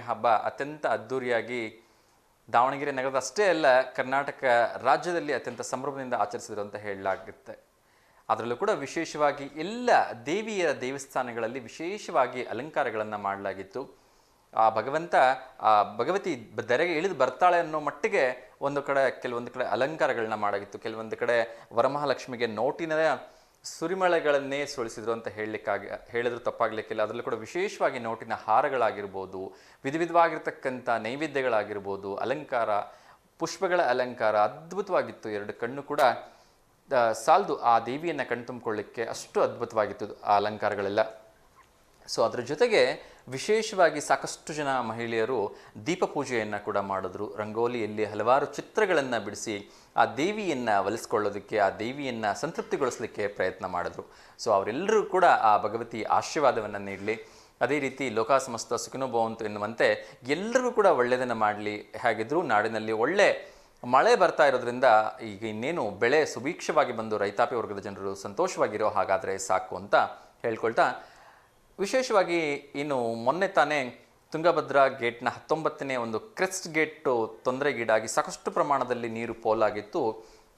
ಹಬ್ಬ ಅತ್ಯಂತ ಅದ್ಧೂರಿಯಾಗಿ ದಾವಣಗೆರೆ ನಗರದ ಅಷ್ಟೇ ಅಲ್ಲ ಕರ್ನಾಟಕ ರಾಜ್ಯದಲ್ಲಿ ಅತ್ಯಂತ ಸಂಭ್ರಮದಿಂದ ಆಚರಿಸಿದ್ರು ಅಂತ ಹೇಳಲಾಗುತ್ತೆ. ಅದರಲ್ಲೂ ಕೂಡ ವಿಶೇಷವಾಗಿ ಎಲ್ಲ ದೇವಿಯ ದೇವಸ್ಥಾನಗಳಲ್ಲಿ ವಿಶೇಷವಾಗಿ ಅಲಂಕಾರಗಳನ್ನು ಮಾಡಲಾಗಿತ್ತು. ಆ ಭಗವಂತ ಆ ಭಗವತಿ ಧರೆಗೆ ಇಳಿದು ಬರ್ತಾಳೆ ಅನ್ನೋ ಮಟ್ಟಿಗೆ ಕೆಲವೊಂದು ಕಡೆ ಅಲಂಕಾರಗಳನ್ನ ಮಾಡಾಗಿತ್ತು. ಕೆಲವೊಂದು ಕಡೆ ವರಮಹಾಲಕ್ಷ್ಮಿಗೆ ನೋಟಿನ ಸುರಿಮಳೆಗಳನ್ನೇ ಸುಳಿಸಿದ್ರು ಅಂತ ಹೇಳಿದ್ರು ತಪ್ಪಾಗ್ಲಿಕ್ಕಿಲ್ಲ. ಅದರಲ್ಲೂ ಕೂಡ ವಿಶೇಷವಾಗಿ ನೋಟಿನ ಹಾರಗಳಾಗಿರ್ಬೋದು, ವಿಧವಾಗಿರ್ತಕ್ಕಂಥ ನೈವೇದ್ಯಗಳಾಗಿರ್ಬೋದು, ಅಲಂಕಾರ, ಪುಷ್ಪಗಳ ಅಲಂಕಾರ ಅದ್ಭುತವಾಗಿತ್ತು. ಎರಡು ಕಣ್ಣು ಕೂಡ ಸಾಲದು ಆ ದೇವಿಯನ್ನು ಕಣ್ತುಂಬಿಕೊಳ್ಳಿಕ್ಕೆ, ಅಷ್ಟು ಅದ್ಭುತವಾಗಿತ್ತು ಆ ಅಲಂಕಾರಗಳೆಲ್ಲ. ಸೊ ಅದರ ಜೊತೆಗೆ ವಿಶೇಷವಾಗಿ ಸಾಕಷ್ಟು ಜನ ಮಹಿಳೆಯರು ದೀಪ ಪೂಜೆಯನ್ನು ಕೂಡ ಮಾಡಿದ್ರು. ರಂಗೋಲಿಯಲ್ಲಿ ಹಲವಾರು ಚಿತ್ರಗಳನ್ನು ಬಿಡಿಸಿ ಆ ದೇವಿಯನ್ನು ಒಲಿಸ್ಕೊಳ್ಳೋದಕ್ಕೆ, ಆ ದೇವಿಯನ್ನು ಸಂತೃಪ್ತಿಗೊಳಿಸಲಿಕ್ಕೆ ಪ್ರಯತ್ನ ಮಾಡಿದ್ರು. ಸೊ ಅವರೆಲ್ಲರೂ ಕೂಡ ಆ ಭಗವತಿ ಆಶೀರ್ವಾದವನ್ನು ನೀಡಲಿ, ಅದೇ ರೀತಿ ಲೋಕ ಸಮಸ್ತ ಸುಖಿನೋ ಭವಂತು ಎನ್ನುವಂತೆ ಎಲ್ಲರಿಗೂ ಕೂಡ ಒಳ್ಳೆಯದನ್ನು ಮಾಡಲಿ. ಹಾಗಿದ್ರೂ ನಾಡಿನಲ್ಲಿ ಒಳ್ಳೆ ಮಳೆ ಬರ್ತಾ ಇರೋದ್ರಿಂದ ಈಗ ಇನ್ನೇನು ಬೆಳೆ ಸುಭೀಕ್ಷವಾಗಿ ಬಂದು ರೈತಾಪಿ ವರ್ಗದ ಜನರು ಸಂತೋಷವಾಗಿರೋ ಹಾಗಾದರೆ ಸಾಕು ಅಂತ ಹೇಳ್ಕೊಳ್ತಾ, ವಿಶೇಷವಾಗಿ ಇನ್ನು ಮೊನ್ನೆ ತಾನೇ ತುಂಗಭದ್ರಾ ಗೇಟ್ನ 19ನೇ ಒಂದು ಕ್ರೆಸ್ಟ್ ಗೇಟು ತೊಂದರೆಗೀಡಾಗಿ ಸಾಕಷ್ಟು ಪ್ರಮಾಣದಲ್ಲಿ ನೀರು ಪೋಲಾಗಿತ್ತು.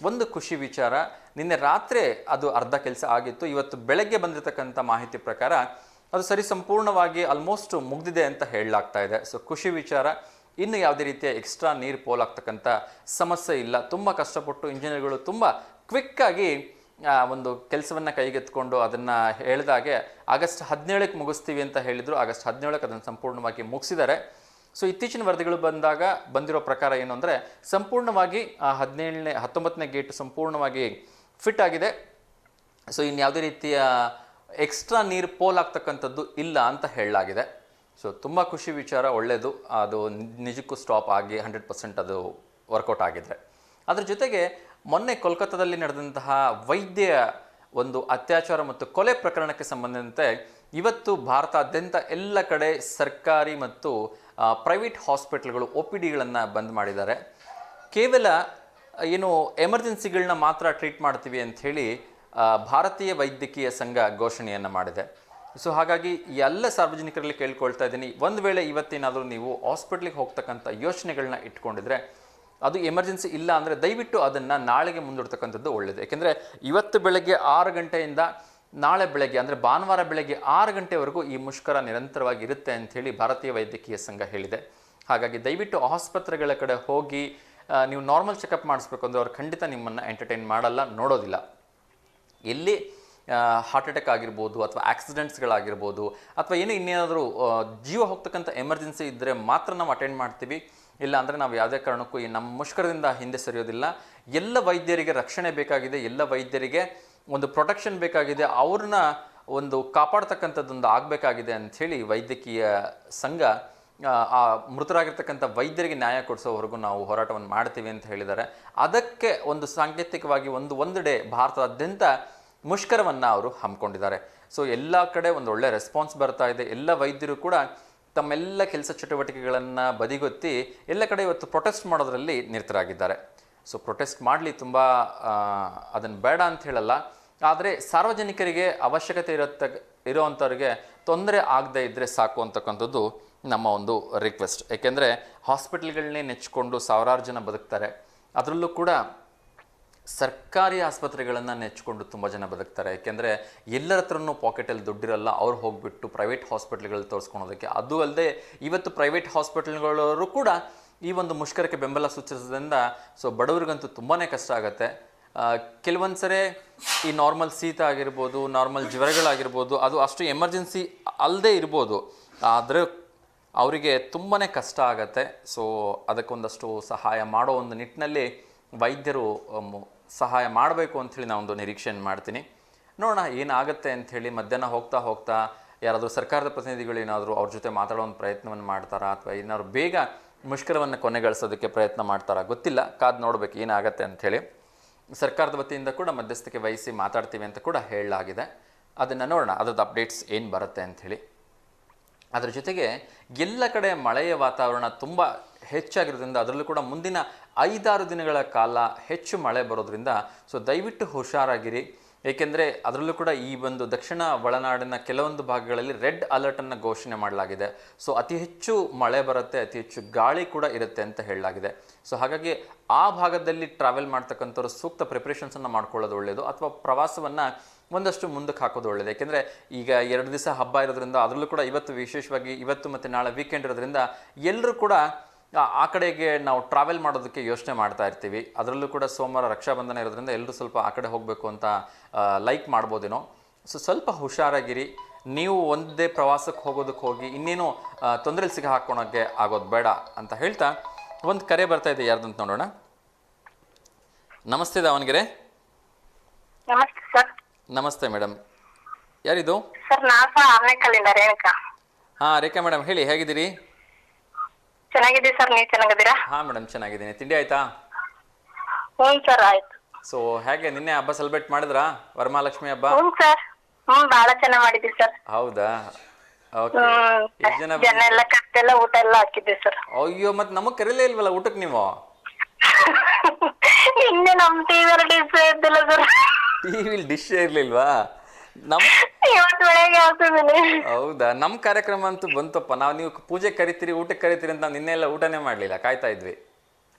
ಒಂದು ಖುಷಿ ವಿಚಾರ, ನಿನ್ನೆ ರಾತ್ರಿ ಅದು ಅರ್ಧ ಕೆಲಸ ಆಗಿತ್ತು. ಇವತ್ತು ಬೆಳಗ್ಗೆ ಬಂದಿರತಕ್ಕಂಥ ಮಾಹಿತಿ ಪ್ರಕಾರ ಅದು ಸಂಪೂರ್ಣವಾಗಿ ಆಲ್ಮೋಸ್ಟ್ ಮುಗ್ದಿದೆ ಅಂತ ಹೇಳಲಾಗ್ತಾ ಇದೆ. ಸೊ ಖುಷಿ ವಿಚಾರ. ಇನ್ನು ಯಾವುದೇ ರೀತಿಯ ಎಕ್ಸ್ಟ್ರಾ ನೀರು ಪೋಲಾಗ್ತಕ್ಕಂಥ ಸಮಸ್ಯೆ ಇಲ್ಲ. ತುಂಬ ಕಷ್ಟಪಟ್ಟು ಇಂಜಿನಿಯರ್ಗಳು ತುಂಬ ಕ್ವಿಕ್ಕಾಗಿ ಒಂದು ಕೆಲಸವನ್ನು ಕೈಗೆತ್ಕೊಂಡು ಅದನ್ನು ಹೇಳಿದಾಗೆ ಆಗಸ್ಟ್ 17ಕ್ಕೆ ಮುಗಿಸ್ತೀವಿ ಅಂತ ಹೇಳಿದರು. ಆಗಸ್ಟ್ 17ಕ್ಕೆ ಅದನ್ನು ಸಂಪೂರ್ಣವಾಗಿ ಮುಗಿಸಿದ್ದಾರೆ. ಸೊ ಇತ್ತೀಚಿನ ವರದಿಗಳು ಬಂದಿರೋ ಪ್ರಕಾರ ಏನು ಅಂದರೆ ಸಂಪೂರ್ಣವಾಗಿ 19ನೇ ಗೇಟ್ ಸಂಪೂರ್ಣವಾಗಿ ಫಿಟ್ ಆಗಿದೆ. ಸೊ ಇನ್ಯಾವುದೇ ರೀತಿಯ ಎಕ್ಸ್ಟ್ರಾ ನೀರು ಪೋಲಾಗ್ತಕ್ಕಂಥದ್ದು ಇಲ್ಲ ಅಂತ ಹೇಳಲಾಗಿದೆ. ಸೊ ತುಂಬ ಖುಷಿ ವಿಚಾರ, ಒಳ್ಳೆಯದು. ಅದು ನಿಜಕ್ಕೂ ಸ್ಟಾಪ್ ಆಗಿ 100% ಅದು ವರ್ಕೌಟ್ ಆಗಿದ್ರೆ. ಅದ್ರ ಜೊತೆಗೆ ಮೊನ್ನೆ ಕೋಲ್ಕತ್ತಾದಲ್ಲಿ ನಡೆದಂತಹ ವೈದ್ಯ ಒಂದು ಅತ್ಯಾಚಾರ ಮತ್ತು ಕೊಲೆ ಪ್ರಕರಣಕ್ಕೆ ಸಂಬಂಧಿಸಿದಂತೆ ಇವತ್ತು ಭಾರತಾದ್ಯಂತ ಎಲ್ಲ ಕಡೆ ಸರ್ಕಾರಿ ಮತ್ತು ಪ್ರೈವೇಟ್ ಹಾಸ್ಪಿಟಲ್ಗಳು OPDಗಳನ್ನು ಬಂದ್ ಮಾಡಿದ್ದಾರೆ. ಕೇವಲ ಏನು ಎಮರ್ಜೆನ್ಸಿಗಳನ್ನ ಮಾತ್ರ ಟ್ರೀಟ್ ಮಾಡ್ತೀವಿ ಅಂಥೇಳಿ ಭಾರತೀಯ ವೈದ್ಯಕೀಯ ಸಂಘ ಘೋಷಣೆಯನ್ನು ಮಾಡಿದೆ. ಸೊ ಹಾಗಾಗಿ ಎಲ್ಲ ಸಾರ್ವಜನಿಕರಲ್ಲಿ ಕೇಳ್ಕೊಳ್ತಾ ಇದ್ದೀನಿ, ಒಂದು ವೇಳೆ ಇವತ್ತೇನಾದರೂ ನೀವು ಹಾಸ್ಪಿಟ್ಲಿಗೆ ಹೋಗ್ತಕ್ಕಂಥ ಯೋಚನೆಗಳನ್ನ ಇಟ್ಕೊಂಡಿದ್ರೆ, ಅದು ಎಮರ್ಜೆನ್ಸಿ ಇಲ್ಲ ಅಂದರೆ ದಯವಿಟ್ಟು ಅದನ್ನು ನಾಳೆಗೆ ಮುಂದೂಡ್ತಕ್ಕಂಥದ್ದು ಒಳ್ಳೆಯದು. ಯಾಕೆಂದರೆ ಇವತ್ತು ಬೆಳಗ್ಗೆ 6 ಗಂಟೆಯಿಂದ ನಾಳೆ ಬೆಳಗ್ಗೆ ಅಂದರೆ ಭಾನುವಾರ ಬೆಳಗ್ಗೆ 6 ಗಂಟೆವರೆಗೂ ಈ ಮುಷ್ಕರ ನಿರಂತರವಾಗಿ ಇರುತ್ತೆ ಅಂಥೇಳಿ ಭಾರತೀಯ ವೈದ್ಯಕೀಯ ಸಂಘ ಹೇಳಿದೆ. ಹಾಗಾಗಿ ದಯವಿಟ್ಟು ಆಸ್ಪತ್ರೆಗಳ ಕಡೆ ಹೋಗಿ ನೀವು ನಾರ್ಮಲ್ ಚೆಕಪ್ ಮಾಡಿಸ್ಬೇಕು ಅಂದರೆ ಅವ್ರು ಖಂಡಿತ ನಿಮ್ಮನ್ನು ಎಂಟರ್ಟೈನ್ ಮಾಡಲ್ಲ, ನೋಡೋದಿಲ್ಲ. ಎಲ್ಲಿ ಹಾರ್ಟ್ ಅಟ್ಯಾಕ್ ಆಗಿರ್ಬೋದು ಅಥವಾ ಆಕ್ಸಿಡೆಂಟ್ಸ್ಗಳಾಗಿರ್ಬೋದು ಅಥವಾ ಇನ್ನೇನಾದರೂ ಜೀವ ಹೋಗ್ತಕ್ಕಂಥ ಎಮರ್ಜೆನ್ಸಿ ಇದ್ದರೆ ಮಾತ್ರ ನಾವು ಅಟೆಂಡ್ ಮಾಡ್ತೀವಿ. ಇಲ್ಲ ಅಂದರೆ ನಾವು ಯಾವುದೇ ಕಾರಣಕ್ಕೂ ನಮ್ಮ ಮುಷ್ಕರದಿಂದ ಹಿಂದೆ ಸರಿಯೋದಿಲ್ಲ. ಎಲ್ಲ ವೈದ್ಯರಿಗೆ ರಕ್ಷಣೆ ಬೇಕಾಗಿದೆ, ಎಲ್ಲ ವೈದ್ಯರಿಗೆ ಒಂದು ಪ್ರೊಟೆಕ್ಷನ್ ಬೇಕಾಗಿದೆ, ಅವ್ರನ್ನ ಒಂದು ಕಾಪಾಡ್ತಕ್ಕಂಥದ್ದೊಂದು ಆಗಬೇಕಾಗಿದೆ ಅಂಥೇಳಿ ವೈದ್ಯಕೀಯ ಸಂಘ ಆ ಮೃತರಾಗಿರ್ತಕ್ಕಂಥ ವೈದ್ಯರಿಗೆ ನ್ಯಾಯ ಕೊಡಿಸೋವರೆಗೂ ನಾವು ಹೋರಾಟವನ್ನು ಮಾಡ್ತೀವಿ ಅಂತ ಹೇಳಿದ್ದಾರೆ. ಅದಕ್ಕೆ ಒಂದು ಸಾಂಕೇತಿಕವಾಗಿ ಒಂದು ಡೇ ಭಾರತದಾದ್ಯಂತ ಮುಷ್ಕರವನ್ನು ಅವರು ಹಮ್ಮಿಕೊಂಡಿದ್ದಾರೆ. ಸೊ ಎಲ್ಲ ಕಡೆ ಒಂದು ಒಳ್ಳೆ ರೆಸ್ಪಾನ್ಸ್ ಬರ್ತಾ ಇದೆ. ಎಲ್ಲ ವೈದ್ಯರು ಕೂಡ ತಮ್ಮೆಲ್ಲ ಕೆಲಸ ಚಟುವಟಿಕೆಗಳನ್ನು ಬದಿಗೊತ್ತಿ ಎಲ್ಲ ಕಡೆ ಇವತ್ತು ಪ್ರೊಟೆಸ್ಟ್ ಮಾಡೋದರಲ್ಲಿ ನಿರತರಾಗಿದ್ದಾರೆ. ಸೊ ಪ್ರೊಟೆಸ್ಟ್ ಮಾಡಲಿ, ತುಂಬ ಅದನ್ನು ಬೇಡ ಅಂತ ಹೇಳಲ್ಲ, ಆದರೆ ಸಾರ್ವಜನಿಕರಿಗೆ ಅವಶ್ಯಕತೆ ಇರೋವಂಥವ್ರಿಗೆ ತೊಂದರೆ ಆಗದೇ ಇದ್ದರೆ ಸಾಕು ಅಂತಕ್ಕಂಥದ್ದು ನಮ್ಮ ಒಂದು ರಿಕ್ವೆಸ್ಟ್. ಏಕೆಂದರೆ ಹಾಸ್ಪಿಟಲ್ಗಳನ್ನೇ ನೆಚ್ಚಿಕೊಂಡು ಸಾವಿರಾರು ಜನ ಬದುಕ್ತಾರೆ. ಅದರಲ್ಲೂ ಕೂಡ ಸರ್ಕಾರಿ ಆಸ್ಪತ್ರೆಗಳನ್ನು ನೆಚ್ಚಿಕೊಂಡು ತುಂಬ ಜನ ಬದುಕ್ತಾರೆ. ಏಕೆಂದರೆ ಎಲ್ಲರ ಹತ್ರನೂ ಪಾಕೆಟಲ್ಲಿ ದುಡ್ಡಿರಲ್ಲ, ಅವ್ರು ಹೋಗಿಬಿಟ್ಟು ಪ್ರೈವೇಟ್ ಹಾಸ್ಪಿಟ್ಲ್ಗಳಲ್ಲಿ ತೋರಿಸ್ಕೊಳೋದಕ್ಕೆ. ಅದು ಅಲ್ಲದೆ ಇವತ್ತು ಪ್ರೈವೇಟ್ ಹಾಸ್ಪಿಟಲ್ಗಳವರು ಕೂಡ ಈ ಒಂದು ಮುಷ್ಕರಕ್ಕೆ ಬೆಂಬಲ ಸೂಚಿಸೋದ್ರಿಂದ ಸೊ ಬಡವರಿಗಂತೂ ತುಂಬಾ ಕಷ್ಟ ಆಗುತ್ತೆ. ಕೆಲವೊಂದು ಸರಿ ಈ ನಾರ್ಮಲ್ ಶೀತ ಆಗಿರ್ಬೋದು, ನಾರ್ಮಲ್ ಜ್ವರಗಳಾಗಿರ್ಬೋದು, ಅದು ಅಷ್ಟು ಎಮರ್ಜೆನ್ಸಿ ಅಲ್ಲದೆ ಇರ್ಬೋದು, ಆದರೆ ಅವರಿಗೆ ತುಂಬಾ ಕಷ್ಟ ಆಗುತ್ತೆ. ಸೊ ಅದಕ್ಕೊಂದಷ್ಟು ಸಹಾಯ ಮಾಡೋ ಒಂದು ನಿಟ್ಟಿನಲ್ಲಿ ವೈದ್ಯರು ಸಹಾಯ ಮಾಡಬೇಕು ಅಂಥೇಳಿ ನಾನೊಂದು ನಿರೀಕ್ಷೆಯನ್ನು ಮಾಡ್ತೀನಿ. ನೋಡೋಣ ಏನಾಗುತ್ತೆ ಅಂಥೇಳಿ. ಮಧ್ಯಾಹ್ನ ಹೋಗ್ತಾ ಯಾರಾದರೂ ಸರ್ಕಾರದ ಪ್ರತಿನಿಧಿಗಳು ಏನಾದರೂ ಅವ್ರ ಜೊತೆ ಮಾತಾಡೋ ಒಂದು ಪ್ರಯತ್ನವನ್ನು ಮಾಡ್ತಾರಾ ಅಥವಾ ಏನಾದ್ರು ಬೇಗ ಮುಷ್ಕರವನ್ನು ಕೊನೆಗೊಳಿಸೋದಕ್ಕೆ ಪ್ರಯತ್ನ ಮಾಡ್ತಾರಾ ಗೊತ್ತಿಲ್ಲ. ಕಾದು ನೋಡಬೇಕು ಏನಾಗುತ್ತೆ ಅಂಥೇಳಿ. ಸರ್ಕಾರದ ವತಿಯಿಂದ ಕೂಡ ಮಧ್ಯಸ್ಥಿಕೆ ವಹಿಸಿ ಮಾತಾಡ್ತೀವಿ ಅಂತ ಕೂಡ ಹೇಳಲಾಗಿದೆ. ಅದನ್ನು ನೋಡೋಣ, ಅದ್ರದ್ದು ಅಪ್ಡೇಟ್ಸ್ ಏನು ಬರುತ್ತೆ ಅಂಥೇಳಿ. ಅದರ ಜೊತೆಗೆ ಎಲ್ಲ ಕಡೆ ಮಳೆಯ ವಾತಾವರಣ ತುಂಬ ಹೆಚ್ಚಾಗಿರೋದ್ರಿಂದ, ಅದರಲ್ಲೂ ಕೂಡ ಮುಂದಿನ 5-6 ದಿನಗಳ ಕಾಲ ಹೆಚ್ಚು ಮಳೆ ಬರೋದ್ರಿಂದ ಸೊ ದಯವಿಟ್ಟು ಹುಷಾರಾಗಿರಿ. ಏಕೆಂದರೆ ಅದರಲ್ಲೂ ಕೂಡ ಈ ಒಂದು ದಕ್ಷಿಣ ಒಳನಾಡಿನ ಕೆಲವೊಂದು ಭಾಗಗಳಲ್ಲಿ ರೆಡ್ ಅಲರ್ಟನ್ನು ಘೋಷಣೆ ಮಾಡಲಾಗಿದೆ. ಸೊ ಅತಿ ಹೆಚ್ಚು ಮಳೆ ಬರುತ್ತೆ, ಅತಿ ಹೆಚ್ಚು ಗಾಳಿ ಕೂಡ ಇರುತ್ತೆ ಅಂತ ಹೇಳಲಾಗಿದೆ. ಸೊ ಹಾಗಾಗಿ ಆ ಭಾಗದಲ್ಲಿ ಟ್ರಾವೆಲ್ ಮಾಡ್ತಕ್ಕಂಥವ್ರು ಸೂಕ್ತ ಪ್ರಿಪ್ರೇಷನ್ಸನ್ನು ಮಾಡ್ಕೊಳ್ಳೋದು ಒಳ್ಳೆಯದು, ಅಥವಾ ಪ್ರವಾಸವನ್ನು ಒಂದಷ್ಟು ಮುಂದಕ್ಕೆ ಹಾಕೋದು ಒಳ್ಳೆಯದು. ಯಾಕೆಂದರೆ ಈಗ 2 ದಿವಸ ಹಬ್ಬ ಇರೋದ್ರಿಂದ, ಅದರಲ್ಲೂ ಕೂಡ ಇವತ್ತು ವಿಶೇಷವಾಗಿ ಇವತ್ತು ಮತ್ತು ನಾಳೆ ವೀಕೆಂಡ್ ಇರೋದ್ರಿಂದ ಎಲ್ಲರೂ ಕೂಡ ಆ ಕಡೆಗೆ ನಾವು ಟ್ರಾವೆಲ್ ಮಾಡೋದಕ್ಕೆ ಯೋಚನೆ ಮಾಡ್ತಾ ಇರ್ತೀವಿ. ಅದರಲ್ಲೂ ಕೂಡ ಸೋಮವಾರ ರಕ್ಷಾಬಂಧನ ಇರೋದ್ರಿಂದ ಎಲ್ಲರೂ ಸ್ವಲ್ಪ ಆ ಕಡೆ ಹೋಗಬೇಕು ಅಂತ ಲೈಕ್ ಮಾಡ್ಬೋದೇನೋ. ಸೊ ಸ್ವಲ್ಪ ಹುಷಾರಾಗಿರಿ. ನೀವು ಒಂದೇ ಪ್ರವಾಸಕ್ಕೆ ಹೋಗೋದಕ್ಕೆ ಹೋಗಿ ಇನ್ನೇನು ತೊಂದರೆಲಿ ಸಿಗ ಹಾಕೋಣಕ್ಕೆ ಆಗೋದು ಬೇಡ ಅಂತ ಹೇಳ್ತಾ ಒಂದು ಕರೆ ಬರ್ತಾ ಇದೆ, ಯಾರ್ದಂತ ನೋಡೋಣ. ನಮಸ್ತೆ ದಾವಣಗೆರೆ. ನಮಸ್ತೆ ಸರ್. ನಮಸ್ತೆ ಮೇಡಮ್, ಯಾರಿದು? ಸರ್ ಆರ್ನೇಕಲ್ಲಿಂದ ರೇಣುಕಾ. ಹಾಂ ರೇಖಾ ಮೇಡಮ್, ಹೇಳಿ, ಹೇಗಿದ್ದೀರಿ? ಚೆನ್ನಾಗಿದ್ದೀವಿ ಸರ್, ನೀವು ಚೆನ್ನಾಗಿದ್ದೀರಾ? ಹಾಂ ಮೇಡಮ್, ಚೆನ್ನಾಗಿದ್ದೀನಿ. ತಿಂಡಿ ಆಯ್ತಾ? ಹ್ಞೂ ಸರ್, ಆಯ್ತು. ಸೊ ಹೇಗೆ ನಿನ್ನೆ ಹಬ್ಬ ಸೆಲೆಬ್ರೇಟ್ ಮಾಡಿದ್ರಾ, ವರಮಹಾಲಕ್ಷ್ಮಿ ಹಬ್ಬ? ಹ್ಞೂ ಸರ್, ಬಹಳ ಚೆನ್ನಾಗಿ ಮಾಡಿದ್ವಿ ಸರ್. ಹೌದಾ? ಓಕೆ. ಜನ ಎಲ್ಲ ಕತ್ತೆಲ್ಲ ಊಟ ಎಲ್ಲ ಹಾಕಿದ್ವಿ ಸರ್. ಅಯ್ಯೋ, ಮತ್ತೆ ನಮಗ್ ಕರೀಲೇ ಇಲ್ವಲ್ಲ ಊಟಕ್ಕೆ ನೀವು? ಇನ್ನೇ ನಮ್ ಟಿವಿಯಲ್ಲಿ ಡಿಶ್ ಇದ್ದಿಲ್ಲ ಸರ್. ಟಿವಿಲಿ ಡಿಶ್ ಇರ್ಲಿಲ್ವಾ? ಇವತ್ತು ಬೆಳಗ್ಗೆ ಹಾಕಿದ್ದೀನಿ. ಹೌದಾ? ನಮ್ ಕಾರ್ಯಕ್ರಮ ಅಂತೂ ಬಂತಪ್ಪ. ನೀವು ಪೂಜೆ ಕರಿತೀರಿ, ಊಟಕ್ಕೆ ಕರಿತೀರಿ ಅಂತ ನಿನ್ನೆ ಎಲ್ಲ ಊಟನೇ ಮಾಡ್ಲಿಲ್ಲ, ಕಾಯ್ತಾ ಇದ್ವಿ.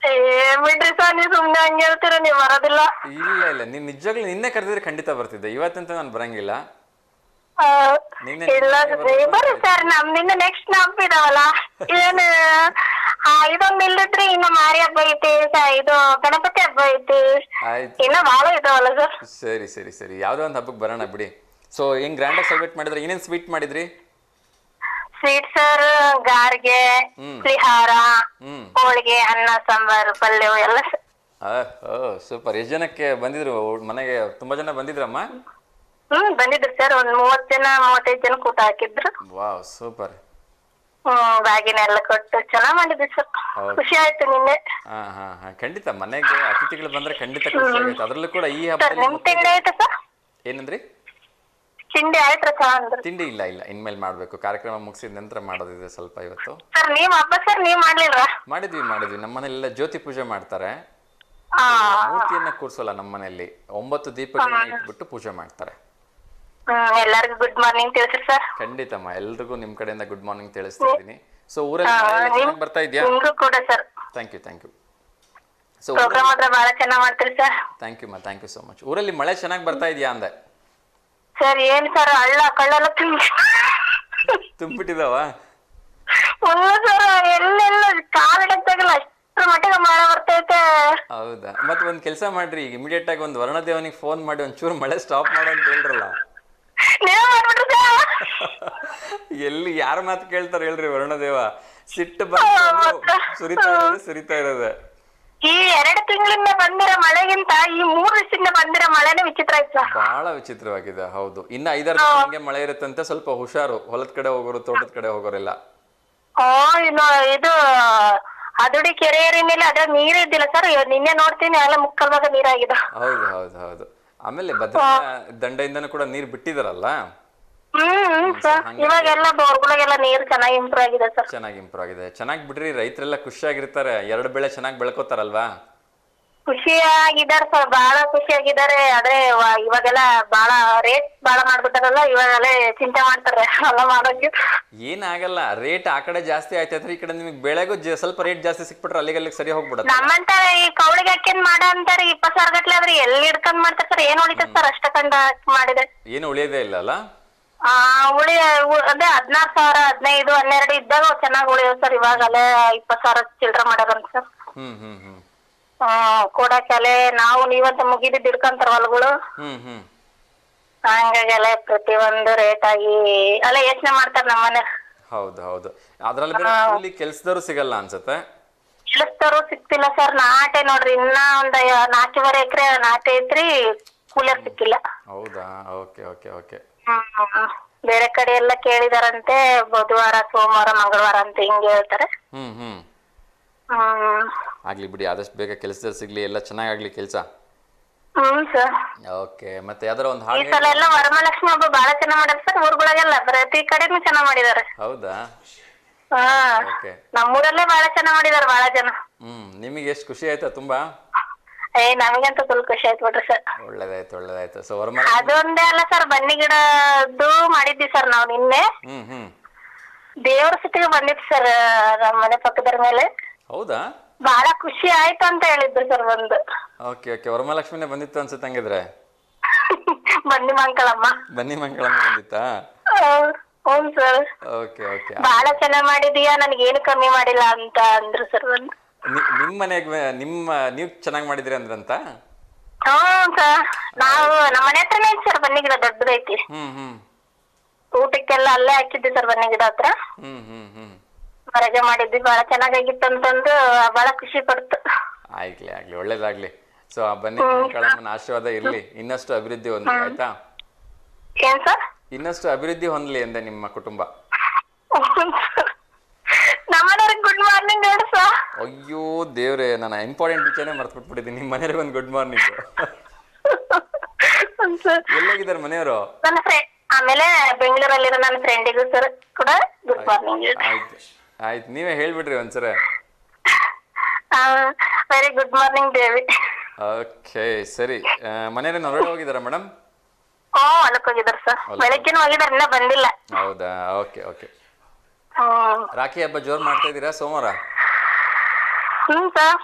ಬಿಡ್ರಿ ಸರ್, ನೀವು ಸುಮ್ನೆ ಹಂಗೆ ಹೇಳ್ತೀರ, ನೀವು ಬರೋದಿಲ್ಲ. ಇಲ್ಲ ಇಲ್ಲ, ನೀನ್ ನಿಜವಾಗ್ಲೂ ನಿನ್ನೆ ಕರೆದಿದ್ರೆ ಖಂಡಿತ ಬರ್ತಿದ್ದೆ, ಇವತ್ತಂತ ನಾನು ಬರಂಗಿಲ್ಲ. ಇಲ್ಲ ಬರ್ರಿ ಸರ್, ನಮ್ದಿನ್ನ ನೆಕ್ಸ್ಟ್ ನಂಬಿದಾವಲ್ಲ. ಏನು ಇದೊಂದು ಇಲ್ಲದ್ರಿ ಇನ್ನು ಮಾರಿ ಹಬ್ಬ ಐತಿ, ಇದು ಗಣಪತಿ ಹಬ್ಬ ಐತಿ, ಇನ್ನ ಬಾಳ ಇದಾವಲ್ಲ ಸರ್. ಸರಿ ಸರಿ ಸರಿ, ಯಾವ್ದೋ ಒಂದು ಹಬ್ಬಕ್ಕೆ ಬರೋಣ ಬಿಡಿ. ಸೊ ಹೆಂಗ್ ಗ್ರ್ಯಾಂಡ್ ಆಗಿ ಸೆಲೆಬ್ರೇಟ್ ಮಾಡಿದ್ರೆ? ಏನೇನ್ ಸ್ವೀಟ್ ಮಾಡಿದ್ರಿ? ಸ್ವೀಟ್ ಸರ್, ಗಾರ್ಗೆ, ಸಿಹಾರ, ಹೋಳಿಗೆ, ಅನ್ನ, ಸಾಂಬಾರು, ಪಲ್ಯ ಎಲ್ಲ. ಸೂಪರ್. ಎಷ್ಟು ಜನಕ್ಕೆ ಬಂದಿದ್ರು ಮನೆಗೆ? ತುಂಬಾ ಜನ ಬಂದಿದ್ರಮ್ಮ? ಬಂದಿದ್ರು ಸರ್, ಒಂದ್ 30 ಜನ 35 ಜನ ಊಟ ಹಾಕಿದ್ರು. Wow, super. ಬಾಗಿನ ಎಲ್ಲ ಕೊಟ್ಟು ಚೆನ್ನಾಗ್ ಮಾಡಿದ್ವಿ ಸರ್, ಖುಷಿ ಆಯ್ತು ನಿನ್ನೆ. ಖಂಡಿತ ಮನೆಗೆ ಅತಿಥಿಗಳು ಬಂದ್ರೆ ಖಂಡಿತ ಖುಷಿ ಆಗುತ್ತೆ. ಅದ್ರಲ್ಲೂ ಕೂಡ ಈ ಹಬ್ಬದಲ್ಲಿ. ನಿಮ್ ತಿಂಡಿ ಆಯ್ತಾ ಸರ್? ಏನಂದ್ರಿ? ತಿಂಡಿ ಆಯ್ತಾ ಸರ್ ಅಂದ್ರೆ? ತಿಂಡಿ ಇಲ್ಲ ಇಲ್ಲ, ಇನ್ಮೇಲೆ ಮಾಡ್ಬೇಕು. ಕಾರ್ಯಕ್ರಮ ಮುಗಿಸಿದ ನಂತರ ಮಾಡೋದಿದೆ ಸ್ವಲ್ಪ ಇವತ್ತು. ಸರ್ ನೀವ್ ಹಬ್ಬ ಸರ್ ನೀವ್ ಮಾಡ್ಲಿಲ್ವಾ? ಮಾಡಿದ್ವಿ. ನಮ್ಮ ಮನೆಯಲ್ಲ ಜ್ಯೋತಿ ಪೂಜೆ ಮಾಡ್ತಾರೆ, ಮೂರ್ತಿಯನ್ನ ಕೂರ್ಸೋಲ್ಲ ನಮ್ಮ ಮನೆಯಲ್ಲಿ. 9 ದೀಪಗಳನ್ನ ಇಟ್ಬಿಟ್ಟು ಪೂಜೆ ಮಾಡ್ತಾರೆ. ಎಲ್ಲರಿಗೂ ಗುಡ್ ಮಾರ್ನಿಂಗ್ ತಿಳಿಸ್ರಿ ಸರ್. ಖಂಡಿತಮ್ಮ, ಎಲ್ರಿಗೂ ನಿಮ್ ಕಡೆಯಿಂದ ಗುಡ್ ಮಾರ್ನಿಂಗ್ ತಿಳಿಸ್ತಾ ಇದ್ದೀನಿ. ಸೊ ಊರಲ್ಲಿ ಚೆನ್ನಾಗಿ ಬರ್ತಾ ಇದೆಯಾ? ನಿಮ್ಗೂ ಕೂಡ sir. Thank you. So program ಮಾತ್ರ ಬಹಳ ಚೆನ್ನಾಗಿ ಮಾಡ್ತೀರಿ sir. Thank you so much. ಊರಲ್ಲಿ ಮಳೆ ಚೆನ್ನಾಗಿ ಬರ್ತಾ ಇದೆಯಾ ಅಂದೆ? ಸರ್ ಏನ್ ಸರ್, ಹಳ್ಳ ಕಳ್ಳೆಲ್ಲ ತುಂಬಿಟ್ಟಿದಾವ? ಸರ್ ಎಲ್ಲೆಲ್ಲ ಕಾಲಿಡಕ್ಕಾಗಲ್ಲ, ಅಷ್ಟರ ಮಟ್ಟಿಗೆ ಮಳೆ ಬರ್ತೈತೆ. ಹೌದಾ? ಮತ್ತೆ ಒಂದ್ ಕೆಲಸ ಮಾಡ್ರಿ, ಈಗ ಇಮಿಡಿಯೇಟ್ ಆಗಿ ಒಂದು ವರುಣದೇವನಿಗೆ ಫೋನ್ ಮಾಡಿ ಒಂಚೂರು ಮಳೆ ಸ್ಟಾಪ್ ಮಾಡು ಅಂತ ಹೇಳ್ರಲ್ಲ. ಎಲ್ಲಿ ಯಾರ ಮಾತು ಕೇಳ್ತಾರ ಹೇಳ್ರಿ? ವರುಣದೇವ ಸಿಟ್ಟು ಬಂದು ಸುರಿತಾ ಇರೋದೆ. ಈ 2 ತಿಂಗಳಿಂದ ಬಂದಿರೋ ಮಳೆಗಿಂತ ಈ 3 ದಿವಸದಿಂದ ಬಂದಿರೋ ಮಳೆನೇ ವಿಚಿತ್ರ ಆಯ್ತು. ಬಹಳ ವಿಚಿತ್ರವಾಗಿದೆ. ಹೌದು, ಇನ್ನ 5-6 ದಿನ ಹಂಗೆ ಮಳೆ ಇರುತ್ತಂತೆ. ಸ್ವಲ್ಪ ಹುಷಾರು, ಹೊಲದ ಕಡೆ ಹೋಗೋರು, ತೋಟದ ಕಡೆ ಹೋಗೋರೆಲ್ಲ. ಇನ್ನು ಇದು ಅದುಡಿ ಕೆರೆ ಏರಿ ಮೇಲೆ ಅದ್ರ ನೀರ್ ಇದ್ದಿಲ್ಲ ಸರ್. ನಿನ್ನೆ ನೋಡ್ತೀನಿ ಎಲ್ಲ ಮುಕ್ಕಲ್ ಭಾಗ ನೀರಾಗಿದೆ. ಹೌದು. ಆಮೇಲೆ ಭದ್ರಾ ದಂಡೆಯಿಂದನೂ ಕೂಡ ನೀರ್ ಬಿಟ್ಟಿದಾರಲ್ಲ. ಇವಾಗೆಲ್ಲ ಬೋರ್ಗಳಿಗೆಲ್ಲ ನೀರ್ ಚೆನ್ನಾಗಿ ಇಂಪ್ರೂವ್ ಆಗಿದೆ ಸರ್. ಚೆನ್ನಾಗಿ ಬಿಡ್ರಿ, ರೈತರೆಲ್ಲ ಖುಷಿಯಾಗಿರ್ತಾರೆ. 2 ಬೆಳೆ ಚೆನ್ನಾಗಿ ಬೆಳ್ಕೋತಾರಲ್ವಾ? ಖುಷಿಯಾಗಿದ್ದಾರೆ ಸರ್, ಬಹಳ ಖುಷಿಯಾಗಿದ್ದಾರೆ. ಆದ್ರೆ ಇವಾಗೆಲ್ಲ ಬಹಳ ರೇಟ್ ಬಹಳ ಮಾಡ್ಬಿಟ್ಟಾರಲ್ಲ, ಇವಾಗೆಲ್ಲ ಚಿಂತೆ ಮಾಡ್ತಾರೆ ಎಲ್ಲ ಮಾಡೋಕೆ. ಏನಾಗಲ್ಲ, ರೇಟ್ ಆ ಕಡೆ ಜಾಸ್ತಿ ಆಯ್ತಂದ್ರೆ ಈ ಕಡೆ ನಿಮಗೆ ಬೆಳೆಗೂ ಸ್ವಲ್ಪ ರೇಟ್ ಜಾಸ್ತಿ ಸಿಕ್ಬಿಟ್ರೆ ಅಲ್ಲಿಗೆ ಸರಿ ಹೋಗ್ಬಿಡುತ್ತೆ. ನಮ್ಮಂತ ಈ ಕೌಳಿಗೆ ಹಾಕ್ಯಂಡ್ ಮಾಡ ಅಂತಾರೆ 20,000 ಗಟ್ಲೆ, ಆದ್ರೆ ಎಲ್ಲಿ ಹಿಡ್ಕೊಂಡ್ ಮಾಡ್ತಾರೆ ಸರ್? ಏನ್ ಉಳಿತದೆ ಸರ್ ಅಷ್ಟ ಕಂಡ ಮಾಡಿದ್ರೆ? ಏನು ಉಳಿಯೋದೇ ಇಲ್ಲ ಅಲ್ಲ. ಅದೇ 16,000, 15, 12 ಇದ್ದಾಗ ಚೆನ್ನಾಗಿ ಉಳಿಯೋದು ಸರ್. ಇವಾಗಲೇ 20,000 ಚಿಲ್ಡ್ರ ಮಾಡ್ಯಾರಂತ ಸರ್. ಕೊಡಕಲೆ ನಾವು ನೀವಂತ ಮುಗಿದಿದ್ದು ಹಿಡ್ಕೊಂತಾರ ಹೊಲಗಳು. ಹಂಗಾಗೆಲ್ಲ ಪ್ರತಿಯೊಂದು ರೇಟ್ ಆಗಿ ಅಲ್ಲ ಯೋಚನೆ ಮಾಡ್ತಾರ ನಮ್ಮನೆ. ಹೌದು. ಅದ್ರಲ್ಲಿ ಕೆಲ್ಸದವ್ರು ಸಿಗಲ್ಲ ಅನ್ಸುತ್ತೆ. ಕೆಲಸದವ್ರು ಸಿಕ್ತಿಲ್ಲ ಸರ್. ನಾಟೆ ನೋಡ್ರಿ, ಇನ್ನ ಒಂದ್ 4.5 ಎಕರೆ ನಾಟೆ ಐತ್ರಿ, ಕೂಲರ್ ಸಿಕ್ಕಿಲ್ಲ. ಹೌದಾ? ಓಕೆ. ಬೇರೆ ಕಡೆ ಎಲ್ಲ ಕೇಳಿದಾರಂತೆ, ಬುಧವಾರ, ಸೋಮವಾರ, ಮಂಗಳವಾರ ಅಂತ ಹಿಂಗೆ ಹೇಳ್ತಾರೆ. ಆಗ್ಲಿ ಬಿಡಿ, ಆದಷ್ಟು ಬೇಗ ಕೆಲಸದಲ್ಲಿ ಸಿಗ್ಲಿ, ಎಲ್ಲ ಚೆನ್ನಾಗ್ಲಿ ಕೆಲಸ. ಸರ್. ಓಕೆ, ಮತ್ತೆ ಯಾವ್ದಾರ ಒಂದು ಈ ಸಲ ಎಲ್ಲ ವರಮಹಾಲಕ್ಷ್ಮಿ ಹಬ್ಬ ಬಹಳ ಚೆನ್ನಾಗ್ ಮಾಡ್ಯಾರ ಸರ್. ಊರುಗಳಿಗೆಲ್ಲ ಪ್ರತಿ ಕಡೆನೂ ಚೆನ್ನಾಗ್ ಮಾಡಿದಾರೆ. ಹೌದಾ? ನಮ್ಮೂರಲ್ಲೇ ಬಹಳ ಚೆನ್ನಾಗ್ ಮಾಡಿದಾರೆ ಬಹಳ ಜನ. ನಿಮಗೆ ಎಷ್ಟು ಖುಷಿ ಆಯ್ತಾ? ತುಂಬಾ ನಮಗಂತ ಫುಲ್ ಖುಷಿ ಆಯ್ತು ಬಿಡ್ರಿ ಸರ್. ಒಳ್ಳೇದಾಯ್ತು ಒಳ್ಳೇದಾಯ್ತು. ಸೊ ವರಮಹಾಲಕ್ಷ್ಮಿ ಅದೊಂದೇ ಅಲ್ಲ ಸರ್, ಬನ್ನಿ ಗಿಡದ್ದು ಮಾಡಿದ್ವಿ ಸರ್ ನಾವು ನಿನ್ನೆ. ದೇವ್ರ ಸುತ್ತಿಗೆ ಬಂದಿತ್ತು ಸರ್ ನಮ್ಮ ಮನೆ ಪಕ್ಕದರ ಮೇಲೆ. ಹೌದಾ? ಬಹಳ ಖುಷಿ ಆಯ್ತು ಅಂತ ಹೇಳಿದ್ರು ಸರ್ ಬಂದು. ಓಕೆ ಓಕೆ, ವರಮಹಾಲಕ್ಷ್ಮಿನೇ ಬಂದಿತ್ತು ಅನ್ಸುತ್ತೆ ಹಂಗಿದ್ರೆ. ಬನ್ನಿ ಮಂಗಳಮ್ಮ. ಬನ್ನಿ ಮಂಗಳಮ್ಮ ಬಂದಿತ್ತಾ? ಹ್ಞೂ ಸರ್. Okay okay. ಬಹಳ ಚೆನ್ನಾಗ್ ಮಾಡಿದೀಯಾ, ನನಗೇನು ಕಮ್ಮಿ ಮಾಡಿಲ್ಲ ಅಂತ ಅಂದ್ರು ಸರ್ ಬಂದು. ನಿಮ್ಮ ಮನೆಗೆ ನೀವು ಚೆನ್ನಾಗಿ ಮಾಡಿದ್ರಿ ಅಂದ್ರಂತ? ಹ್ಞೂ ಸರ್, ನಾವು ನಮ್ಮ ಮನೆ ಹತ್ರನೇ ಐತಿ ಸರ್ ಬನ್ನಿ ಗಿಡ, ದೊಡ್ಡದೈತಿ. ಊಟಕ್ಕೆಲ್ಲ ಅಲ್ಲೇ ಹಾಕಿದ್ವಿ ಸರ್ ಬನ್ನಿ ಗಿಡ ಹತ್ರ. ಹೊರಗೆ ಮಾಡಿದ್ವಿ, ಬಹಳ ಚೆನ್ನಾಗಾಗಿತ್ತು ಅಂತಂದು ಬಹಳ ಖುಷಿ ಪಡ್ತು. ಆಗ್ಲಿ ಆಗ್ಲಿ, ಒಳ್ಳೇದಾಗ್ಲಿ. ಸೊ ಆ ಬನ್ನಿ ಮಂಗಳಮ್ಮನ ಆಶೀರ್ವಾದ ಇರ್ಲಿ, ಇನ್ನಷ್ಟು ಅಭಿವೃದ್ಧಿ ಹೊಂದ್ಲಿ. ಆಯ್ತಾ? ಏನ್ ಸರ್? ಇನ್ನಷ್ಟು ಅಭಿವೃದ್ಧಿ ಹೊಂದ್ಲಿ ಎಂದೆ ನಿಮ್ಮ ಕುಟುಂಬ. ನಮ್ಮನೆಯವ್ರಿಗೆ ಗುಡ್ ಮಾರ್ನಿಂಗ್ ಹೇಳಿ ಸರ್. ಅಯ್ಯೋ ದೇವ್ರೆ, ನಾನು ಇಂಪಾರ್ಟೆಂಟ್ ವಿಷಯನೇ ಮರ್ತು ಬಿಟ್ಬಿಟ್ಟಿದ್ದೀನಿ. ನಿಮ್ಮ ಮನೆಯವ್ರಿಗೆ ಒಂದು ಗುಡ್ ಮಾರ್ನಿಂಗ್. ಎಲ್ಲೋಗಿದ್ದಾರೆ ಮನೆಯವರು? ನನ್ನ ಫ್ರೆಂಡ್, ಆಮೇಲೆ ಬೆಂಗಳೂರಲ್ಲಿರೋ ನನ್ನ ಫ್ರೆಂಡಿಗೂ ಸರ್ ಕೂಡ ಗುಡ್ ಮಾರ್ನಿಂಗ್. ಆಯ್ತು ಆಯ್ತು, ನೀವೇ ಹೇಳ್ಬಿಡ್ರಿ ಒಂದ್ಸರ. ವೆರಿ ಗುಡ್ ಮಾರ್ನಿಂಗ್ ದೇವಿ. ಓಕೆ ಸರಿ. ಮನೆಯವ್ರನ್ನ ಹೊರಗಡೆ ಹೋಗಿದಾರ ಮೇಡಮ್? ಹೊಲಕ್ ಹೋಗಿದಾರ ಸರ್, ಬೆಳಗ್ಗೆನೂ ಹೋಗಿದಾರ, ಇನ್ನ ಬಂದಿಲ್ಲ. ಹೌದಾ? Okay okay. ರಾಖಿ ಹಬ್ಬ ಜೋರ್ ಮಾಡ್ತಾ ಇದೀರಾ ಸೋಮವಾರ? ಸರ್.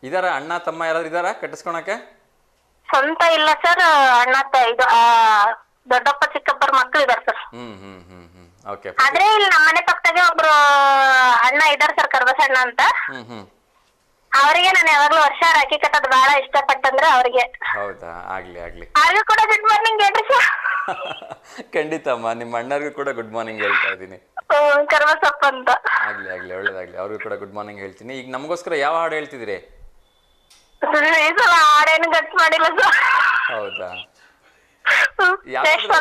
ಇದಾರ ಅಣ್ಣ ತಮ್ಮ ಯಾರಾದ್ರೂ ಇದಾರ ಕಟ್ಟಿಸ್ಕೊಳಕ್ಕೆ? ಸ್ವಂತ ಇಲ್ಲ ಸರ್, ಅಣ್ಣ ಇದು ದೊಡ್ಡಪ್ಪ ಚಿಕ್ಕಪ್ಪರ ಮಕ್ಕಳು ಇದಾರ ಸರ್. ಓಕೆ. ಆದ್ರೆ ಇಲ್ಲಿ ನಮ್ಮ ಮನೆ ಪಕ್ಕದಾಗೆ ಒಬ್ರು ಅಣ್ಣ ಇದಾರ ಸರ್, ಕರ್ಬಸ ಅಣ್ಣ ಅಂತ. ಅವರಿಗೆ ನಾನು ಯಾವಾಗ್ಲೂ ವರ್ಷ ರಾಖಿ ಕಟ್ಟೋದು ಬಹಳ ಇಷ್ಟಪಟ್ಟಂದ್ರೆ ಅವ್ರಿಗೆ. ಹೌದಾ? ಆಗ್ಲಿ ಆಗ್ಲಿ. ಅವ್ರಿಗೂ ಕೂಡ ಗುಡ್ ಮಾರ್ನಿಂಗ್ ಹೇಳ್ರಿ ಸರ್. ಖಂಡಿತ ಅಮ್ಮ, ನಿಮ್ಮ ಅಣ್ಣರಿಗೂ ಕೂಡ ಗುಡ್ ಮಾರ್ನಿಂಗ್ ಹೇಳ್ತಾ ಇದ್ದೀನಿ. ಕರ್ಬಸಪ್ಪ ಅಂತ. ಆಗ್ಲಿ ಆಗ್ಲಿ, ಒಳ್ಳೇದಾಗ್ಲಿ. ಅವ್ರಿಗೂ ಕೂಡ ಗುಡ್ ಮಾರ್ನಿಂಗ್ ಹೇಳ್ತೀನಿ. ಈಗ ನಮಗೋಸ್ಕರ ಯಾವ ಹಾಡು ಹೇಳ್ತಿದ್ದೀರಿ? ಈ ಸಲ ಹಾಡೇನು ಗಟ್ಸ್ ಮಾಡಿಲ್ಲ ಸರ್. ಹೌದಾ?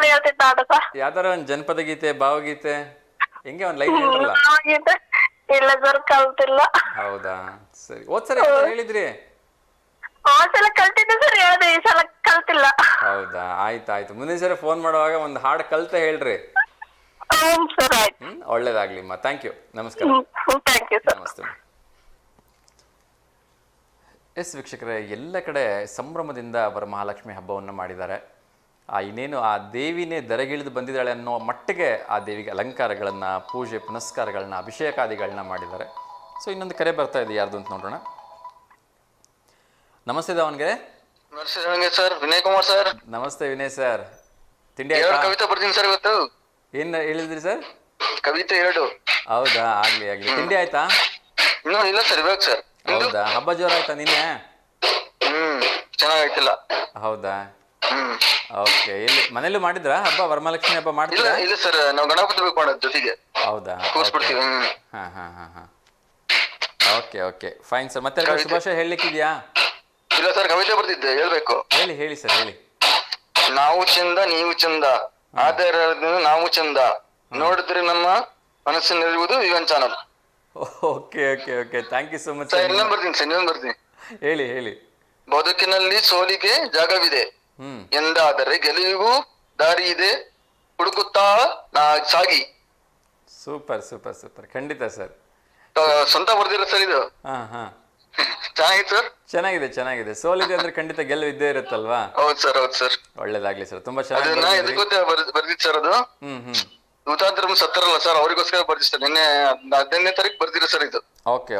ಹೇಳ್ತಿದ್ದ ಯಾವ್ದಾರ ಒಂದ್ ಜನಪದ ಗೀತೆ, ಭಾವಗೀತೆ, ಹೆಂಗೆ ಒಂದ್ ಲೈನ್ ಹೇಳ್ರಲ್ಲ. ಇಲ್ಲ ಸರ್, ಕಲ್ತಿಲ್ಲ. ಹೌದಾ? ಸರಿ. ಹೋದ್ಸರಿ ಹೇಳಿದ್ರಿ? ಹೋದ್ಸಲ ಕಲ್ತಿದ್ದೆ ಸರ್, ಹೇಳ್ದೆ, ಈ ಸಲ ಕಲ್ತಿಲ್ಲ. ಹೌದಾ? ಆಯ್ತಾಯ್ತು, ಮುಂದಿನ ಸರಿ ಫೋನ್ ಮಾಡುವಾಗ ಒಂದ್ ಹಾಡು ಕಲ್ತ ಹೇಳ್ರಿ. ಒಳ್ಳೇದಾಗ್ಲಿಮ್ಮ. Thank you. ನಮಸ್ಕಾರ. ನಮಸ್ತೆ. ಎಸ್ ವೀಕ್ಷಕರೇ, ಎಲ್ಲ ಕಡೆ ಸಂಭ್ರಮದಿಂದ ವರಮಹಾಲಕ್ಷ್ಮಿ ಹಬ್ಬವನ್ನು ಮಾಡಿದ್ದಾರೆ. ಇನ್ನೇನು ಆ ದೇವಿನೇ ದರೆಗಿಳಿದು ಬಂದಿದ್ದಾಳೆ ಅನ್ನೋ ಮಟ್ಟಿಗೆ ಆ ದೇವಿಗೆ ಅಲಂಕಾರಗಳನ್ನು, ಪೂಜೆ ಪುನಸ್ಕಾರಗಳನ್ನ, ಅಭಿಷೇಕಾದಿಗಳನ್ನ ಮಾಡಿದ್ದಾರೆ. ಸೊ ಇನ್ನೊಂದು ಕರೆ ಬರ್ತಾ ಇದೆ, ಯಾರ್ದು ಅಂತ ನೋಡೋಣ. ನಮಸ್ತೆ ದಾವಣಗೆರೆ. Sir Vinay Kumar sir. ನಮಸ್ತೆ ವಿನಯ್ ಸರ್. ತಿಂಡಿ ಆಯ್ತಾ? ಕವಿತೆ ಬರ್ತೀನಿ ಸರ್ ಇವತ್ತು. ಏನ್ ಹೇಳಿದ್ರಿ ಸರ್? ಕವಿತೆ 2. ಹೌದಾ? ಆಗ್ಲಿ ಆಗ್ಲಿ. ತಿಂಡಿ ಆಯ್ತಾ? ಇನ್ನೂ ಇಲ್ಲ ಸರ್, ಇವಾಗ ಸರ್. ಹೌದಾ? ಹಬ್ಬ ಜೋರಾಯ್ತಾ ನಿನ್ನೆ? ಚೆನ್ನಾಗಾಯ್ತಿಲ್ಲ. ಹೌದಾ? ಓಕೆ. ಎಲ್ಲಿ ಮನೇಲೂ ಮಾಡಿದ್ರಾ ಹಬ್ಬ? ವರಮಹಾಲಕ್ಷ್ಮಿ ಹಬ್ಬ ಮಾಡ್ತೀರಾ? ಇಲ್ಲ ಸರ್, ನಾವು ಗಣಪತಿ ಬೇಕು ಮಾಡೋದು ಜೊತೆಗೆ. ಹೌದಾ? ಕೂರ್ಸ್ಬಿಡ್ತೀವಿ. Okay okay, fine sir. ಮತ್ತೆ ಶುಭಾಶಯ ಹೇಳಲಿಕ್ಕಿದ್ಯಾ? ಇಲ್ಲ ಸರ್, ಕವಿತೆ ಬರ್ತಿದ್ದೆ, ಹೇಳ್ಬೇಕು. ಹೇಳಿ ಸರ್, ಹೇಳಿ. ನಾವು ಚಂದ ನೀವು ಚಂದ, ಆಧಾರ ನಾವು ಚಂದ, ನೋಡಿದ್ರೆ ನಮ್ಮ ಮನಸ್ಸಿನಲ್ಲಿರುವುದು Yuvan channel. Okay okay okay, thank you so much. ಇನ್ನೊಂದು ಬರ್ತೀನಿ ಸರ್, ಇನ್ನೊಂದು ಬರ್ತೀನಿ. ಹೇಳಿ. ಬದುಕಿನಲ್ಲಿ ಸೋಲಿಗೆ ಜಾಗವಿದೆ ಎಂದಾದರೆ ಗೆಲುವಿಗೂ ದಾರಿ ಇದೆ, ಹುಡುಕುತ್ತಾ ಸಾಗಿ. ಸೂಪರ್ ಸೂಪರ್ ಸೂಪರ್, ಖಂಡಿತ ಸರ್. ಸ್ವಂತ ಬರ್ದಿರ ಸರ್ ಇದು. ಚೆನ್ನಾಗಿತ್ತು ಸರ್. ಚೆನ್ನಾಗಿದೆ. ಸೋಲಿದೆ ಅಂದ್ರೆ ಖಂಡಿತ ಗೆಲುವು ಇದ್ದೇ ಇರುತ್ತಲ್ವಾ? ಹೌದು ಸರ್. ಒಳ್ಳೇದಾಗ್ಲಿ ಸರ್, ತುಂಬಾ ಚೆನ್ನಾಗಿ ಬರ್ದಿತ್ತು ಸರ್ ಅದು. ಹುತಾತ್ಮ ಸತ್ತರಲ್ಲ ಸರ್, ಅವರಿಗೋಸ್ಕರ ಬರ್ದಿತ್ತು ಸರ್. ನಿನ್ನೆ 15ನೇ ತಾರೀಕು ಬರ್ದಿರ ಸರ್ ಇದು. ಓಕೆ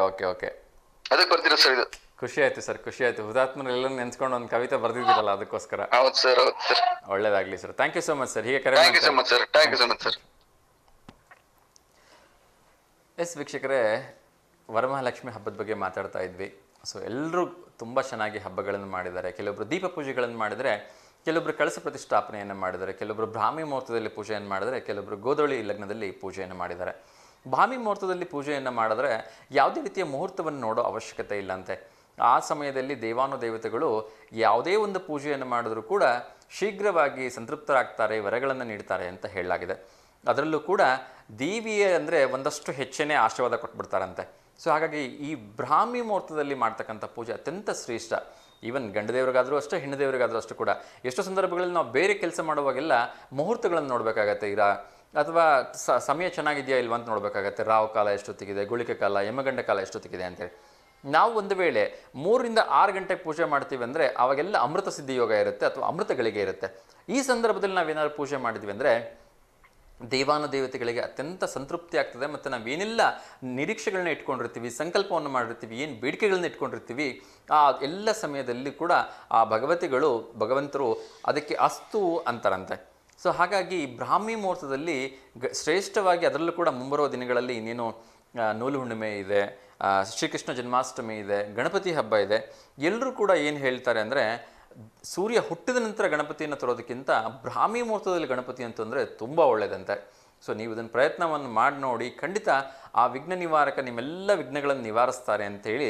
ಅದಕ್ಕೆ ಬರ್ದಿರ ಸರ್ ಇದು. ಖುಷಿ ಆಯ್ತು ಸರ್, ಖುಷಿ ಆಯ್ತು. ಹುತಾತ್ಮರೆಲ್ಲ ನೆನ್ಸ್ಕೊಂಡು ಒಂದು ಕವಿತೆ ಬರ್ದಿದ್ದೀರಲ್ಲ, ಅದಕ್ಕೋಸ್ಕರ. ಹೌದು ಸರ್. ಒಳ್ಳೇದಾಗ್ಲಿ sir. Thank you so much sir. ಹೀಗೆ ಕರೆ. Thank you so much sir. Yes ವೀಕ್ಷಕರೇ, ವರಮಹಾಲಕ್ಷ್ಮಿ ಹಬ್ಬದ ಬಗ್ಗೆ ಮಾತಾಡ್ತಾ ಇದ್ವಿ. ಸೊ ಎಲ್ಲರೂ ತುಂಬ ಚೆನ್ನಾಗಿ ಹಬ್ಬಗಳನ್ನು ಮಾಡಿದ್ದಾರೆ. ಕೆಲವೊಬ್ರು ದೀಪ ಪೂಜೆಗಳನ್ನು ಮಾಡಿದರೆ, ಕೆಲವೊಬ್ರು ಕಳಸ ಪ್ರತಿಷ್ಠಾಪನೆಯನ್ನು ಮಾಡಿದ್ದಾರೆ, ಕೆಲವೊಬ್ರು ಬ್ರಾಹ್ಮಿ ಮುಹೂರ್ತದಲ್ಲಿ ಪೂಜೆಯನ್ನು ಮಾಡಿದರೆ, ಕೆಲವೊಬ್ರು ಗೋಧೂಳಿ ಲಗ್ನದಲ್ಲಿ ಪೂಜೆಯನ್ನು ಮಾಡಿದ್ದಾರೆ. ಬ್ರಾಹ್ಮಿ ಮುಹೂರ್ತದಲ್ಲಿ ಪೂಜೆಯನ್ನು ಮಾಡಿದ್ರೆ ಯಾವುದೇ ರೀತಿಯ ಮುಹೂರ್ತವನ್ನು ನೋಡೋ ಅವಶ್ಯಕತೆ ಇಲ್ಲಂತೆ. ಆ ಸಮಯದಲ್ಲಿ ದೇವಾನುದೇವತೆಗಳು ಯಾವುದೇ ಒಂದು ಪೂಜೆಯನ್ನು ಮಾಡಿದ್ರೂ ಕೂಡ ಶೀಘ್ರವಾಗಿ ಸಂತೃಪ್ತರಾಗ್ತಾರೆ, ವರಗಳನ್ನು ನೀಡ್ತಾರೆ ಅಂತ ಹೇಳಲಾಗಿದೆ. ಅದರಲ್ಲೂ ಕೂಡ ದೇವಿಯ ಅಂದರೆ ಒಂದಷ್ಟು ಹೆಚ್ಚನೇ ಆಶೀರ್ವಾದ ಕೊಟ್ಬಿಡ್ತಾರಂತೆ. ಸೊ ಹಾಗಾಗಿ ಈ ಬ್ರಾಹ್ಮಿ ಮುಹೂರ್ತದಲ್ಲಿ ಮಾಡ್ತಕ್ಕಂಥ ಪೂಜೆ ಅತ್ಯಂತ ಶ್ರೇಷ್ಠ. ಈವನ್ ಗಂಡು ದೇವರಿಗಾದರೂ ಅಷ್ಟೇ, ಹೆಣ್ಣು ದೇವರಿಗಾದರೂ ಅಷ್ಟು ಕೂಡ. ಎಷ್ಟೋ ಸಂದರ್ಭಗಳಲ್ಲಿ ನಾವು ಬೇರೆ ಕೆಲಸ ಮಾಡುವಾಗೆಲ್ಲ ಮುಹೂರ್ತಗಳನ್ನು ನೋಡಬೇಕಾಗತ್ತೆ. ಅಥವಾ ಸಮಯ ಚೆನ್ನಾಗಿದೆಯಾ ಇಲ್ವಾ ಅಂತ ನೋಡಬೇಕಾಗತ್ತೆ. ರಾವ್ ಕಾಲ ಎಷ್ಟೊತ್ತಿಗಿದೆ, ಗುಳಿಕೆ ಕಾಲ, ಯಮಗಂಡ ಕಾಲ ಎಷ್ಟೊತ್ತಿಗಿದೆ ಅಂತೇಳಿ. ನಾವು ಒಂದು ವೇಳೆ 3-6 ಗಂಟೆಗೆ ಪೂಜೆ ಮಾಡ್ತೀವಿ ಅಂದರೆ ಅವಾಗೆಲ್ಲ ಅಮೃತ ಸಿದ್ಧಿ ಯೋಗ ಇರುತ್ತೆ ಅಥವಾ ಅಮೃತಗಳಿಗೆ ಇರುತ್ತೆ. ಈ ಸಂದರ್ಭದಲ್ಲಿ ನಾವೇನಾದ್ರು ಪೂಜೆ ಮಾಡಿದ್ವಿ ಅಂದರೆ ದೇವಾನುದೇವತೆಗಳಿಗೆ ಅತ್ಯಂತ ಸಂತೃಪ್ತಿ ಆಗ್ತದೆ. ಮತ್ತು ನಾವೇನೆಲ್ಲ ನಿರೀಕ್ಷೆಗಳನ್ನ ಇಟ್ಕೊಂಡಿರ್ತೀವಿ, ಸಂಕಲ್ಪವನ್ನು ಮಾಡಿರ್ತೀವಿ, ಏನು ಬೇಡಿಕೆಗಳನ್ನ ಇಟ್ಕೊಂಡಿರ್ತೀವಿ, ಆ ಎಲ್ಲ ಸಮಯದಲ್ಲಿ ಕೂಡ ಆ ಭಗವಂತರು ಅದಕ್ಕೆ ಅಸ್ತು ಅಂತಾರಂತೆ. ಸೊ ಹಾಗಾಗಿ ಬ್ರಾಹ್ಮಿ ಮುಹೂರ್ತದಲ್ಲಿ ಶ್ರೇಷ್ಠವಾಗಿ, ಅದರಲ್ಲೂ ಕೂಡ ಮುಂಬರುವ ದಿನಗಳಲ್ಲಿ ಇನ್ನೇನು ನೂಲು ಹುಣ್ಣಿಮೆ ಇದೆ, ಶ್ರೀಕೃಷ್ಣ ಜನ್ಮಾಷ್ಟಮಿ ಇದೆ, ಗಣಪತಿ ಹಬ್ಬ ಇದೆ. ಎಲ್ಲರೂ ಕೂಡ ಏನು ಹೇಳ್ತಾರೆ ಅಂದರೆ ಸೂರ್ಯ ಹುಟ್ಟಿದ ನಂತರ ಗಣಪತಿಯನ್ನು ತರೋದಕ್ಕಿಂತ ಬ್ರಾಹ್ಮಿ ಮುಹೂರ್ತದಲ್ಲಿ ಗಣಪತಿ ಅಂತಂದರೆ ತುಂಬ ಒಳ್ಳೆಯದಂತೆ. ಸೊ ನೀವು ಇದನ್ನು ಪ್ರಯತ್ನವನ್ನು ಮಾಡಿ ನೋಡಿ, ಖಂಡಿತ ಆ ವಿಘ್ನ ನಿವಾರಕ ನಿಮ್ಮೆಲ್ಲ ವಿಘ್ನಗಳನ್ನು ನಿವಾರಿಸ್ತಾರೆ ಅಂತೇಳಿ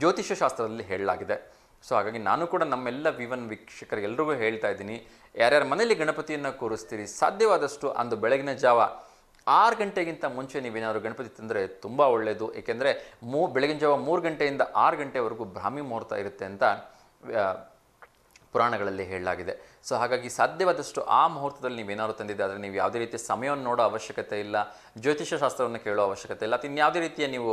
ಜ್ಯೋತಿಷ್ಯ ಶಾಸ್ತ್ರದಲ್ಲಿ ಹೇಳಲಾಗಿದೆ. ಸೊ ಹಾಗಾಗಿ ನಾನು ಕೂಡ ನಮ್ಮೆಲ್ಲ V1 ವೀಕ್ಷಕರಿಗೆ ಎಲ್ರಿಗೂ ಹೇಳ್ತಾ ಇದ್ದೀನಿ, ಯಾರ್ಯಾರ ಮನೆಯಲ್ಲಿ ಗಣಪತಿಯನ್ನು ಕೂರಿಸ್ತೀರಿ ಸಾಧ್ಯವಾದಷ್ಟು ಅಂದು ಬೆಳಗಿನ ಜಾವ 6 ಗಂಟೆಗಿಂತ ಮುಂಚೆ ನೀವೇನಾದ್ರು ಗಣಪತಿ ತಂದರೆ ತುಂಬ ಒಳ್ಳೆಯದು. ಏಕೆಂದರೆ ಬೆಳಗಿನ ಜಾವ 3 ಗಂಟೆಯಿಂದ 6 ಗಂಟೆವರೆಗೂ ಬ್ರಾಹ್ಮಿ ಮುಹೂರ್ತ ಇರುತ್ತೆ ಅಂತ ಪುರಾಣಗಳಲ್ಲಿ ಹೇಳಲಾಗಿದೆ. ಸೊ ಹಾಗಾಗಿ ಸಾಧ್ಯವಾದಷ್ಟು ಆ ಮುಹೂರ್ತದಲ್ಲಿ ನೀವೇನಾದ್ರು ತಂದಿದ್ದೆ ಆದರೆ ನೀವು ಯಾವುದೇ ರೀತಿಯ ಸಮಯವನ್ನು ನೋಡೋ ಅವಶ್ಯಕತೆ ಇಲ್ಲ, ಜ್ಯೋತಿಷ್ಯ ಶಾಸ್ತ್ರವನ್ನು ಕೇಳೋ ಅವಶ್ಯಕತೆ ಇಲ್ಲ, ಅಥವಾ ಇನ್ಯಾವುದೇ ರೀತಿಯ ನೀವು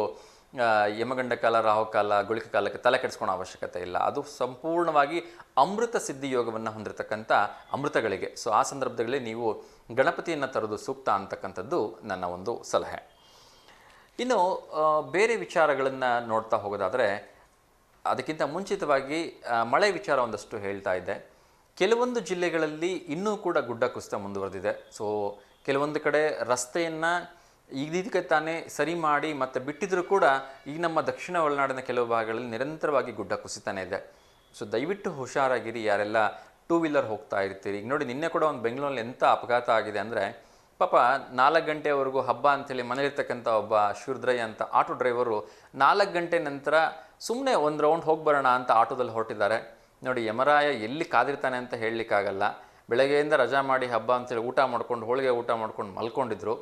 ಯಮಗಂಡ ಕಾಲ, ರಾಹುಕಾಲ, ಗುಳಿಕ ಕಾಲಕ್ಕೆ ತಲೆ ಕೆಡಿಸ್ಕೊಳ್ಳೋ ಅವಶ್ಯಕತೆ ಇಲ್ಲ. ಅದು ಸಂಪೂರ್ಣವಾಗಿ ಅಮೃತ ಸಿದ್ಧಿ ಯೋಗವನ್ನು ಹೊಂದಿರತಕ್ಕಂಥ ಅಮೃತಗಳಿಗೆ. ಸೊ ಆ ಸಂದರ್ಭದಲ್ಲಿ ನೀವು ಗಣಪತಿಯನ್ನು ತರೋದು ಸೂಕ್ತ ಅಂತಕ್ಕಂಥದ್ದು ನನ್ನ ಒಂದು ಸಲಹೆ. ಇನ್ನು ಬೇರೆ ವಿಚಾರಗಳನ್ನು ನೋಡ್ತಾ ಹೋಗೋದಾದರೆ, ಅದಕ್ಕಿಂತ ಮುಂಚಿತವಾಗಿ ಮಳೆ ವಿಚಾರ ಒಂದಷ್ಟು ಹೇಳ್ತಾ ಇದ್ದೆ. ಕೆಲವೊಂದು ಜಿಲ್ಲೆಗಳಲ್ಲಿ ಇನ್ನೂ ಕೂಡ ಗುಡ್ಡ ಕುಸಿತ ಮುಂದುವರೆದಿದೆ. ಸೊ ಕೆಲವೊಂದು ಕಡೆ ರಸ್ತೆಯನ್ನು ಇದಕ್ಕೆ ತಾನೇ ಸರಿ ಮಾಡಿ ಮತ್ತು ಬಿಟ್ಟಿದ್ರೂ ಕೂಡ ಈಗ ನಮ್ಮ ದಕ್ಷಿಣ ಒಳನಾಡಿನ ಕೆಲವು ಭಾಗಗಳಲ್ಲಿ ನಿರಂತರವಾಗಿ ಗುಡ್ಡ ಕುಸಿತಾನೆ ಇದೆ. ಸೊ ದಯವಿಟ್ಟು ಹುಷಾರಾಗಿರಿ ಯಾರೆಲ್ಲ 2 ವೀಲರ್ ಹೋಗ್ತಾ ಇರ್ತೀರಿ. ಈಗ ನೋಡಿ, ನಿನ್ನೆ ಕೂಡ ಒಂದು ಬೆಂಗಳೂರಲ್ಲಿ ಎಂಥ ಅಪಘಾತ ಆಗಿದೆ ಅಂದರೆ, ಪಾಪ 4 ಗಂಟೆವರೆಗೂ ಹಬ್ಬ ಅಂತೇಳಿ ಮನೇಲಿರ್ತಕ್ಕಂಥ ಒಬ್ಬ ಶಿವರುದ್ರಯ್ಯ ಅಂತ ಆಟೋ ಡ್ರೈವರು 4 ಗಂಟೆ ನಂತರ ಸುಮ್ಮನೆ ಒಂದು ರೌಂಡ್ ಹೋಗಿ ಬರೋಣ ಅಂತ ಆಟೋದಲ್ಲಿ ಹೊರಟಿದ್ದಾರೆ. ನೋಡಿ, ಯಮರಾಯ ಎಲ್ಲಿ ಕಾದಿರ್ತಾನೆ ಅಂತ ಹೇಳಲಿಕ್ಕಾಗಲ್ಲ. ಬೆಳಗ್ಗೆಯಿಂದ ರಜಾ ಮಾಡಿ ಹಬ್ಬ ಅಂತೇಳಿ ಊಟ ಮಾಡ್ಕೊಂಡು, ಹೋಳಿಗೆ ಊಟ ಮಾಡ್ಕೊಂಡು ಮಲ್ಕೊಂಡಿದ್ರು.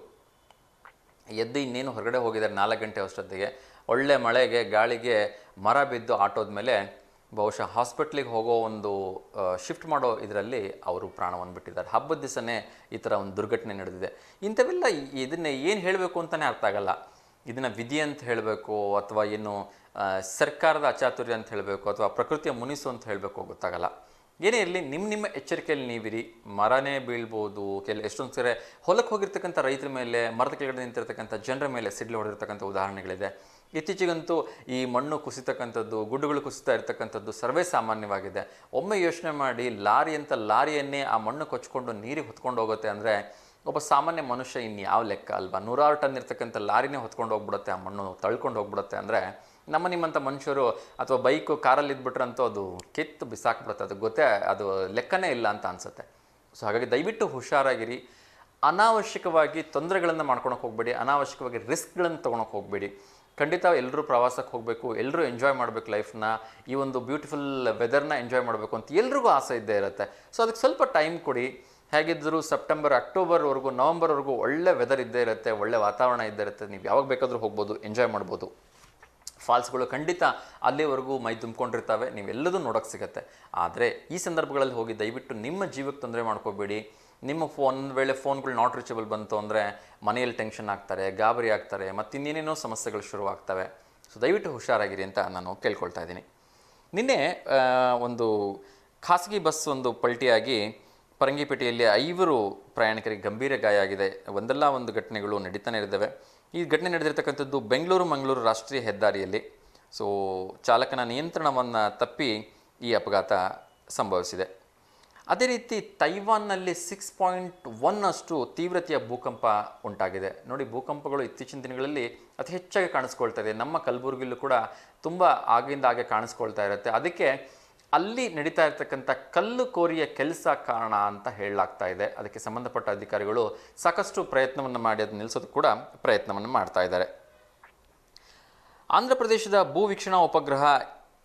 ಎದ್ದು ಇನ್ನೇನು ಹೊರಗಡೆ ಹೋಗಿದ್ದಾರೆ 4 ಗಂಟೆ ಅಷ್ಟೊತ್ತಿಗೆ. ಒಳ್ಳೆ ಮಳೆಗೆ ಗಾಳಿಗೆ ಮರ ಬಿದ್ದು ಆಟೋದ ಮೇಲೆ ಬಹುಶಃ ಹಾಸ್ಪಿಟ್ಲಿಗೆ ಹೋಗೋ ಒಂದು ಶಿಫ್ಟ್ ಮಾಡೋ ಇದರಲ್ಲಿ ಅವರು ಪ್ರಾಣವನ್ನು ಬಿಟ್ಟಿದ್ದಾರೆ. ಹಬ್ಬದ ದಿವಸನೇ ಈ ಥರ ಒಂದು ದುರ್ಘಟನೆ ನಡೆದಿದೆ. ಇಂಥವೆಲ್ಲ ಇದನ್ನೇ ಏನು ಹೇಳಬೇಕು ಅಂತಲೇ ಅರ್ಥ ಆಗಲ್ಲ. ಇದನ್ನು ವಿಧಿ ಅಂತ ಹೇಳಬೇಕು, ಅಥವಾ ಏನು ಸರ್ಕಾರದ ಅಚಾತುರ್ಯ ಅಂತ ಹೇಳಬೇಕು, ಅಥವಾ ಪ್ರಕೃತಿಯ ಮುನಿಸು ಅಂತ ಹೇಳಬೇಕು, ಗೊತ್ತಾಗಲ್ಲ. ಏನೇ ಇರಲಿ, ನಿಮ್ಮ ಎಚ್ಚರಿಕೆಯಲ್ಲಿ ನೀವಿರಿ. ಮರನೇ ಬೀಳ್ಬೋದು, ಎಷ್ಟೊಂದು ಸರಿ ಹೊಲಕ್ಕೆ ಹೋಗಿರ್ತಕ್ಕಂಥ ರೈತರ ಮೇಲೆ, ಮರದ ಕೆಳಗಡೆ ನಿಂತಿರ್ತಕ್ಕಂಥ ಜನರ ಮೇಲೆ ಸಿಡ್ಲು ಹೊಡೆದಿರ್ತಕ್ಕಂಥ ಉದಾಹರಣೆಗಳಿದೆ. ಇತ್ತೀಚೆಗಂತೂ ಈ ಮಣ್ಣು ಕುಸಿತಕ್ಕಂಥದ್ದು, ಗುಡ್ಡಗಳು ಕುಸಿತಾ ಇರ್ತಕ್ಕಂಥದ್ದು ಸರ್ವೇ ಸಾಮಾನ್ಯವಾಗಿದೆ. ಒಮ್ಮೆ ಯೋಚನೆ ಮಾಡಿ, ಲಾರಿಯನ್ನೇ ಆ ಮಣ್ಣು ಕೊಚ್ಕೊಂಡು ನೀರಿಗೆ ಹೊತ್ಕೊಂಡು ಹೋಗುತ್ತೆ ಅಂದರೆ ಒಬ್ಬ ಸಾಮಾನ್ಯ ಮನುಷ್ಯ ಇನ್ಯಾವ ಲೆಕ್ಕ ಅಲ್ವಾ? 100 ಟನ್ ಇರ್ತಕ್ಕಂಥ ಲಾರಿನೇ ಹೊತ್ಕೊಂಡು ಹೋಗ್ಬಿಡುತ್ತೆ, ಆ ಮಣ್ಣು ತಳ್ಕೊಂಡು ಹೋಗ್ಬಿಡುತ್ತೆ ಅಂದರೆ ನಿಮ್ಮಂಥ ಮನುಷ್ಯರು ಅಥವಾ ಬೈಕು ಕಾರಲ್ಲಿ ಇದ್ಬಿಟ್ರಂತೂ ಅದು ಕಿತ್ತು ಬಿಸಾಕ್ಬಿಡುತ್ತೆ. ಅದು ಅದು ಲೆಕ್ಕನೇ ಇಲ್ಲ ಅಂತ ಅನಿಸುತ್ತೆ. ಸೊ ಹಾಗಾಗಿ ದಯವಿಟ್ಟು ಹುಷಾರಾಗಿರಿ. ಅನಾವಶ್ಯಕವಾಗಿ ತೊಂದರೆಗಳನ್ನು ಮಾಡ್ಕೊಳಕ್ಕೆ ಹೋಗಬೇಡಿ, ಅನಾವಶ್ಯಕವಾಗಿ ರಿಸ್ಕ್ಗಳನ್ನು ತೊಗೊಳಕ್ಕೆ ಹೋಗಬೇಡಿ. ಖಂಡಿತ ಎಲ್ಲರೂ ಪ್ರವಾಸಕ್ಕೆ ಹೋಗಬೇಕು, ಎಲ್ಲರೂ ಎಂಜಾಯ್ ಮಾಡಬೇಕು ಲೈಫ್ನ. ಈ ಒಂದು ಬ್ಯೂಟಿಫುಲ್ ವೆದರ್ನ ಎಂಜಾಯ್ ಮಾಡಬೇಕು ಅಂತ ಎಲ್ರಿಗೂ ಆಸೆ ಇದ್ದೇ ಇರುತ್ತೆ. ಸೊ ಅದಕ್ಕೆ ಸ್ವಲ್ಪ ಟೈಮ್ ಕೊಡಿ. ಹೇಗಿದ್ದರೂ ಸೆಪ್ಟೆಂಬರ್, ಅಕ್ಟೋಬರ್ವರೆಗೂ, ನವಂಬರ್ವರೆಗೂ ಒಳ್ಳೆ ವೆದರ್ ಇದ್ದೇ ಇರುತ್ತೆ, ಒಳ್ಳೆ ವಾತಾವರಣ ಇದ್ದೇ ಇರುತ್ತೆ. ನೀವು ಯಾವಾಗ ಬೇಕಾದರೂ ಹೋಗ್ಬೋದು, ಎಂಜಾಯ್ ಮಾಡ್ಬೋದು. ಫಾಲ್ಸ್ಗಳು ಖಂಡಿತ ಅಲ್ಲಿವರೆಗೂ ಮೈ ತುಂಬಿಕೊಂಡಿರ್ತವೆ, ನೀವೆಲ್ಲದೂ ನೋಡೋಕ್ಕೆ ಸಿಗುತ್ತೆ. ಆದರೆ ಈ ಸಂದರ್ಭಗಳಲ್ಲಿ ಹೋಗಿ ದಯವಿಟ್ಟು ನಿಮ್ಮ ಜೀವಕ್ಕೆ ತೊಂದರೆ ಮಾಡ್ಕೋಬೇಡಿ. ನಿಮ್ಮ ಒಂದು ವೇಳೆ ಫೋನ್ಗಳು ನಾಟ್ ರೀಚಬಲ್ ಬಂತು ಅಂದರೆ ಮನೆಯಲ್ಲಿ ಟೆನ್ಷನ್ ಆಗ್ತಾರೆ, ಗಾಬರಿ ಆಗ್ತಾರೆ, ಮತ್ತು ಇನ್ನೇನೇನೋ ಸಮಸ್ಯೆಗಳು ಶುರುವಾಗ್ತವೆ. ಸೊ ದಯವಿಟ್ಟು ಹುಷಾರಾಗಿರಿ ಅಂತ ನಾನು ಕೇಳ್ಕೊಳ್ತಾ ಇದ್ದೀನಿ. ನಿನ್ನೆ ಒಂದು ಖಾಸಗಿ ಬಸ್ ಒಂದು ಪಲ್ಟಿಯಾಗಿ ಪರಂಗಿಪೇಟೆಯಲ್ಲಿ 5 ಪ್ರಯಾಣಿಕರಿಗೆ ಗಂಭೀರ ಗಾಯ ಆಗಿದೆ. ಒಂದಲ್ಲ ಒಂದು ಘಟನೆಗಳು ನಡೀತಾನೆ ಇದ್ದಾವೆ. ಈ ಘಟನೆ ನಡೆದಿರ್ತಕ್ಕಂಥದ್ದು ಬೆಂಗಳೂರು ಮಂಗಳೂರು ರಾಷ್ಟ್ರೀಯ ಹೆದ್ದಾರಿಯಲ್ಲಿ. ಸೊ ಚಾಲಕನ ನಿಯಂತ್ರಣವನ್ನು ತಪ್ಪಿ ಈ ಅಪಘಾತ ಸಂಭವಿಸಿದೆ. ಅದೇ ರೀತಿ ತೈವಾನ್ನಲ್ಲಿ 6.1 ಅಷ್ಟು ತೀವ್ರತೆಯ ಭೂಕಂಪ ಉಂಟಾಗಿದೆ. ನೋಡಿ, ಭೂಕಂಪಗಳು ಇತ್ತೀಚಿನ ದಿನಗಳಲ್ಲಿ ಅತಿ ಹೆಚ್ಚಾಗಿ ಕಾಣಿಸ್ಕೊಳ್ತಾ ಇದೆ. ನಮ್ಮ ಕಲಬುರಗಿಯಲ್ಲೂ ಕೂಡ ತುಂಬ ಆಗಿಂದ ಹಾಗೆ ಕಾಣಿಸ್ಕೊಳ್ತಾ ಇರುತ್ತೆ. ಅದಕ್ಕೆ ಅಲ್ಲಿ ನಡೀತಾ ಇರ್ತಕ್ಕಂಥ ಕಲ್ಲು ಕೋರಿಯ ಕೆಲಸ ಕಾರಣ ಅಂತ ಹೇಳಲಾಗ್ತಾ ಇದೆ. ಅದಕ್ಕೆ ಸಂಬಂಧಪಟ್ಟ ಅಧಿಕಾರಿಗಳು ಸಾಕಷ್ಟು ಪ್ರಯತ್ನವನ್ನು ಮಾಡಿ ಅದನ್ನು ನಿಲ್ಲಿಸೋದಕ್ಕೆ ಕೂಡ ಪ್ರಯತ್ನವನ್ನು ಮಾಡ್ತಾ ಇದ್ದಾರೆ. ಆಂಧ್ರ ಪ್ರದೇಶದ ಭೂ ವೀಕ್ಷಣಾ ಉಪಗ್ರಹ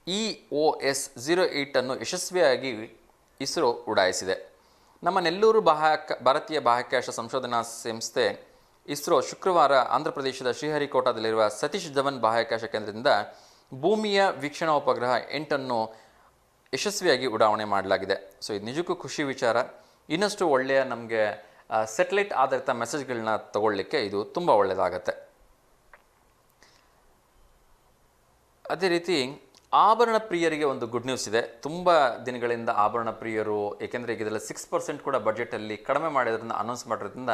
EOS-08 ಅನ್ನು ಯಶಸ್ವಿಯಾಗಿ ಇಸ್ರೋ ಉಡಾಯಿಸಿದೆ. ನಮ್ಮ ನೆಲ್ಲೂರು ಭಾರತೀಯ ಬಾಹ್ಯಾಕಾಶ ಸಂಶೋಧನಾ ಸಂಸ್ಥೆ ಇಸ್ರೋ ಶುಕ್ರವಾರ ಆಂಧ್ರ ಪ್ರದೇಶದ ಶ್ರೀಹರಿಕೋಟಾದಲ್ಲಿರುವ ಸತೀಶ್ ಧವನ್ ಬಾಹ್ಯಾಕಾಶ ಕೇಂದ್ರದಿಂದ ಭೂಮಿಯ ವೀಕ್ಷಣಾ ಉಪಗ್ರಹ 8 ಅನ್ನು ಯಶಸ್ವಿಯಾಗಿ ಉಡಾವಣೆ ಮಾಡಲಾಗಿದೆ. ಸೊ ಇದು ನಿಜಕ್ಕೂ ಖುಷಿ ವಿಚಾರ. ಇನ್ನಷ್ಟು ಒಳ್ಳೆಯ ನಮಗೆ ಸ್ಯಾಟಲೈಟ್ ಆಧಾರಿತ ಮೆಸೇಜ್ಗಳನ್ನ ತಗೊಳ್ಳಿಕ್ಕೆ ಇದು ತುಂಬ ಒಳ್ಳೆಯದಾಗತ್ತೆ. ಅದೇ ರೀತಿ ಆಭರಣ ಪ್ರಿಯರಿಗೆ ಒಂದು ಗುಡ್ ನ್ಯೂಸ್ ಇದೆ. ತುಂಬ ದಿನಗಳಿಂದ ಆಭರಣ ಪ್ರಿಯರು, ಏಕೆಂದರೆ ಈಗ ಇದರಲ್ಲಿ 6% ಕೂಡ ಬಜೆಟಲ್ಲಿ ಕಡಿಮೆ ಮಾಡಿದ್ರಿಂದ ಅನೌನ್ಸ್ ಮಾಡಿರೋದ್ರಿಂದ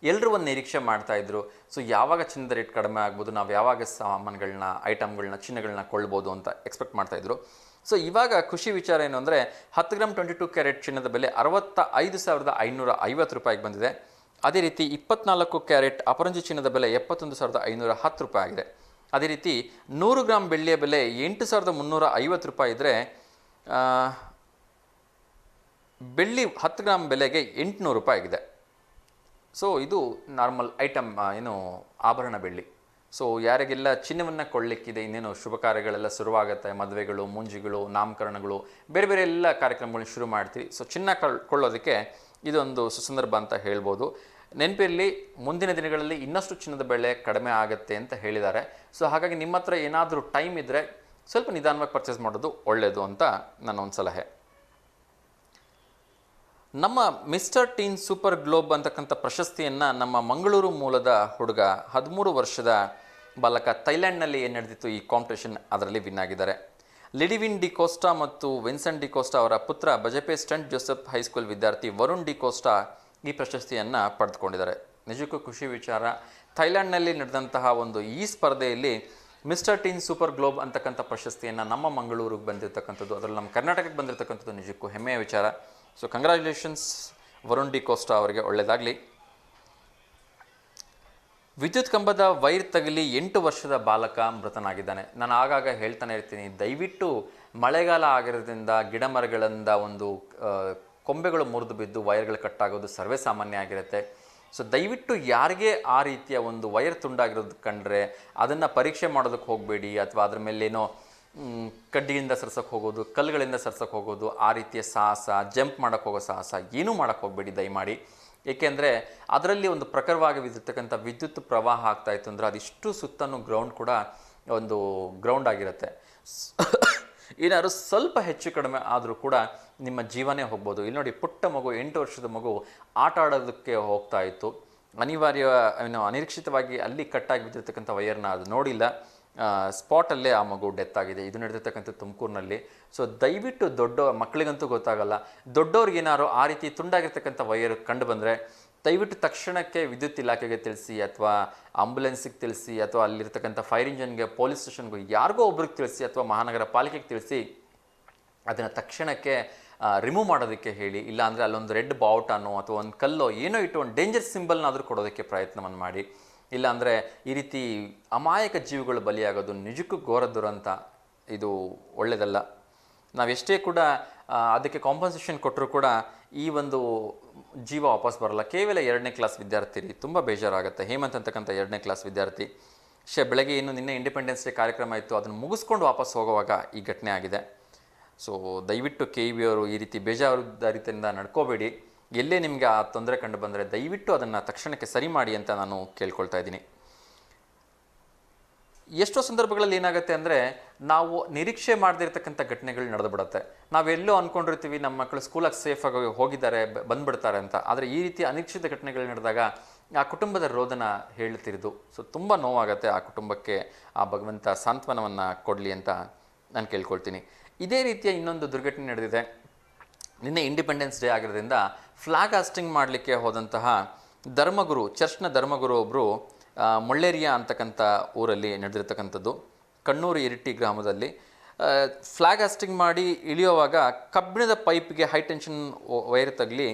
ಎಲ್ಲರೂ ಒಂದು ನಿರೀಕ್ಷೆ ಮಾಡ್ತಾಯಿದ್ರು. ಸೊ ಯಾವಾಗ ಚಿನ್ನದ ರೇಟ್ ಕಡಿಮೆ ಆಗ್ಬೋದು, ನಾವು ಯಾವಾಗ ಸಾಮಾನುಗಳನ್ನ, ಐಟಮ್ಗಳನ್ನ, ಚಿನ್ನಗಳನ್ನ ಕೊಳ್ಳಬೋದು ಅಂತ ಎಕ್ಸ್ಪೆಕ್ಟ್ ಮಾಡ್ತಾಯಿದ್ರು. ಸೊ ಇವಾಗ ಖುಷಿ ವಿಚಾರ ಏನು ಅಂದರೆ 10 ಗ್ರಾಮ್ 22 ಕ್ಯಾರೆಟ್ ಚಿನ್ನದ ಬೆಲೆ 65,550 ರೂಪಾಯಿಗೆ ಬಂದಿದೆ. ಅದೇ ರೀತಿ 24 ಕ್ಯಾರೆಟ್ ಅಪರಂಜಿ ಚಿನ್ನದ ಬೆಲೆ 71,510 ರೂಪಾಯಿ ಆಗಿದೆ. ಅದೇ ರೀತಿ 100 ಗ್ರಾಮ್ ಬೆಳ್ಳಿಯ ಬೆಲೆ 8,350 ರೂಪಾಯಿ ಇದ್ದರೆ ಬೆಳ್ಳಿ 10 ಗ್ರಾಮ್ ಬೆಲೆಗೆ 800 ರೂಪಾಯಿ ಆಗಿದೆ. ಸೊ ಇದು ನಾರ್ಮಲ್ ಐಟಮ್, ಏನು ಆಭರಣ ಬೆಳ್ಳಿ. ಸೊ ಯಾರಿಗೆಲ್ಲ ಚಿನ್ನವನ್ನು ಕೊಳ್ಳಿಕ್ಕಿದೆ, ಇನ್ನೇನು ಶುಭ ಕಾರ್ಯಗಳೆಲ್ಲ ಶುರುವಾಗುತ್ತೆ, ಮದುವೆಗಳು, ಮುಂಜಿಗಳು, ನಾಮಕರಣಗಳು, ಬೇರೆ ಬೇರೆ ಎಲ್ಲ ಕಾರ್ಯಕ್ರಮಗಳನ್ನ ಶುರು ಮಾಡ್ತೀವಿ. ಸೊ ಚಿನ್ನ ಕೊಳ್ಳೋದಕ್ಕೆ ಇದೊಂದು ಸುಸಂದರ್ಭ ಅಂತ ಹೇಳ್ಬೋದು. ನೆನಪಿರಲಿ, ಮುಂದಿನ ದಿನಗಳಲ್ಲಿ ಇನ್ನಷ್ಟು ಚಿನ್ನದ ಬೆಲೆ ಕಡಿಮೆ ಆಗುತ್ತೆ ಅಂತ ಹೇಳಿದ್ದಾರೆ. ಸೊ ಹಾಗಾಗಿ ನಿಮ್ಮ ಹತ್ರ ಏನಾದರೂ ಟೈಮ್ ಇದ್ದರೆ ಸ್ವಲ್ಪ ನಿಧಾನವಾಗಿ ಪರ್ಚೇಸ್ ಮಾಡೋದು ಒಳ್ಳೆಯದು ಅಂತ ನನ್ನ ಒಂದು ಸಲಹೆ. ನಮ್ಮ ಮಿಸ್ಟರ್ ಟೀನ್ ಸೂಪರ್ ಗ್ಲೋಬ್ ಅಂತಕ್ಕಂಥ ಪ್ರಶಸ್ತಿಯನ್ನು ನಮ್ಮ ಮಂಗಳೂರು ಮೂಲದ ಹುಡುಗ 13 ವರ್ಷದ ಬಾಲಕ ಥೈಲ್ಯಾಂಡ್ನಲ್ಲಿ ಏನು ನಡೆದಿತ್ತು ಈ ಕಾಂಪಿಟೇಷನ್, ಅದರಲ್ಲಿ ವಿನ್ ಆಗಿದ್ದಾರೆ. ಲಿಡಿವಿನ್ ಡಿ ಕೋಸ್ಟಾ ಮತ್ತು ವಿನ್ಸೆಂಟ್ ಡಿ ಕೋಸ್ಟಾ ಅವರ ಪುತ್ರ ಬಜಪೆ ಸ್ಟೆಂಟ್ ಜೋಸೆಫ್ ಹೈಸ್ಕೂಲ್ ವಿದ್ಯಾರ್ಥಿ ವರುಣ್ ಡಿ ಕೋಸ್ಟಾ ಈ ಪ್ರಶಸ್ತಿಯನ್ನು ಪಡೆದುಕೊಂಡಿದ್ದಾರೆ. ನಿಜಕ್ಕೂ ಖುಷಿ ವಿಚಾರ. ಥೈಲ್ಯಾಂಡ್ನಲ್ಲಿ ನಡೆದಂತಹ ಒಂದು ಈ ಸ್ಪರ್ಧೆಯಲ್ಲಿ ಮಿಸ್ಟರ್ ಟೀನ್ ಸೂಪರ್ ಗ್ಲೋಬ್ ಅಂತಕ್ಕಂಥ ಪ್ರಶಸ್ತಿಯನ್ನು ನಮ್ಮ ಮಂಗಳೂರಿಗೆ ಬಂದಿರತಕ್ಕಂಥದ್ದು, ಅದರಲ್ಲಿ ನಮ್ಮ ಕರ್ನಾಟಕಕ್ಕೆ ಬಂದಿರತಕ್ಕಂಥದ್ದು ನಿಜಕ್ಕೂ ಹೆಮ್ಮೆಯ ವಿಚಾರ. So congratulations Varun D Costa ಅವರಿಗೆ, ಒಳ್ಳೆಯದಾಗಲಿ. ವಿದ್ಯುತ್ ಕಂಬದ ವೈರ್ ತಗಲಿ 8 ವರ್ಷದ ಬಾಲಕ ಮೃತನಾಗಿದ್ದಾನೆ. ನಾನು ಆಗಾಗ ಹೇಳ್ತಾನೆ ಇರ್ತೀನಿ, ದಯವಿಟ್ಟು ಮಳೆಗಾಲ ಆಗಿರೋದ್ರಿಂದ ಗಿಡ ಮರಗಳಿಂದ ಒಂದು ಕೊಂಬೆಗಳು ಮುರಿದು ಬಿದ್ದು ವೈರ್ಗಳು ಕಟ್ಟಾಗೋದು ಸರ್ವೇ ಸಾಮಾನ್ಯ ಆಗಿರುತ್ತೆ. ಸೊ ದಯವಿಟ್ಟು ಯಾರಿಗೆ ಆ ರೀತಿಯ ಒಂದು ವೈರ್ ತುಂಡಾಗಿರೋದು ಕಂಡ್ರೆ ಅದನ್ನು ಪರೀಕ್ಷೆ ಮಾಡೋದಕ್ಕೆ ಹೋಗಬೇಡಿ, ಅಥವಾ ಅದ್ರ ಮೇಲೇನೋ ಕಡ್ಡಿಯಿಂದ ಸರ್ಸೋಕ್ಕೆ ಹೋಗೋದು, ಕಲ್ಲುಗಳಿಂದ ಸರ್ಸೋಕ್ಕೆ ಹೋಗೋದು, ಆ ರೀತಿಯ ಸಾಹಸ, ಜಂಪ್ ಮಾಡೋಕ್ಕೆ ಹೋಗೋ ಸಾಹಸ ಏನೂ ಮಾಡೋಕ್ಕೆ ಹೋಗಬೇಡಿ ದಯಮಾಡಿ. ಏಕೆಂದರೆ ಅದರಲ್ಲಿ ಒಂದು ಪ್ರಖರವಾಗಿ ಬಿದ್ದಿರ್ತಕ್ಕಂಥ ವಿದ್ಯುತ್ ಪ್ರವಾಹ ಆಗ್ತಾಯಿತ್ತು ಅಂದರೆ ಅದಿಷ್ಟು ಸುತ್ತಲೂ ಗ್ರೌಂಡ್ ಕೂಡ ಒಂದು ಗ್ರೌಂಡ್ ಆಗಿರುತ್ತೆ. ಏನಾದ್ರು ಸ್ವಲ್ಪ ಹೆಚ್ಚು ಕಡಿಮೆ ಆದರೂ ಕೂಡ ನಿಮ್ಮ ಜೀವನೇ ಹೋಗ್ಬೋದು. ಇಲ್ಲಿ ನೋಡಿ, ಪುಟ್ಟ ಮಗು, 8 ವರ್ಷದ ಮಗು ಆಟ ಆಡೋದಕ್ಕೆ ಹೋಗ್ತಾ ಇತ್ತು. ಅನಿರೀಕ್ಷಿತವಾಗಿ ಅಲ್ಲಿ ಕಟ್ಟಾಗಿ ಬಿದ್ದಿರ್ತಕ್ಕಂಥ ವೈರ್ನ ಅದು ನೋಡಿಲ್ಲ, ಸ್ಪಾಟಲ್ಲೇ ಆ ಮಗು ಡೆತ್ ಆಗಿದೆ. ಇದು ನಡೆದಿರ್ತಕ್ಕಂಥ ತುಮಕೂರಿನಲ್ಲಿ. ಸೊ ದಯವಿಟ್ಟು ದೊಡ್ಡ ಮಕ್ಕಳಿಗಂತೂ ಗೊತ್ತಾಗಲ್ಲ, ದೊಡ್ಡವ್ರಿಗೇನಾದ್ರು ಆ ರೀತಿ ತುಂಡಾಗಿರ್ತಕ್ಕಂಥ ವೈರ್ ಕಂಡು ಬಂದರೆ ದಯವಿಟ್ಟು ತಕ್ಷಣಕ್ಕೆ ವಿದ್ಯುತ್ ಇಲಾಖೆಗೆ ತಿಳಿಸಿ, ಅಥವಾ ಆಂಬುಲೆನ್ಸಿಗೆ ತಿಳಿಸಿ, ಅಥವಾ ಅಲ್ಲಿರ್ತಕ್ಕಂಥ ಫೈರ್ ಇಂಜನ್ಗೆ, ಪೊಲೀಸ್ ಸ್ಟೇಷನ್ಗೆ, ಯಾರಿಗೋ ಒಬ್ರಿಗೆ ತಿಳಿಸಿ, ಅಥವಾ ಮಹಾನಗರ ಪಾಲಿಕೆಗೆ ತಿಳಿಸಿ ಅದನ್ನು ತಕ್ಷಣಕ್ಕೆ ರಿಮೂವ್ ಮಾಡೋದಕ್ಕೆ ಹೇಳಿ. ಇಲ್ಲಾಂದರೆ ಅಲ್ಲೊಂದು ರೆಡ್ ಬಾವುಟನೋ ಅಥವಾ ಒಂದು ಕಲ್ಲೋ ಏನೋ ಇಟ್ಟು ಒಂದು ಡೇಂಜರ್ ಸಿಂಬಲ್ನಾದರೂ ಕೊಡೋದಕ್ಕೆ ಪ್ರಯತ್ನವನ್ನು ಮಾಡಿ. ಇಲ್ಲಾಂದರೆ ಈ ರೀತಿ ಅಮಾಯಕ ಜೀವಿಗಳು ಬಲಿಯಾಗೋದು ನಿಜಕ್ಕೂ ಘೋರ ದುರಂತ. ಇದು ಒಳ್ಳೆಯದಲ್ಲ. ನಾವೆಷ್ಟೇ ಕೂಡ ಅದಕ್ಕೆ ಕಾಂಪನ್ಸೇಷನ್ ಕೊಟ್ಟರೂ ಕೂಡ ಈ ಒಂದು ಜೀವ ವಾಪಸ್ ಬರಲ್ಲ. ಕೇವಲ 2ನೇ ಕ್ಲಾಸ್ ವಿದ್ಯಾರ್ಥಿ ರೀ, ತುಂಬ ಬೇಜಾರಾಗುತ್ತೆ. ಹೇಮಂತ್ ಅಂತಕ್ಕಂಥ 2ನೇ ಕ್ಲಾಸ್ ವಿದ್ಯಾರ್ಥಿ ಬೆಳಗ್ಗೆ ಇನ್ನು ನಿನ್ನೆ ಇಂಡಿಪೆಂಡೆನ್ಸ್ ಡೇ ಕಾರ್ಯಕ್ರಮ ಇತ್ತು, ಅದನ್ನು ಮುಗಿಸ್ಕೊಂಡು ವಾಪಸ್ ಹೋಗುವಾಗ ಈ ಘಟನೆ ಆಗಿದೆ. ಸೊ ದಯವಿಟ್ಟು KEB ಅವರು ಈ ರೀತಿ ಬೇಜವಾಬ್ದಾರಿಯಿಂದ ನಡ್ಕೋಬೇಡಿ. ಎಲ್ಲೇ ನಿಮಗೆ ಆ ತೊಂದರೆ ಕಂಡು ಬಂದರೆ ದಯವಿಟ್ಟು ಅದನ್ನು ತಕ್ಷಣಕ್ಕೆ ಸರಿ ಮಾಡಿ ಅಂತ ನಾನು ಕೇಳ್ಕೊಳ್ತಾ ಇದ್ದೀನಿ. ಎಷ್ಟೋ ಸಂದರ್ಭಗಳಲ್ಲಿ ಏನಾಗುತ್ತೆ ಅಂದರೆ ನಾವು ನಿರೀಕ್ಷೆ ಮಾಡದಿರ್ತಕ್ಕಂಥ ಘಟನೆಗಳು ನಡೆದು ಬಿಡುತ್ತೆ. ನಾವೆಲ್ಲೋ ಅಂದ್ಕೊಂಡಿರ್ತೀವಿ ನಮ್ಮ ಮಕ್ಕಳು ಸ್ಕೂಲಾಗಿ ಸೇಫಾಗಿ ಹೋಗಿದ್ದಾರೆ, ಬಂದುಬಿಡ್ತಾರೆ ಅಂತ. ಆದರೆ ಈ ರೀತಿ ಅನಿರೀಕ್ಷಿತ ಘಟನೆಗಳು ನಡೆದಾಗ ಆ ಕುಟುಂಬದ ರೋದನ ಹೇಳ್ತಿರೋದು. ಸೊ ತುಂಬ ನೋವಾಗುತ್ತೆ ಆ ಕುಟುಂಬಕ್ಕೆ. ಆ ಭಗವಂತ ಸಾಂತ್ವನವನ್ನು ಕೊಡಲಿ ಅಂತ ನಾನು ಕೇಳ್ಕೊಳ್ತೀನಿ. ಇದೇ ರೀತಿಯ ಇನ್ನೊಂದು ದುರ್ಘಟನೆ ನಡೆದಿದೆ. ನಿನ್ನೆ ಇಂಡಿಪೆಂಡೆನ್ಸ್ ಡೇ ಆಗಿರೋದ್ರಿಂದ ಫ್ಲಾಗ್ ಹಾಸ್ಟಿಂಗ್ ಮಾಡಲಿಕ್ಕೆ ಹೋದಂತಹ ಧರ್ಮಗುರು, ಚರ್ಚ್ನ ಧರ್ಮಗುರು ಒಬ್ಬರು ಮೊಳ್ಳೇರಿಯಾ ಅಂತಕ್ಕಂಥ ಊರಲ್ಲಿ ನಡೆದಿರ್ತಕ್ಕಂಥದ್ದು. ಕಣ್ಣೂರು ಇರಿಟ್ಟಿ ಗ್ರಾಮದಲ್ಲಿ ಫ್ಲಾಗ್ ಹಾಸ್ಟಿಂಗ್ ಮಾಡಿ ಇಳಿಯುವಾಗ ಕಬ್ಬಿಣದ ಪೈಪ್ಗೆ ಹೈ ಟೆನ್ಷನ್ ವೈರ್ ತಗಲಿ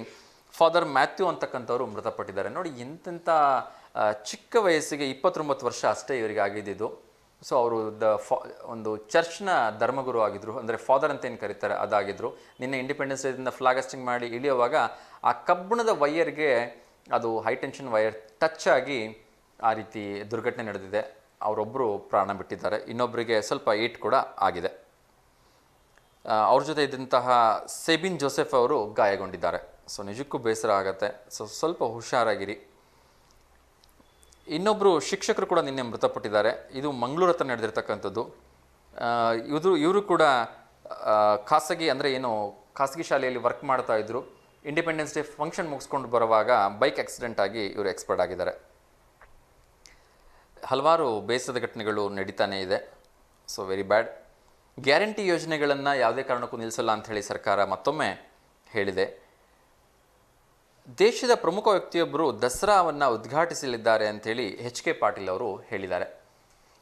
ಫಾದರ್ ಮ್ಯಾಥ್ಯೂ ಅಂತಕ್ಕಂಥವ್ರು ಮೃತಪಟ್ಟಿದ್ದಾರೆ. ನೋಡಿ, ಎಂತೆಂಥ ಚಿಕ್ಕ ವಯಸ್ಸಿಗೆ 29 ವರ್ಷ ಅಷ್ಟೇ ಇವರಿಗೆ ಆಗಿದ್ದು. ಸೊ ಅವರು ಒಂದು ಚರ್ಚ್ನ ಧರ್ಮಗುರು ಆಗಿದ್ದರು, ಅಂದರೆ ಫಾದರ್ ಅಂತ ಏನು ಕರೀತಾರೆ ಅದಾಗಿದ್ದರು. ನಿನ್ನೆ ಇಂಡಿಪೆಂಡೆನ್ಸ್ ಡೇದಿಂದ ಫ್ಲಾಗ್ ಹಾಸ್ಟಿಂಗ್ ಮಾಡಿ ಇಳಿಯುವಾಗ ಆ ಕಬ್ಬಿಣದ ವೈಯರ್ಗೆ ಅದು ಹೈ ಟೆನ್ಷನ್ ವೈರ್ ಟಚ್ ಆಗಿ ಆ ರೀತಿ ದುರ್ಘಟನೆ ನಡೆದಿದೆ. ಅವರೊಬ್ಬರು ಪ್ರಾಣ ಬಿಟ್ಟಿದ್ದಾರೆ, ಇನ್ನೊಬ್ಬರಿಗೆ ಸ್ವಲ್ಪ ಏಟ್ ಕೂಡ ಆಗಿದೆ. ಅವ್ರ ಜೊತೆ ಇದ್ದಂತಹ ಸೆಬಿನ್ ಜೋಸೆಫ್ ಅವರು ಗಾಯಗೊಂಡಿದ್ದಾರೆ. ಸೊ ನಿಜಕ್ಕೂ ಬೇಸರ ಆಗುತ್ತೆ. ಸೊ ಸ್ವಲ್ಪ ಹುಷಾರಾಗಿರಿ. ಇನ್ನೊಬ್ಬರು ಶಿಕ್ಷಕರು ಕೂಡ ನಿನ್ನೆ ಮೃತಪಟ್ಟಿದ್ದಾರೆ. ಇದು ಮಂಗಳೂರು ಹತ್ರ ನಡೆದಿರ್ತಕ್ಕಂಥದ್ದು. ಇವರು ಕೂಡ ಖಾಸಗಿ, ಅಂದರೆ ಏನು ಖಾಸಗಿ ಶಾಲೆಯಲ್ಲಿ ವರ್ಕ್ ಮಾಡ್ತಾ ಇದ್ದರು. ಇಂಡಿಪೆಂಡೆನ್ಸ್ ಡೇ ಫಂಕ್ಷನ್ ಮುಗಿಸ್ಕೊಂಡು ಬರುವಾಗ ಬೈಕ್ ಆಕ್ಸಿಡೆಂಟ್ ಆಗಿ ಇವರು ಎಕ್ಸ್ಪರ್ಟ್ ಆಗಿದ್ದಾರೆ. ಹಲವಾರು ಬೇಸರದ ಘಟನೆಗಳು ನಡೀತಾನೇ ಇದೆ. So very bad. ಗ್ಯಾರಂಟಿ ಯೋಜನೆಗಳನ್ನು ಯಾವುದೇ ಕಾರಣಕ್ಕೂ ನಿಲ್ಲಿಸಲ್ಲ ಅಂಥೇಳಿ ಸರ್ಕಾರ ಮತ್ತೊಮ್ಮೆ ಹೇಳಿದೆ. ದೇಶದ ಪ್ರಮುಖ ವ್ಯಕ್ತಿಯೊಬ್ಬರು ದಸರಾವನ್ನು ಉದ್ಘಾಟಿಸಲಿದ್ದಾರೆ ಅಂಥೇಳಿ HK ಪಾಟೀಲ್ ಅವರು ಹೇಳಿದ್ದಾರೆ.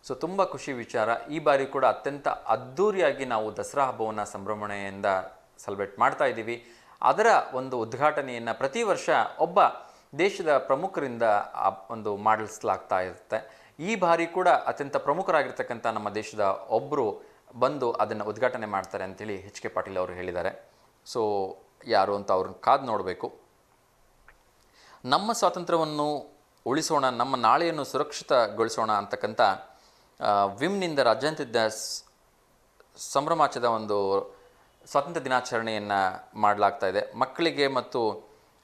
ಸೊ ತುಂಬ ಖುಷಿ ವಿಚಾರ. ಈ ಬಾರಿ ಕೂಡ ಅತ್ಯಂತ ಅದ್ಧೂರಿಯಾಗಿ ನಾವು ದಸರಾ ಹಬ್ಬವನ್ನು ಸಂಭ್ರಮಣೆಯಿಂದ ಸೆಲೆಬ್ರೇಟ್ ಮಾಡ್ತಾ ಇದ್ದೀವಿ. ಅದರ ಒಂದು ಉದ್ಘಾಟನೆಯನ್ನು ಪ್ರತಿ ವರ್ಷ ಒಬ್ಬ ದೇಶದ ಪ್ರಮುಖರಿಂದ ಒಂದು ಮಾಡಿಸಲಾಗ್ತಾ ಇರುತ್ತೆ. ಈ ಬಾರಿ ಕೂಡ ಅತ್ಯಂತ ಪ್ರಮುಖರಾಗಿರ್ತಕ್ಕಂಥ ನಮ್ಮ ದೇಶದ ಒಬ್ಬರು ಬಂದು ಅದನ್ನು ಉದ್ಘಾಟನೆ ಮಾಡ್ತಾರೆ ಅಂಥೇಳಿ HK ಪಾಟೀಲ್ ಅವರು ಹೇಳಿದ್ದಾರೆ. ಸೊ ಯಾರು ಅಂತ ಅವ್ರನ್ನ ಕಾದು ನೋಡಬೇಕು. ನಮ್ಮ ಸ್ವಾತಂತ್ರ್ಯವನ್ನು ಉಳಿಸೋಣ, ನಮ್ಮ ನಾಳೆಯನ್ನು ಸುರಕ್ಷಿತಗೊಳಿಸೋಣ ಅಂತಕ್ಕಂಥ ವಿಮ್ನಿಂದ ರಾಜ್ಯಾದ್ಯಂತ ಸಂಭ್ರಮಾಚದ ಒಂದು ಸ್ವಾತಂತ್ರ್ಯ ದಿನಾಚರಣೆಯನ್ನು ಮಾಡಲಾಗ್ತಾ ಇದೆ. ಮಕ್ಕಳಿಗೆ ಮತ್ತು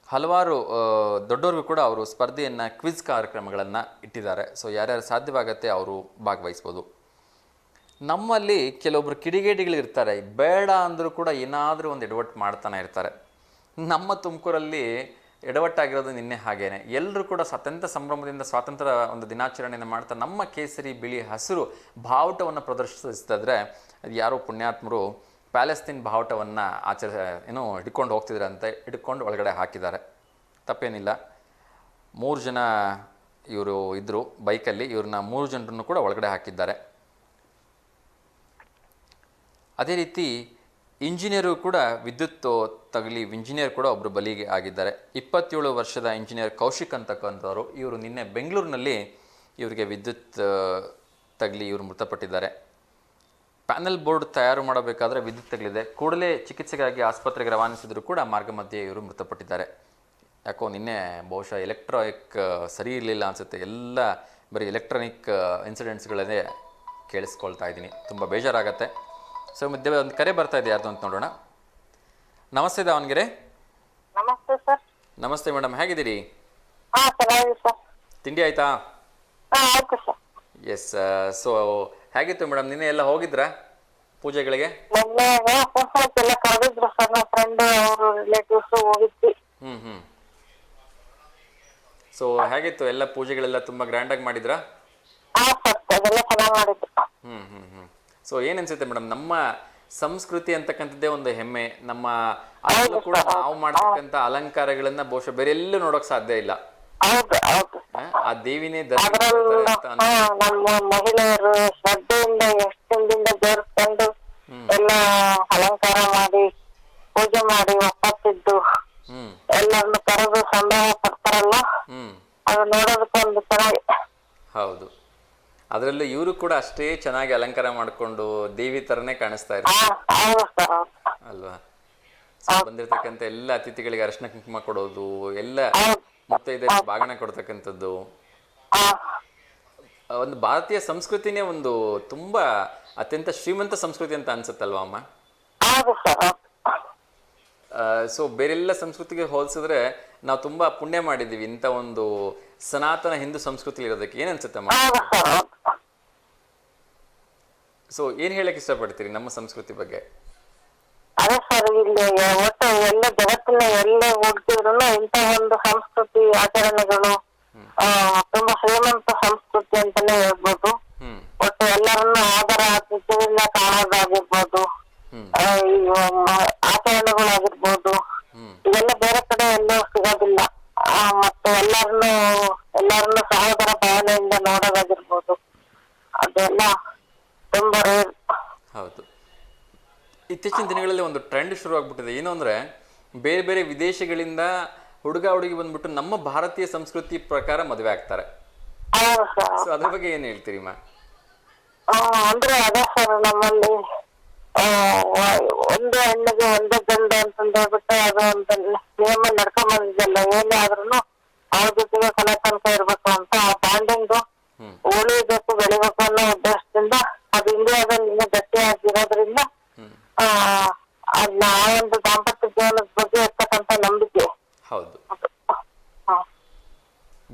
ಹಲವಾರು ದೊಡ್ಡವ್ರಿಗೂ ಕೂಡ ಅವರು ಸ್ಪರ್ಧೆಯನ್ನು ಕ್ವಿಜ್ ಕಾರ್ಯಕ್ರಮಗಳನ್ನು ಇಟ್ಟಿದ್ದಾರೆ. ಸೊ ಯಾರ್ಯಾರು ಸಾಧ್ಯವಾಗತ್ತೆ ಅವರು ಭಾಗವಹಿಸ್ಬೋದು. ನಮ್ಮಲ್ಲಿ ಕೆಲವೊಬ್ಬರು ಕಿಡಿಗೇಡಿಗಳಿರ್ತಾರೆ, ಬೇಡ ಅಂದರೂ ಕೂಡ ಏನಾದರೂ ಒಂದು ಎಡವಟ್ಟು ಮಾಡ್ತಾನೆ ಇರ್ತಾರೆ. ನಮ್ಮ ತುಮಕೂರಲ್ಲಿ ಎಡವಟ್ಟಾಗಿರೋದು ನಿನ್ನೆ ಹಾಗೇನೆ. ಎಲ್ಲರೂ ಕೂಡ ಅತ್ಯಂತ ಸಂಭ್ರಮದಿಂದ ಸ್ವಾತಂತ್ರ್ಯ ಒಂದು ದಿನಾಚರಣೆಯನ್ನು ಮಾಡ್ತಾ ನಮ್ಮ ಕೇಸರಿ ಬಿಳಿ ಹಸಿರು ಬಾವುಟವನ್ನು ಪ್ರದರ್ಶಿಸಿದ್ರೆ ಅದು ಯಾರೋ ಪುಣ್ಯಾತ್ಮರು ಪ್ಯಾಲೆಸ್ತೀನ್ ಬಾವುಟವನ್ನು ಹಿಡ್ಕೊಂಡು ಹೋಗ್ತಿದ್ರಂತೆ, ಹಿಡ್ಕೊಂಡು ಒಳಗಡೆ ಹಾಕಿದ್ದಾರೆ. ತಪ್ಪೇನಿಲ್ಲ. 3 ಜನ ಇವರು ಇದ್ದರು ಬೈಕಲ್ಲಿ, ಇವ್ರನ್ನ 3 ಜನರನ್ನು ಕೂಡ ಒಳಗಡೆ ಹಾಕಿದ್ದಾರೆ. ಅದೇ ರೀತಿ ಇಂಜಿನಿಯರು ಕೂಡ ವಿದ್ಯುತ್ ತಗಲಿ ಇಂಜಿನಿಯರ್ ಕೂಡ ಒಬ್ಬರು ಬಲಿಗೆ ಆಗಿದ್ದಾರೆ. 27 ವರ್ಷದ ಇಂಜಿನಿಯರ್ ಕೌಶಿಕ್ ಅಂತಕ್ಕಂಥವ್ರು, ಇವರು ನಿನ್ನೆ ಬೆಂಗಳೂರಿನಲ್ಲಿ ಇವರಿಗೆ ವಿದ್ಯುತ್ ತಗಲಿ ಇವರು ಮೃತಪಟ್ಟಿದ್ದಾರೆ. ಪ್ಯಾನಲ್ ಬೋರ್ಡ್ ತಯಾರು ಮಾಡಬೇಕಾದ್ರೆ ವಿದ್ಯುತ್ ತಗಲಿದೆ, ಕೂಡಲೇ ಚಿಕಿತ್ಸೆಗಾಗಿ ಆಸ್ಪತ್ರೆಗೆ ರವಾನಿಸಿದ್ರು ಕೂಡ ಮಾರ್ಗ ಮಧ್ಯೆ ಇವರು ಮೃತಪಟ್ಟಿದ್ದಾರೆ. ಯಾಕೋ ನಿನ್ನೆ ಬಹುಶಃ ಎಲೆಕ್ಟ್ರಾನಿಕ್ ಸರಿ ಇರಲಿಲ್ಲ ಅನಿಸುತ್ತೆ. ಎಲ್ಲ ಬರೀ ಎಲೆಕ್ಟ್ರಾನಿಕ್ ಇನ್ಸಿಡೆಂಟ್ಸ್ಗಳನ್ನೇ ಕೇಳಿಸ್ಕೊಳ್ತಾ ಇದ್ದೀನಿ. ತುಂಬ ಬೇಜಾರಾಗತ್ತೆ. ಸೊ ಮಧ್ಯೆ ಒಂದು ಕರೆ ಬರ್ತಾ ಇದೆ, ಯಾರ್ದು ಅಂತ ನೋಡೋಣ. ನಮಸ್ತೆ ದಾವಣಗೆರೆ. ನಮಸ್ತೆ ಸರ್. ನಮಸ್ತೆ ಮೇಡಮ್, ಹೇಗಿದ್ದೀರಿ? ಚೆನ್ನಾಗಿದೆ ಸರ್. ತಿಂಡಿ ಆಯ್ತಾ? ಆಯ್ತು ಸರ್. ಎಸ್. ಸೊ ಹೇಗಿತ್ತು ಮೇಡಮ್, ನಿನ್ನೆ ಎಲ್ಲ ಹೋಗಿದ್ರಾ ಪೂಜೆಗಳಿಗೆ? ಎಲ್ಲ ಕರೆದಿದ್ರು ಸರ್, ನಮ್ಮ ಫ್ರೆಂಡ್ ಅವರು ರಿಲೇಟಿವ್ಸ್ ಹೋಗಿದ್ವಿ. ಸೊ ಹೇಗಿತ್ತು ಎಲ್ಲ ಪೂಜೆಗಳೆಲ್ಲ ತುಂಬ ಗ್ರ್ಯಾಂಡಾಗಿ ಮಾಡಿದ್ರಾ? ಅದೆಲ್ಲ ಚೆನ್ನಾಗಿ ಮಾಡಿದ್ರು. ಸೊ ಏನ್ ಅನ್ಸುತ್ತೆ ಮೇಡಮ್, ನಮ್ಮ ಸಂಸ್ಕೃತಿ ಅಂತಕ್ಕಂಥದ್ದೇ ಒಂದು ಹೆಮ್ಮೆ. ನಮ್ಮ ಅದರಲ್ಲೂ ಕೂಡ ನಾವು ಮಾಡ್ತಕ್ಕಂಥ ಅಲಂಕಾರಗಳನ್ನ ಬಹುಶಃ ಬೇರೆ ಎಲ್ಲೂ ನೋಡೋಕ್ ಸಾಧ್ಯ ಇಲ್ಲ. ಆ ದೇವಿನೇ ನಮ್ಮ ಮಹಿಳೆಯರು ಶ್ರದ್ಧೆಯಿಂದ ಎಷ್ಟು ದಿನದಿಂದ ಜೋರಿಸ್ಕೊಂಡು ಎಲ್ಲ ಅಲಂಕಾರ ಮಾಡಿ ಪೂಜೆ ಮಾಡಿ ಒಪ್ಪತ್ತಿದ್ದು ಎಲ್ಲರನ್ನು ಕರೆದು ಸಂಭ್ರಮ ಪಡ್ತಾರಲ್ಲ, ಅದು ನೋಡೋದಕ್ಕೊಂದು ಚೆನ್ನಾಗಿ. ಹೌದು, ಅದರಲ್ಲೂ ಇವರು ಕೂಡ ಅಷ್ಟೇ ಚೆನ್ನಾಗಿ ಅಲಂಕಾರ ಮಾಡಿಕೊಂಡು ದೇವಿ ತರನೇ ಕಾಣಿಸ್ತಾ ಇರ್ತಾರೆ ಅಲ್ವಾ? ಬಂದಿರ್ತಕ್ಕಂಥ ಎಲ್ಲ ಅತಿಥಿಗಳಿಗೆ ಅರಿಶಿನ ಕುಂಕುಮ ಕೊಡೋದು, ಎಲ್ಲ ಮುತ್ತೈದೆ ಬಾಗಣ ಕೊಡ್ತಕ್ಕಂಥದ್ದು, ಒಂದು ಭಾರತೀಯ ಸಂಸ್ಕೃತಿನೇ ಒಂದು ತುಂಬಾ ಅತ್ಯಂತ ಶ್ರೀಮಂತ ಸಂಸ್ಕೃತಿ ಅಂತ ಅನ್ಸುತ್ತಲ್ವಾ ಅಮ್ಮ? ಸೊ ಬೇರೆಲ್ಲ ಸಂಸ್ಕೃತಿಗೆ ಹೋಲಿಸಿದ್ರೆ ನಾವು ತುಂಬಾ ಪುಣ್ಯ ಮಾಡಿದೀವಿ ಇಂಥ ಒಂದು ಸನಾತನ ಹಿಂದೂ ಸಂಸ್ಕೃತಿ ಇರೋದಕ್ಕೆ. ಏನ್ ಅನ್ಸುತ್ತಮ್ಮ? ಸೊ ಏನ್ ಹೇಳಕ್ ಇಷ್ಟಪಡ್ತೀರಿ ನಮ್ಮ ಸಂಸ್ಕೃತಿ ಬಗ್ಗೆ? ಅದೇ ಸರ್, ಇಲ್ಲಿ ಒಟ್ಟು ಎಲ್ಲ ಜಗತ್ತಿನ ಎಲ್ಲೇ ಹುಡುಕಿದ್ರು ಇಂಥ ಒಂದು ಸಂಸ್ಕೃತಿ ಆಚರಣೆಗಳು ತುಂಬಾ ಶ್ರೀಮಂತ ಸಂಸ್ಕೃತಿ ಅಂತಾನೆ ಹೇಳ್ಬೋದು. ಒಟ್ಟು ಎಲ್ಲರನ್ನು ಆದರ ಆತಿಥ್ಯದಿಂದ ಕಾಣೋದಾಗಿರ್ಬೋದು, ಆಚರಣೆಗಳಾಗಿರ್ಬೋದು, ಇದೆಲ್ಲ ಬೇರೆ ಕಡೆ ಎಲ್ಲೂ ಸಿಗೋದಿಲ್ಲ. ಮತ್ತೆ ಎಲ್ಲರನ್ನು ಸಹೋದರ ಭಾವನೆಯಿಂದ ನೋಡೋದಾಗಿರ್ಬೋದು, ಅದೆಲ್ಲ ತುಂಬಾ ರೇರ್. ಹೌದು, ಇತ್ತೀಚಿನ ದಿನಗಳಲ್ಲಿ ಒಂದು ಟ್ರೆಂಡ್ ಶುರು ಆಗ್ಬಿಟ್ಟಿದೆ. ಏನು ಅಂದ್ರೆ ಬೇರೆ ಬೇರೆ ವಿದೇಶಗಳಿಂದ ಹುಡುಗ ಹುಡುಗಿ ಬಂದ್ಬಿಟ್ಟು ನಮ್ಮ ಭಾರತೀಯ ಸಂಸ್ಕೃತಿ ಪ್ರಕಾರ ಮದುವೆ ಆಗ್ತಾರೆ. ಸೊ ಅದ್ರ ಬಗ್ಗೆ ಏನ್ ಹೇಳ್ತೀರಿ ಮಾ? ಅಂದ್ರೆ ಅದೇ ಸರ್, ನಮ್ಮಲ್ಲಿ ಒಂದೇ ಹೆಣ್ಣಿಗೆ ಒಂದೇ ಗಂಡ ಅಂತಂದ್ ಹೇಳ್ಬಿಟ್ಟು ಅದು ಒಂದು ನಿಯಮ ನಡ್ಕೊಂಡ್ ಬಂದಿದ್ದಲ್ಲ. ಏನೇ ಆದ್ರೂ ಅವ್ರ ಜೊತೆಗೆ ಕೊನೆ ತನಕ ಇರ್ಬೇಕು ಅಂತ ಆ ಬಾಂಡಿಂಗ್ ಉಳಿಬೇಕು, ಬೆಳಿಬೇಕು ಅನ್ನೋ ಉದ್ದೇಶದಿಂದ ಅದು ಇಂಡಿಯಾದಲ್ಲಿ ಇನ್ನೂ ಗಟ್ಟಿಯಾಗಿರೋದ್ರಿಂದ ಅದ್ನ ಆ ಒಂದು ದಾಂಪತ್ಯ ಜೀವನದ ಬಗ್ಗೆ ಇರ್ತಕ್ಕಂಥ ನಂಬಿಕೆ. ಹೌದು,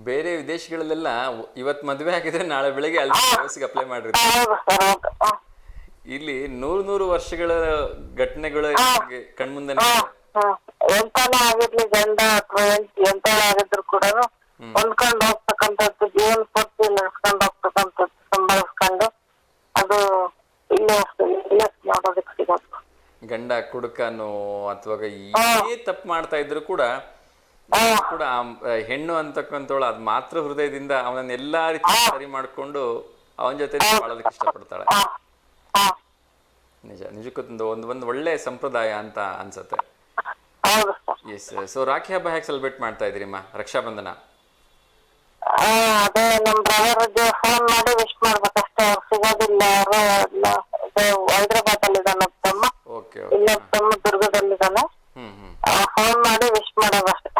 ಬೇರೆ ವಿದೇಶಗಳಲ್ಲೆಲ್ಲ ಇವತ್ ಮದ್ವೆ ಆಗಿದ್ರೆ ನಾಳೆ ಬೆಳಿಗ್ಗೆ ಅಲ್ಲಿ ಅಪ್ಲೈ ಮಾಡಿರ್ತಾರೆ. ಇಲ್ಲಿ 100 ವರ್ಷಗಳ ಘಟನೆಗಳು ಕಣ್ಮುಂದೆ. ಎಂತಾನೇ ಆಗಿರ್ಲಿ, ಗಂಡ ಅಥವಾ ಎಂತಾನೇ ಆಗಿದ್ರು ಕೂಡ ಹೊಂದ್ಕೊಂಡು ಹೋಗ್ತಕ್ಕಂಥದ್ದು, ಜೀವನ ಪೂರ್ತಿ ನಡೆಸ್ಕೊಂಡು ಹೋಗ್ತಕ್ಕಂಥದ್ದು, ಸಂಭಾಳಿಸ್ಕೊಂಡು ಅದು ಗಂಡ ಕುಡುಕನೋ ಅಥವಾ ಏನೇ ತಪ್ಪು ಮಾಡ್ತಾ ಇದ್ರು ಕೂಡ ಹೆಣ್ಣು ಅಂತಕ್ಕಂಥವಳು ಅದ್ ಮಾತ್ರ ಹೃದಯದಿಂದ ಅವನನ್ನ ಎಲ್ಲಾ ರೀತಿ ಸರಿ ಮಾಡ್ಕೊಂಡು ಅವನ ಜೊತೆ ಬಾಳೋದಕ್ಕೆ ಇಷ್ಟಪಡ್ತಾಳೆ. ನಿಜಕ್ಕೂ ಒಂದು ಒಳ್ಳೆ ಸಂಪ್ರದಾಯ ಅಂತ ಅನ್ಸತ್ತೆ. ಎಸ್. ಸೊ ರಾಖಿ ಹಬ್ಬ ಹೇಗೆ ಸೆಲೆಬ್ರೇಟ್ ಮಾಡ್ತಾ ಇದ್ರಿಮ್ಮ, ರಕ್ಷಾಬಂಧನ? ಅದೇ ನಮ್ ಬ್ರದರ್ಗೆ ಫೋನ್ ಮಾಡಿ ವಿಶ್ ಮಾಡ್ಬೇಕಷ್ಟೇ, ಅವ್ರು ಸಿಗೋದಿಲ್ಲ, ಹೈದ್ರಾಬಾದ್ ಅಲ್ಲಿ ಇದ್ದಾನೆ ತಮ್ಮ, ಇನ್ನೊಬ್ಬ ತಮ್ಮ ದುರ್ಗದಲ್ಲಿದ್ದಾನೆ. ಫೋನ್ ಮಾಡಿ ವಿಶ್ ಮಾಡೋದಷ್ಟೇ.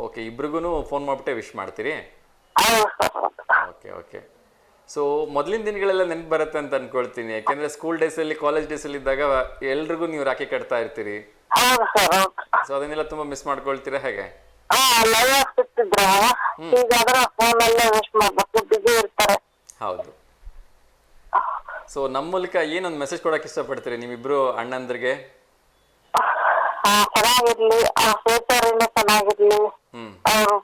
ಓಕೆ, ಇಬ್ರಿಗೂ ಫೋನ್ ಮಾಡ್ಬಿಟ್ಟೆ ವಿಶ್ ಮಾಡ್ತೀರಿ? Okay okay. ಸೊ ಮೊದಲಿನ ದಿನಗಳೆಲ್ಲ ನೆನಪು ಬರುತ್ತೆ ಅಂತ ಅನ್ಕೊಳ್ತೀನಿ, ಯಾಕೆಂದ್ರೆ ಸ್ಕೂಲ್ ಡೇಸ್ ಅಲ್ಲಿ ಕಾಲೇಜ್ ಡೇಸ್ ಅಲ್ಲಿ ಇದ್ದಾಗ ಎಲ್ರಿಗೂ ನೀವು ರಾಖಿ ಕಟ್ತಾ ಇರ್ತೀರಿ. ಸೊ ಅದನ್ನೆಲ್ಲ ತುಂಬಾ ಮಿಸ್ ಮಾಡ್ಕೊಳ್ತೀರಾ ಹೇಗೆ? ಹೌದು. ಸೊ ನಮ್ಮ ಮೂಲಕ ಏನೊಂದು ಮೆಸೇಜ್ ಕೊಡಕ್ ಇಷ್ಟಪಡ್ತೀರಿ ನೀವಿಬ್ರು ಅಣ್ಣಂದ್ರಿಗೆ? ಚೆನ್ನಾಗಿರ್ಲಿ, ಫ್ಯೂಚರ್ ಇನ್ನೂ ಚೆನ್ನಾಗಿರ್ಲಿ, ಅವ್ರು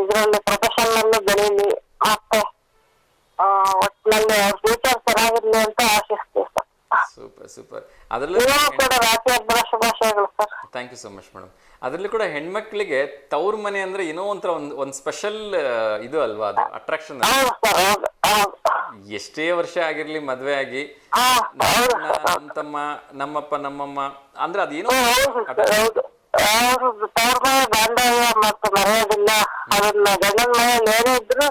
ಇದ್ರಲ್ಲಿ ಪ್ರೊಫೆಷನ್ ನಲ್ಲೂ ಬೆಳೀಲಿ, ಮತ್ತೆ ಒಟ್ಟಿನಲ್ಲಿ ಅವ್ರ ಫ್ಯೂಚರ್ ಚೆನ್ನಾಗಿರ್ಲಿ ಅಂತ ಆಶಿಸ್ತೀವಿ ಸರ್. Super super. ಅದರಲ್ಲೂ ಕೂಡ ರಾಖಿ ಹಬ್ಬದ ಶುಭಾಶಯಗಳು sir. Thank you so much madam. ಅದರಲ್ಲೂ ಕೂಡ ಹೆಣ್ಮಕ್ಳಿಗೆ ತವ್ರ ಮನೆ ಅಂದ್ರೆ ಏನೋ ಒಂಥರ ಒಂದು ಸ್ಪೆಷಲ್ ಇದು ಅಲ್ವಾ, ಅದು ಅಟ್ರಾಕ್ಷನ್. ಎಷ್ಟೇ ವರ್ಷ ಆಗಿರ್ಲಿ ಮದ್ವೆ ಆಗಿ ನಮ್ಮ ತಮ್ಮ ನಮ್ಮಪ್ಪ ನಮ್ಮಮ್ಮ ಅಂದ್ರೆ ಅದೇನೋ ಬಾಂಧವ್ಯ ಮತ್ತು ಮರೆಯೋದಿಲ್ಲ. ಅದನ್ನ ಗಂಡನ ಮನೆಯಲ್ಲಿ ಏನೇ ಇದ್ರು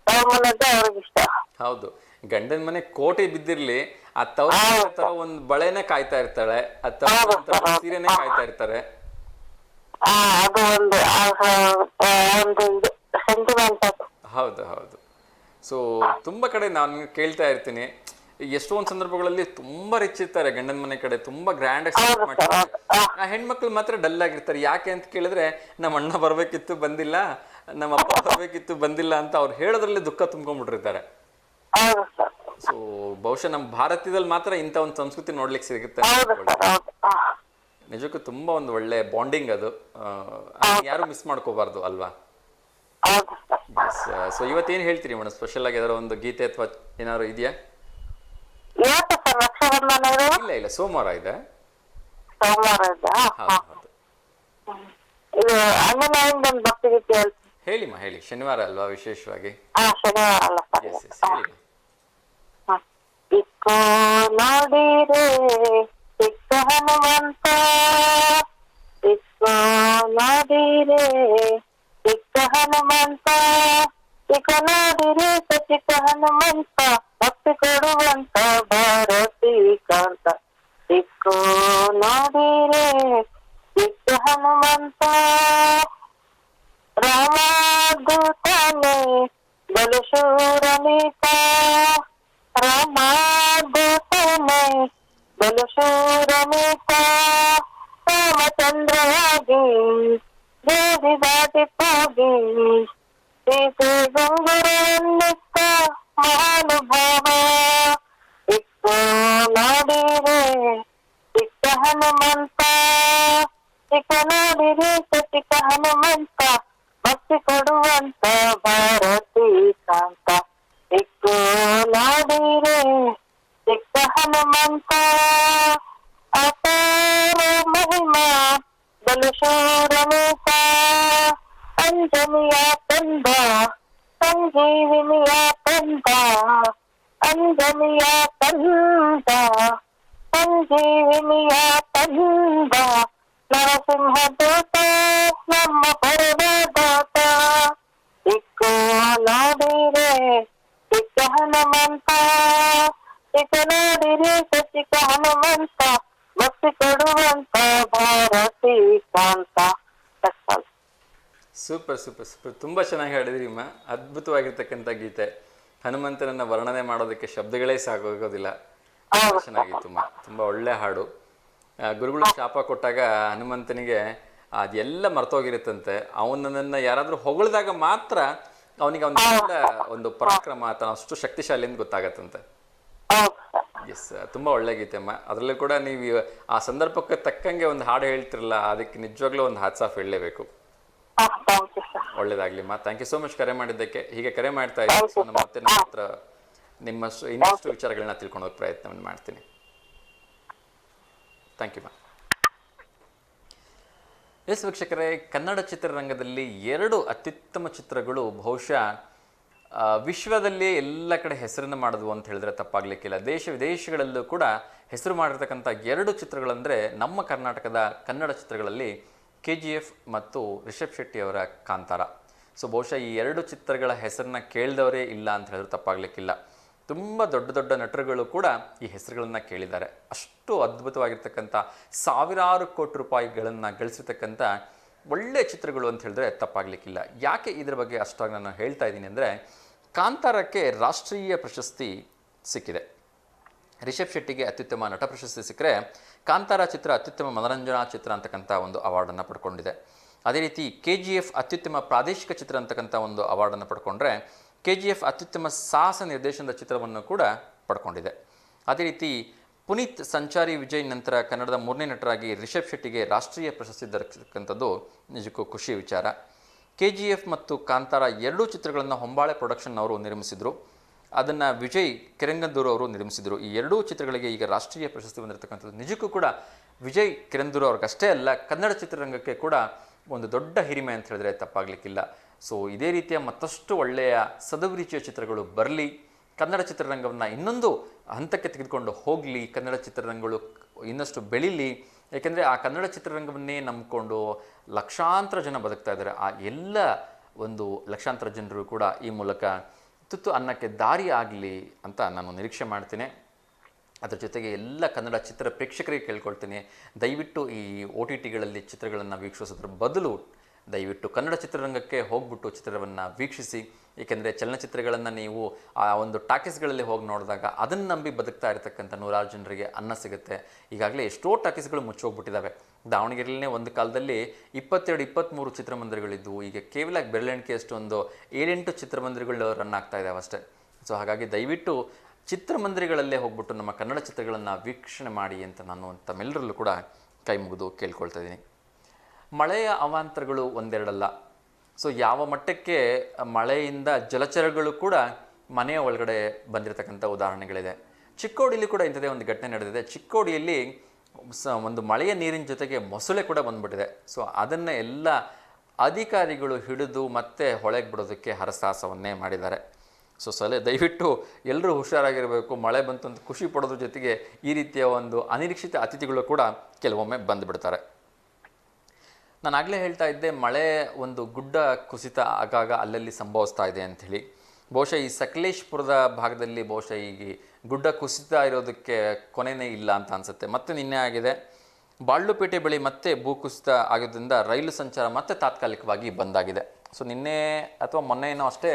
ತವ್ರ ಮನೆಯದ್ದೇ ಅವ್ರಿಗೆ ಇಷ್ಟ. ಹೌದು, ಗಂಡನ ಮನೆ ಕೋಟೆ ಬಿದ್ದಿರ್ಲಿ, ಆ ತವ್ರ ತರ ಒಂದ್ ಬಳೆನೆ ಕಾಯ್ತಾ ಇರ್ತಾಳೆ, ಆ ತವ್ರ ಸೀರೆನೆ ಕಾಯ್ತಾ ಇರ್ತಾರೆ. ಅದು ಒಂದು ಸೆಂಟಿಮೆಂಟ್. ಹೌದು ಹೌದು. ಸೊ ತುಂಬಾ ಕಡೆ ನಾನು ಕೇಳ್ತಾ ಇರ್ತೀನಿ, ಎಷ್ಟೊಂದು ಸಂದರ್ಭಗಳಲ್ಲಿ ತುಂಬಾ ರಿಚ್ ಇರ್ತಾರೆ ಗಂಡನ ಮನೆ ಕಡೆ, ತುಂಬಾ ಗ್ರ್ಯಾಂಡ್ ಆಗಿ ಮಾಡ್ತಾರೆ, ಆ ಹೆಣ್ಮಕ್ಳು ಮಾತ್ರ ಡಲ್ ಆಗಿರ್ತಾರೆ. ಯಾಕೆ ಅಂತ ಕೇಳಿದ್ರೆ ನಮ್ಮ ಅಣ್ಣ ಬರ್ಬೇಕಿತ್ತು ಬಂದಿಲ್ಲ, ನಮ್ಮ ಅಪ್ಪ ಬರ್ಬೇಕಿತ್ತು ಬಂದಿಲ್ಲ ಅಂತ ಅವ್ರು ಹೇಳೋದ್ರಲ್ಲಿ ದುಃಖ ತುಂಬ್ಕೊಂಡ್ಬಿಟ್ಟಿರ್ತಾರೆ. ಸೊ ಬಹುಶಃ ನಮ್ಮ ಭಾರತದಲ್ಲಿ ಮಾತ್ರ ಇಂಥ ಒಂದು ಸಂಸ್ಕೃತಿ ನೋಡ್ಲಿಕ್ಕೆ ಸಿಗುತ್ತೆ. ನಿಜಕ್ಕೂ ತುಂಬಾ ಒಂದು ಒಳ್ಳೆ ಬಾಂಡಿಂಗ್ ಅದು, ಯಾರು ಮಿಸ್ ಮಾಡ್ಕೋಬಾರ್ದು ಅಲ್ವಾ? ಸೊ ಇವತ್ತೇನ್ ಹೇಳ್ತೀರಿ ಮೇಡಮ್, ಸ್ಪೆಷಲ್ ಆಗಿ ಯಾವ್ದಾರ ಒಂದು ಗೀತೆ ಅಥವಾ ಏನಾದ್ರು ಇದೆಯಾ? ಇಲ್ಲ ಇಲ್ಲ, ಸೋಮವಾರ ಇದೆ. ಹೇಳಿಮ್ಮ ಹೇಳಿ, ಶನಿವಾರ ಅಲ್ವಾ ವಿಶೇಷವಾಗಿ? ಇಕ್ಕೋ ನೋಡಿರೆ ಚಿಕ್ಕ ಹನುಮಂತ, ಇಕ್ಕೋ ನೋಡಿರೆ ಚಿಕ್ಕ ಹನುಮಂತ, ಚಿಕ್ಕ ನೋಡಿರೆ ಚಿಕ್ಕ ಹನುಮಂತ, ಭಕ್ತಿ ಕೊಡುವಂತ ಭಾರತೀ ಕಾಂತ. ಇಕ್ಕೋ ನೋಡಿರೆ ಚಿಕ್ಕ ಹನುಮಂತ, ರಾಮದೂತನೇ ಬಲು ಶೂರನೀತ, ರಾಮದೂತನೇ ಬಲು ಶೂರನೀತ, ರಾಮಚಂದ್ರಯಾಗಿ ದೇವಿ ದಾಟಿ ಹೋಗಿ ಸೀತೆ ಗುಂಗುರನ್ನಿತ್ತ ಮಹಾನುಭಾವ. ಇಕ್ಕೋ ನೋಡಿರೆ ಚಿಕ್ಕ ಹನುಮಂತ, ಚಿಕ್ಕ ನೋಡಿರೆ ಚಿಕ್ಕ ಹನುಮಂತ, ಭಕ್ತಿ ಕೊಡುವಂತ ಭಾರತೀ ಕಾಂತ. ಇಕ್ಕೋ ನೋಡಿರೆ ಚಿಕ್ಕ ಹನುಮಂತ, ಅಪಾರ ಮಹಿಮಾ ಬಲು ಶೂರನೀತ, ಅಂಜನಿಯ ತಂದ ಸಂಜೀವಿನಿಯ ತಂದ, ಅಂಜನಿಯ ತಂದ ಸಂಜೀವಿನಿಯ ತಂದ, ನರಸಿಂಹ ದೂತ ನಮ್ಮ ಪರದಾತ. ಇಕ್ಕೋ ನೋಡಿರೆ ಚಿಕ್ಕ ಹನುಮಂತ, ಚಿಕ್ಕ ನೋಡಿರೆ ಚಿಕ್ಕ ಹನುಮಂತ, ಭಕ್ತಿ ಕೊಡುವಂತ ಭಾರತೀ ಕಾಂತ. ಸೂಪರ್ ಸೂಪರ್ ಸೂಪರ್, ತುಂಬಾ ಚೆನ್ನಾಗಿ ಹಾಡಿದ್ರಿ ಅಮ್ಮ. ಅದ್ಭುತವಾಗಿರ್ತಕ್ಕಂಥ ಗೀತೆ. ಹನುಮಂತನನ್ನ ವರ್ಣನೆ ಮಾಡೋದಕ್ಕೆ ಶಬ್ದಗಳೇ ಸಾಕಾಗೋದಿಲ್ಲ. ಚೆನ್ನಾಗಿತ್ತು ಅಮ್ಮ, ತುಂಬಾ ಒಳ್ಳೆ ಹಾಡು. ಗುರುಗಳು ಶಾಪ ಕೊಟ್ಟಾಗ ಹನುಮಂತನಿಗೆ ಅದೆಲ್ಲ ಮರ್ತೋಗಿರುತ್ತಂತೆ. ಅವನನ್ನ ಯಾರಾದ್ರೂ ಹೊಗಳಿದಾಗ ಮಾತ್ರ ಅವನಿಗೆ ಒಂದು ಪರಾಕ್ರಮ ಆತ ಅಷ್ಟು ಶಕ್ತಿಶಾಲಿ ಅಂತ ಗೊತ್ತಾಗತ್ತಂತೆ. ಎಸ್, ತುಂಬಾ ಒಳ್ಳೆ ಗೀತೆ ಅಮ್ಮ. ಅದರಲ್ಲೂ ಕೂಡ ನೀವು ಆ ಸಂದರ್ಭಕ್ಕೆ ತಕ್ಕಂಗೆ ಒಂದು ಹಾಡು ಹೇಳ್ತಿರಲ್ಲ, ಅದಕ್ಕೆ ನಿಜವಾಗ್ಲೂ ಒಂದು ಹ್ಯಾಟ್ಸ್ ಆಫ್ ಹೇಳಲೇಬೇಕು. ಒಳ್ಳೇದಾಗ್ಲಿಮ್ಮ. ಥ್ಯಾಂಕ್ ಯು ಸೋ ಮಚ್ ಕರೆ ಮಾಡಿದ್ದಕ್ಕೆ. ಹೀಗೆ ಕರೆ ಮಾಡ್ತಾ ಇದ್ದೀನಿ. ಸೊ ಮತ್ತೆ ನಮ್ಮ ಹತ್ರ ಇನ್ನಷ್ಟು ವಿಚಾರಗಳನ್ನ ತಿಳ್ಕೊಂಡು ಹೋಗೋ ಪ್ರಯತ್ನವನ್ನು ಮಾಡ್ತೀನಿ. ಥ್ಯಾಂಕ್ ಯು ಮಾ. ಎಸ್ ವೀಕ್ಷಕರೇ, ಕನ್ನಡ ಚಿತ್ರರಂಗದಲ್ಲಿ 2 ಅತ್ಯುತ್ತಮ ಚಿತ್ರಗಳು ಬಹುಶಃ ವಿಶ್ವದಲ್ಲಿ ಎಲ್ಲ ಕಡೆ ಹೆಸರನ್ನು ಮಾಡಿದ್ವು ಅಂತ ಹೇಳಿದ್ರೆ ತಪ್ಪಾಗಲಿಕ್ಕಿಲ್ಲ. ದೇಶ ವಿದೇಶಗಳಲ್ಲೂ ಕೂಡ ಹೆಸರು ಮಾಡಿರ್ತಕ್ಕಂಥ 2 ಚಿತ್ರಗಳಂದರೆ ನಮ್ಮ ಕರ್ನಾಟಕದ ಕನ್ನಡ ಚಿತ್ರಗಳಲ್ಲಿ KGF ಮತ್ತು ರಿಷಬ್ ಶೆಟ್ಟಿ ಅವರ ಕಾಂತಾರ. ಸೊ ಬಹುಶಃ ಈ 2 ಚಿತ್ರಗಳ ಹೆಸರನ್ನ ಕೇಳಿದವರೇ ಇಲ್ಲ ಅಂತ ಹೇಳಿದ್ರೆ ತಪ್ಪಾಗಲಿಕ್ಕಿಲ್ಲ. ತುಂಬ ದೊಡ್ಡ ದೊಡ್ಡ ನಟರುಗಳು ಕೂಡ ಈ ಹೆಸರುಗಳನ್ನು ಕೇಳಿದ್ದಾರೆ. ಅಷ್ಟು ಅದ್ಭುತವಾಗಿರ್ತಕ್ಕಂಥ ಸಾವಿರಾರು ಕೋಟಿ ರೂಪಾಯಿಗಳನ್ನು ಗಳಿಸಿರ್ತಕ್ಕಂಥ ಒಳ್ಳೆಯ ಚಿತ್ರಗಳು ಅಂತ ಹೇಳಿದ್ರೆ ತಪ್ಪಾಗಲಿಕ್ಕಿಲ್ಲ. ಯಾಕೆ ಇದರ ಬಗ್ಗೆ ಅಷ್ಟಾಗಿ ನಾನು ಹೇಳ್ತಾ ಇದ್ದೀನಿ ಅಂದರೆ, ಕಾಂತಾರಕ್ಕೆ ರಾಷ್ಟ್ರೀಯ ಪ್ರಶಸ್ತಿ ಸಿಕ್ಕಿದೆ. ರಿಷಬ್ ಶೆಟ್ಟಿಗೆ ಅತ್ಯುತ್ತಮ ನಟ ಪ್ರಶಸ್ತಿ ಸಿಕ್ಕರೆ, ಕಾಂತಾರ ಚಿತ್ರ ಅತ್ಯುತ್ತಮ ಮನರಂಜನಾ ಚಿತ್ರ ಅಂತಕ್ಕಂಥ ಒಂದು ಅವಾರ್ಡನ್ನು ಪಡ್ಕೊಂಡಿದೆ. ಅದೇ ರೀತಿ KGF ಅತ್ಯುತ್ತಮ ಪ್ರಾದೇಶಿಕ ಚಿತ್ರ ಅಂತಕ್ಕಂಥ ಒಂದು ಅವಾರ್ಡನ್ನು ಪಡ್ಕೊಂಡ್ರೆ, KGF ಅತ್ಯುತ್ತಮ ಸಾಹಸ ನಿರ್ದೇಶನದ ಚಿತ್ರವನ್ನು ಕೂಡ ಪಡ್ಕೊಂಡಿದೆ. ಅದೇ ರೀತಿ ಪುನೀತ್, ಸಂಚಾರಿ, ವಿಜಯ್ ನಂತರ ಕನ್ನಡದ 3ನೇ ನಟರಾಗಿ ರಿಷಬ್ ಶೆಟ್ಟಿಗೆ ರಾಷ್ಟ್ರೀಯ ಪ್ರಶಸ್ತಿ ದೊರಕತಕ್ಕಂಥದ್ದು ನಿಜಕ್ಕೂ ಖುಷಿಯ ವಿಚಾರ. KGF ಮತ್ತು ಕಾಂತಾರ 2 ಚಿತ್ರಗಳನ್ನು ಹೊಂಬಾಳೆ ಪ್ರೊಡಕ್ಷನ್ ಅವರು ನಿರ್ಮಿಸಿದರು. ಅದನ್ನು ವಿಜಯ್ ಕಿರಂಗದೂರು ಅವರು ನಿರ್ಮಿಸಿದರು. ಈ 2 ಚಿತ್ರಗಳಿಗೆ ಈಗ ರಾಷ್ಟ್ರೀಯ ಪ್ರಶಸ್ತಿ ಬಂದಿರತಕ್ಕಂಥದ್ದು ನಿಜಕ್ಕೂ ಕೂಡ ವಿಜಯ್ ಕಿರಂಗದೂರು ಅವ್ರಿಗಷ್ಟೇ ಅಲ್ಲ, ಕನ್ನಡ ಚಿತ್ರರಂಗಕ್ಕೆ ಕೂಡ ಒಂದು ದೊಡ್ಡ ಹಿರಿಮೆ ಅಂತ ಹೇಳಿದ್ರೆ ತಪ್ಪಾಗಲಿಕ್ಕಿಲ್ಲ. ಸೊ ಇದೇ ರೀತಿಯ ಮತ್ತಷ್ಟು ಒಳ್ಳೆಯ ಸದಭಿರುಚಿಯ ಚಿತ್ರಗಳು ಬರಲಿ, ಕನ್ನಡ ಚಿತ್ರರಂಗವನ್ನು ಇನ್ನೊಂದು ಹಂತಕ್ಕೆ ತೆಗೆದುಕೊಂಡು ಹೋಗಲಿ, ಕನ್ನಡ ಚಿತ್ರರಂಗಗಳು ಇನ್ನಷ್ಟು ಬೆಳೀಲಿ. ಏಕೆಂದರೆ ಆ ಕನ್ನಡ ಚಿತ್ರರಂಗವನ್ನೇ ನಂಬಿಕೊಂಡು ಲಕ್ಷಾಂತರ ಜನ ಬದುಕ್ತಾ ಇದ್ದಾರೆ. ಆ ಎಲ್ಲ ಒಂದು ಲಕ್ಷಾಂತರ ಜನರು ಕೂಡ ಈ ಮೂಲಕ ತುತ್ತು ಅನ್ನಕ್ಕೆ ದಾರಿ ಆಗಲಿ ಅಂತ ನಾನು ನಿರೀಕ್ಷೆ ಮಾಡ್ತೀನಿ. ಅದರ ಜೊತೆಗೆ ಎಲ್ಲ ಕನ್ನಡ ಚಿತ್ರ ಪ್ರೇಕ್ಷಕರಿಗೆ ಕೇಳ್ಕೊಳ್ತೀನಿ, ದಯವಿಟ್ಟು ಈ OTTಗಳಲ್ಲಿ ಚಿತ್ರಗಳನ್ನು ವೀಕ್ಷಿಸೋದ್ರ ಬದಲು ದಯವಿಟ್ಟು ಕನ್ನಡ ಚಿತ್ರರಂಗಕ್ಕೆ ಹೋಗ್ಬಿಟ್ಟು ಚಿತ್ರವನ್ನು ವೀಕ್ಷಿಸಿ. ಏಕೆಂದರೆ ಚಲನಚಿತ್ರಗಳನ್ನು ನೀವು ಆ ಒಂದು ಟಾಕೀಸ್ಗಳಲ್ಲಿ ಹೋಗಿ ನೋಡಿದಾಗ ಅದನ್ನು ನಂಬಿ ಬದುಕ್ತಾ ಇರತಕ್ಕಂಥ ನೂರಾರು ಜನರಿಗೆ ಅನ್ನ ಸಿಗುತ್ತೆ. ಈಗಾಗಲೇ ಎಷ್ಟೋ ಟಾಕೀಸ್ಗಳು ಮುಚ್ಚೋಗ್ಬಿಟ್ಟಿದ್ದಾವೆ. ದಾವಣಗೆರೆಯಲ್ಲೇ ಒಂದು ಕಾಲದಲ್ಲಿ 22-23 ಚಿತ್ರಮಂದಿರಗಳಿದ್ದವು. ಈಗ ಕೇವಲ ಬೆರಳೆಣಿಕೆಯಷ್ಟು ಒಂದು 7-8 ಚಿತ್ರಮಂದಿರಗಳು ರನ್ ಆಗ್ತಾ ಇದ್ದಾವೆ ಅಷ್ಟೇ. ಸೊ ಹಾಗಾಗಿ ದಯವಿಟ್ಟು ಚಿತ್ರಮಂದಿರಗಳಲ್ಲೇ ಹೋಗ್ಬಿಟ್ಟು ನಮ್ಮ ಕನ್ನಡ ಚಿತ್ರಗಳನ್ನು ವೀಕ್ಷಣೆ ಮಾಡಿ ಅಂತ ನಾನು ತಮ್ಮೆಲ್ಲರಲ್ಲೂ ಕೂಡ ಕೈ ಮುಗಿದು ಕೇಳ್ಕೊಳ್ತಾ ಇದ್ದೀನಿ. ಮಳೆಯ ಅವಾಂತರಗಳು ಒಂದೆರಡಲ್ಲ. ಸೊ ಯಾವ ಮಟ್ಟಕ್ಕೆ ಮಳೆಯಿಂದ ಜಲಚರಗಳು ಕೂಡ ಮನೆಯ ಒಳಗಡೆ ಬಂದಿರತಕ್ಕಂಥ ಉದಾಹರಣೆಗಳಿದೆ. ಚಿಕ್ಕೋಡಿಯಲ್ಲಿ ಕೂಡ ಇಂಥದೇ ಒಂದು ಘಟನೆ ನಡೆದಿದೆ. ಚಿಕ್ಕೋಡಿಯಲ್ಲಿ ಒಂದು ಮಳೆಯ ನೀರಿನ ಜೊತೆಗೆ ಮೊಸಳೆ ಕೂಡ ಬಂದ್ಬಿಟ್ಟಿದೆ. ಸೊ ಅದನ್ನು ಎಲ್ಲ ಅಧಿಕಾರಿಗಳು ಹಿಡಿದು ಮತ್ತೆ ಹೊಳೆಗೆ ಬಿಡೋದಕ್ಕೆ ಹರಸಾಹಸವನ್ನೇ ಮಾಡಿದ್ದಾರೆ. ಸೊ ದಯವಿಟ್ಟು ಎಲ್ಲರೂ ಹುಷಾರಾಗಿರಬೇಕು. ಮಳೆ ಬಂತು ಅಂತ ಖುಷಿ ಪಡೋದ್ರ ಜೊತೆಗೆ ಈ ರೀತಿಯ ಒಂದು ಅನಿರೀಕ್ಷಿತ ಅತಿಥಿಗಳು ಕೂಡ ಕೆಲವೊಮ್ಮೆ ಬಂದುಬಿಡ್ತಾರೆ. ನಾನು ಆಗಲೇ ಹೇಳ್ತಾ ಇದ್ದೆ, ಮಳೆ ಒಂದು ಗುಡ್ಡ ಕುಸಿತ ಆಗಾಗ ಅಲ್ಲಲ್ಲಿ ಸಂಭವಿಸ್ತಾ ಇದೆ ಅಂಥೇಳಿ. ಬಹುಶಃ ಈ ಸಕಲೇಶ್ಪುರದ ಭಾಗದಲ್ಲಿ ಬಹುಶಃ ಈ ಗುಡ್ಡ ಕುಸಿತ ಇರೋದಕ್ಕೆ ಕೊನೆಯೇ ಇಲ್ಲ ಅಂತ ಅನಿಸುತ್ತೆ. ಮತ್ತೆ ನಿನ್ನೆ ಆಗಿದೆ. ಬಾಳ್ಳುಪೇಟೆ ಬಳಿ ಮತ್ತೆ ಭೂಕುಸಿತ ಆಗೋದ್ರಿಂದ ರೈಲು ಸಂಚಾರ ಮತ್ತೆ ತಾತ್ಕಾಲಿಕವಾಗಿ ಬಂದಾಗಿದೆ. ಸೊ ನಿನ್ನೆ ಅಥವಾ ಮೊನ್ನೆನೋ ಅಷ್ಟೇ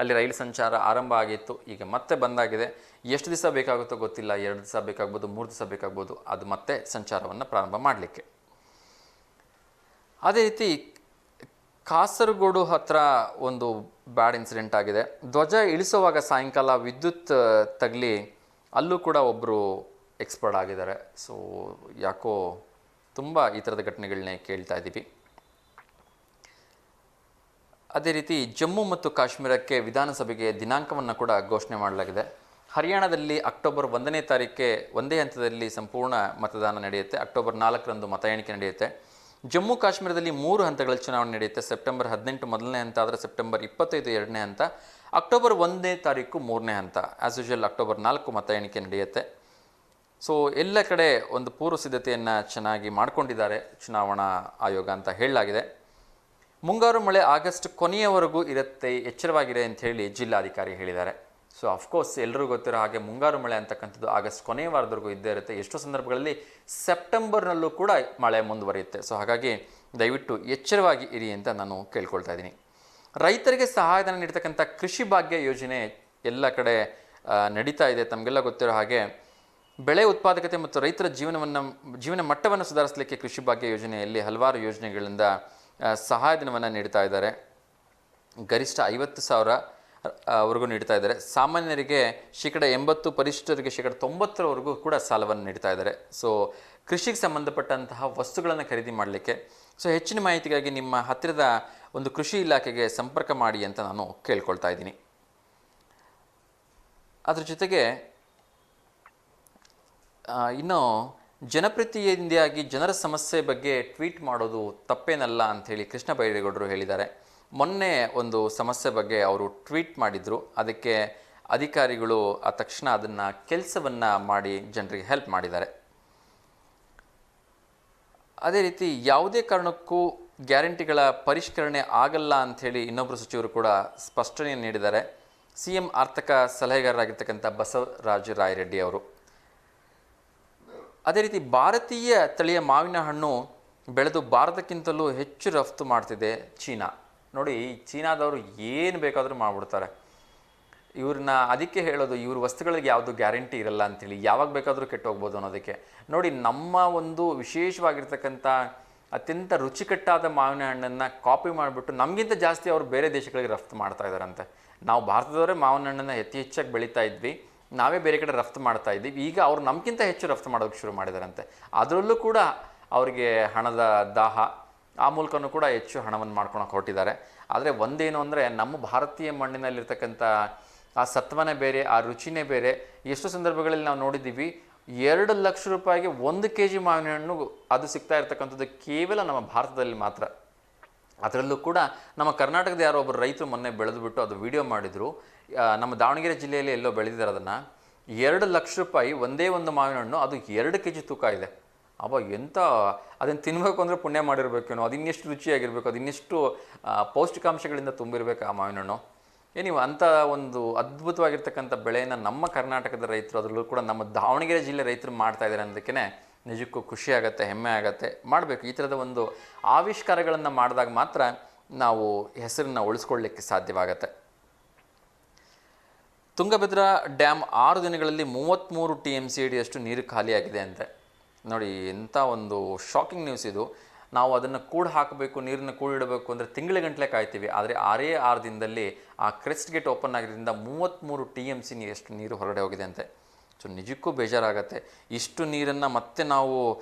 ಅಲ್ಲಿ ರೈಲು ಸಂಚಾರ ಆರಂಭ ಆಗಿತ್ತು, ಈಗ ಮತ್ತೆ ಬಂದಾಗಿದೆ. ಎಷ್ಟು ದಿವಸ ಬೇಕಾಗುತ್ತೋ ಗೊತ್ತಿಲ್ಲ, 2 ದಿವಸ ಬೇಕಾಗ್ಬೋದು, 3 ದಿವಸ ಬೇಕಾಗ್ಬೋದು, ಅದು ಮತ್ತೆ ಸಂಚಾರವನ್ನು ಪ್ರಾರಂಭ ಮಾಡಲಿಕ್ಕೆ. ಅದೇ ರೀತಿ ಕಾಸರಗೋಡು ಹತ್ರ ಒಂದು ಬ್ಯಾಡ್ ಇನ್ಸಿಡೆಂಟ್ ಆಗಿದೆ. ಧ್ವಜ ಇಳಿಸುವಾಗ ಸಾಯಂಕಾಲ ವಿದ್ಯುತ್ ತಗಲಿ ಅಲ್ಲೂ ಕೂಡ ಒಬ್ಬರು ಎಕ್ಸ್ಪರ್ಟ್ ಆಗಿದ್ದಾರೆ. ಸೊ ಯಾಕೋ ತುಂಬ ಈ ಥರದ ಘಟನೆಗಳನ್ನೇ ಕೇಳ್ತಾ ಇದ್ದೀವಿ. ಅದೇ ರೀತಿ ಜಮ್ಮು ಮತ್ತು ಕಾಶ್ಮೀರಕ್ಕೆ ವಿಧಾನಸಭೆಗೆ ದಿನಾಂಕವನ್ನು ಕೂಡ ಘೋಷಣೆ ಮಾಡಲಾಗಿದೆ. ಹರಿಯಾಣದಲ್ಲಿ ಅಕ್ಟೋಬರ್ 1ನೇ ತಾರೀಕೆ ಒಂದೇ ಹಂತದಲ್ಲಿ ಸಂಪೂರ್ಣ ಮತದಾನ ನಡೆಯುತ್ತೆ. ಅಕ್ಟೋಬರ್ 4ರಂದು ಮತ ಎಣಿಕೆ ನಡೆಯುತ್ತೆ. ಜಮ್ಮು ಕಾಶ್ಮೀರದಲ್ಲಿ 3 ಹಂತಗಳಲ್ಲಿ ಚುನಾವಣೆ ನಡೆಯುತ್ತೆ. ಸೆಪ್ಟೆಂಬರ್ 18 ಮೊದಲನೇ ಹಂತ ಆದರೆ ಸೆಪ್ಟೆಂಬರ್ 25 ಎರಡನೇ ಹಂತ, ಅಕ್ಟೋಬರ್ 1ನೇ ತಾರೀಕು 3ನೇ ಹಂತ. ಆ್ಯಸ್ ಯೂಶುವಲ್ ಅಕ್ಟೋಬರ್ 4 ಮತ ಎಣಿಕೆ ನಡೆಯುತ್ತೆ. ಸೊ ಎಲ್ಲ ಕಡೆ ಒಂದು ಪೂರ್ವ ಸಿದ್ಧತೆಯನ್ನು ಚೆನ್ನಾಗಿ ಮಾಡಿಕೊಂಡಿದ್ದಾರೆ ಚುನಾವಣಾ ಆಯೋಗ ಅಂತ ಹೇಳಲಾಗಿದೆ. ಮುಂಗಾರು ಮಳೆ ಆಗಸ್ಟ್ ಕೊನೆಯವರೆಗೂ ಇರುತ್ತೆ, ಎಚ್ಚರವಾಗಿದೆ ಅಂತ ಹೇಳಿ ಜಿಲ್ಲಾಧಿಕಾರಿ ಹೇಳಿದ್ದಾರೆ. ಸೊ ಅಫ್ಕೋರ್ಸ್ ಎಲ್ಲರೂ ಗೊತ್ತಿರೋ ಹಾಗೆ ಮುಂಗಾರು ಮಳೆ ಅಂತಕ್ಕಂಥದ್ದು ಆಗಸ್ಟ್ ಕೊನೆಯ ವಾರದವರೆಗೂ ಇದ್ದೇ ಇರುತ್ತೆ. ಎಷ್ಟೋ ಸಂದರ್ಭಗಳಲ್ಲಿ ಸೆಪ್ಟೆಂಬರ್ನಲ್ಲೂ ಕೂಡ ಮಳೆ ಮುಂದುವರಿಯುತ್ತೆ. ಸೊ ಹಾಗಾಗಿ ದಯವಿಟ್ಟು ಎಚ್ಚರವಾಗಿ ಇರಿ ಅಂತ ನಾನು ಕೇಳ್ಕೊಳ್ತಾ ಇದ್ದೀನಿ. ರೈತರಿಗೆ ಸಹಾಯಧನ ನೀಡ್ತಕ್ಕಂಥ ಕೃಷಿ ಭಾಗ್ಯ ಯೋಜನೆ ಎಲ್ಲ ಕಡೆ ನಡೀತಾ ಇದೆ. ತಮಗೆಲ್ಲ ಗೊತ್ತಿರೋ ಹಾಗೆ ಬೆಳೆ ಉತ್ಪಾದಕತೆ ಮತ್ತು ರೈತರ ಜೀವನ ಮಟ್ಟವನ್ನು ಸುಧಾರಿಸಲಿಕ್ಕೆ ಕೃಷಿ ಭಾಗ್ಯ ಯೋಜನೆಯಲ್ಲಿ ಹಲವಾರು ಯೋಜನೆಗಳಿಂದ ಸಹಾಯಧನವನ್ನು ನೀಡ್ತಾ ಇದ್ದಾರೆ. ಗರಿಷ್ಠ 50,000 ವರೆಗೂ ನೀಡ್ತಾ ಇದ್ದಾರೆ. ಸಾಮಾನ್ಯರಿಗೆ 80%, ಪರಿಶಿಷ್ಟರಿಗೆ 90%ವರೆಗೂ ಕೂಡ ಸಾಲವನ್ನು ನೀಡ್ತಾ ಇದ್ದಾರೆ. ಸೊ ಕೃಷಿಗೆ ಸಂಬಂಧಪಟ್ಟಂತಹ ವಸ್ತುಗಳನ್ನು ಖರೀದಿ ಮಾಡಲಿಕ್ಕೆ. ಸೊ ಹೆಚ್ಚಿನ ಮಾಹಿತಿಗಾಗಿ ನಿಮ್ಮ ಹತ್ತಿರದ ಒಂದು ಕೃಷಿ ಇಲಾಖೆಗೆ ಸಂಪರ್ಕ ಮಾಡಿ ಅಂತ ನಾನು ಕೇಳ್ಕೊಳ್ತಾ ಇದ್ದೀನಿ. ಅದ್ರ ಜೊತೆಗೆ ಇನ್ನು ಜನಪ್ರಿಯತೆಯಿಂದಾಗಿ ಜನರ ಸಮಸ್ಯೆ ಬಗ್ಗೆ ಟ್ವೀಟ್ ಮಾಡೋದು ತಪ್ಪೇನಲ್ಲ ಅಂಥೇಳಿ ಕೃಷ್ಣ ಬೈರೇಗೌಡರು ಹೇಳಿದ್ದಾರೆ. ಮೊನ್ನೆ ಒಂದು ಸಮಸ್ಯೆ ಬಗ್ಗೆ ಅವರು ಟ್ವೀಟ್ ಮಾಡಿದರು, ಅದಕ್ಕೆ ಅಧಿಕಾರಿಗಳು ಆ ತಕ್ಷಣ ಅದನ್ನು ಕೆಲಸವನ್ನು ಮಾಡಿ ಜನರಿಗೆ ಹೆಲ್ಪ್ ಮಾಡಿದ್ದಾರೆ. ಅದೇ ರೀತಿ ಯಾವುದೇ ಕಾರಣಕ್ಕೂ ಗ್ಯಾರಂಟಿಗಳ ಪರಿಷ್ಕರಣೆ ಆಗಲ್ಲ ಅಂಥೇಳಿ ಇನ್ನೊಬ್ಬರು ಸಚಿವರು ಕೂಡ ಸ್ಪಷ್ಟನೆ ನೀಡಿದ್ದಾರೆ. CM ಆರ್ಥಿಕ ಸಲಹೆಗಾರರಾಗಿರ್ತಕ್ಕಂಥ ಬಸವರಾಜ ರಾಯರೆಡ್ಡಿ ಅವರು. ಅದೇ ರೀತಿ ಭಾರತೀಯ ತಳಿಯ ಮಾವಿನ ಹಣ್ಣು ಬೆಳೆದು ಭಾರತಕ್ಕಿಂತಲೂ ಹೆಚ್ಚು ರಫ್ತು ಮಾಡ್ತಿದೆ ಚೀನಾ. ನೋಡಿ, ಚೀನಾದವರು ಏನು ಬೇಕಾದರೂ ಮಾಡಿಬಿಡ್ತಾರೆ. ಇವ್ರನ್ನ ಅದಕ್ಕೆ ಹೇಳೋದು, ಇವ್ರ ವಸ್ತುಗಳಿಗೆ ಯಾವುದು ಗ್ಯಾರಂಟಿ ಇರಲ್ಲ ಅಂಥೇಳಿ, ಯಾವಾಗ ಬೇಕಾದರೂ ಕೆಟ್ಟೋಗ್ಬೋದು ಅನ್ನೋದಕ್ಕೆ. ನೋಡಿ, ನಮ್ಮ ಒಂದು ವಿಶೇಷವಾಗಿರ್ತಕ್ಕಂಥ ಅತ್ಯಂತ ರುಚಿಕಟ್ಟಾದ ಮಾವಿನ ಹಣ್ಣನ್ನು ಕಾಪಿ ಮಾಡಿಬಿಟ್ಟು ನಮಗಿಂತ ಜಾಸ್ತಿ ಅವರು ಬೇರೆ ದೇಶಗಳಿಗೆ ರಫ್ತು ಮಾಡ್ತಾ ಇದ್ದಾರಂತೆ. ನಾವು ಭಾರತದವರೇ ಮಾವಿನ ಹಣ್ಣನ್ನು ಹೆಚ್ಚಾಗಿ ಬೆಳೀತಾ ಇದ್ವಿ, ನಾವೇ ಬೇರೆ ಕಡೆ ರಫ್ತು ಮಾಡ್ತಾ ಇದ್ದೀವಿ. ಈಗ ಅವ್ರು ನಮಗಿಂತ ಹೆಚ್ಚು ರಫ್ತು ಮಾಡೋಕ್ಕೆ ಶುರು ಮಾಡಿದಾರಂತೆ. ಅದರಲ್ಲೂ ಕೂಡ ಅವರಿಗೆ ಹಣದ ದಾಹ, ಆ ಮೂಲಕನೂ ಕೂಡ ಹೆಚ್ಚು ಹಣವನ್ನು ಮಾಡ್ಕೊಳಕ್ಕೆ ಹೊರಟಿದ್ದಾರೆ. ಆದರೆ ಒಂದೇನು ಅಂದರೆ, ನಮ್ಮ ಭಾರತೀಯ ಮಣ್ಣಿನಲ್ಲಿರ್ತಕ್ಕಂಥ ಆ ಸತ್ವನೇ ಬೇರೆ, ಆ ರುಚಿನೇ ಬೇರೆ. ಎಷ್ಟು ಸಂದರ್ಭಗಳಲ್ಲಿ ನಾವು ನೋಡಿದ್ದೀವಿ, 2 ಲಕ್ಷ ರೂಪಾಯಿಗೆ 1 kg ಮಾವಿನ ಹಣ್ಣು ಅದು ಸಿಗ್ತಾ ಇರ್ತಕ್ಕಂಥದ್ದು ಕೇವಲ ನಮ್ಮ ಭಾರತದಲ್ಲಿ ಮಾತ್ರ. ಅದರಲ್ಲೂ ಕೂಡ ನಮ್ಮ ಕರ್ನಾಟಕದ ಯಾರೋ ಒಬ್ಬರು ರೈತರು ಮೊನ್ನೆ ಬೆಳೆದುಬಿಟ್ಟು ಅದು ವಿಡಿಯೋ ಮಾಡಿದರು. ನಮ್ಮ ದಾವಣಗೆರೆ ಜಿಲ್ಲೆಯಲ್ಲಿ ಎಲ್ಲೋ ಬೆಳೆದಿದ್ದಾರೆ ಅದನ್ನು. 2 ಲಕ್ಷ ರೂಪಾಯಿ ಒಂದೇ ಒಂದು ಮಾವಿನ ಹಣ್ಣು, ಅದು 2 kg ತೂಕ ಇದೆ. ಅವ ಎಂಥ ಅದನ್ನು ತಿನ್ನಬೇಕು ಅಂದರೆ ಪುಣ್ಯ ಮಾಡಿರಬೇಕೇನೋ, ಅದು ಇನ್ನೆಷ್ಟು ರುಚಿಯಾಗಿರಬೇಕು, ಅದು ಇನ್ನೆಷ್ಟು ಪೌಷ್ಟಿಕಾಂಶಗಳಿಂದ ತುಂಬಿರಬೇಕು ಆ ಮಾವಿನ ಹಣ್ಣು. ನೀವು ಅಂಥ ಒಂದು ಅದ್ಭುತವಾಗಿರ್ತಕ್ಕಂಥ ಬೆಳೆಯನ್ನು ನಮ್ಮ ಕರ್ನಾಟಕದ ರೈತರು, ಅದರಲ್ಲೂ ಕೂಡ ನಮ್ಮ ದಾವಣಗೆರೆ ಜಿಲ್ಲೆ ರೈತರು ಮಾಡ್ತಾ ಇದ್ದಾರೆ ಅನ್ನೋದಕ್ಕೆ ನಿಜಕ್ಕೂ ಖುಷಿ ಆಗುತ್ತೆ, ಹೆಮ್ಮೆ ಆಗುತ್ತೆ. ಮಾಡಬೇಕು. ಈ ಥರದ ಒಂದು ಆವಿಷ್ಕಾರಗಳನ್ನು ಮಾಡಿದಾಗ ಮಾತ್ರ ನಾವು ಹೆಸರನ್ನು ಉಳಿಸ್ಕೊಳ್ಳಿಕ್ಕೆ ಸಾಧ್ಯವಾಗತ್ತೆ. ತುಂಗಭದ್ರಾ ಡ್ಯಾಮ್ 6 ದಿನಗಳಲ್ಲಿ 33 TMCಡಿಯಷ್ಟು ನೀರು ಖಾಲಿಯಾಗಿದೆ ಅಂತೆ. ನೋಡಿ, ಎಂಥ ಒಂದು ಶಾಕಿಂಗ್ ನ್ಯೂಸ್ ಇದು. ನಾವು ಅದನ್ನು ಕೂಡ ಹಾಕಬೇಕು, ನೀರನ್ನು ಕೂಡಿಡಬೇಕು ಅಂದರೆ ತಿಂಗಳ ಕಾಯ್ತೀವಿ. ಆದರೆ 6 ದಿನದಲ್ಲಿ ಆ ಕ್ರೆಸ್ಟ್ ಗೇಟ್ ಓಪನ್ ಆಗಿದ್ದರಿಂದ 33 TMC ಅಷ್ಟು ನೀರು ಹೊರಗಡೆ ಹೋಗಿದೆ ಅಂತೆ. ಸೊ ನಿಜಕ್ಕೂ ಬೇಜಾರಾಗತ್ತೆ. ಇಷ್ಟು ನೀರನ್ನು ಮತ್ತೆ ನಾವು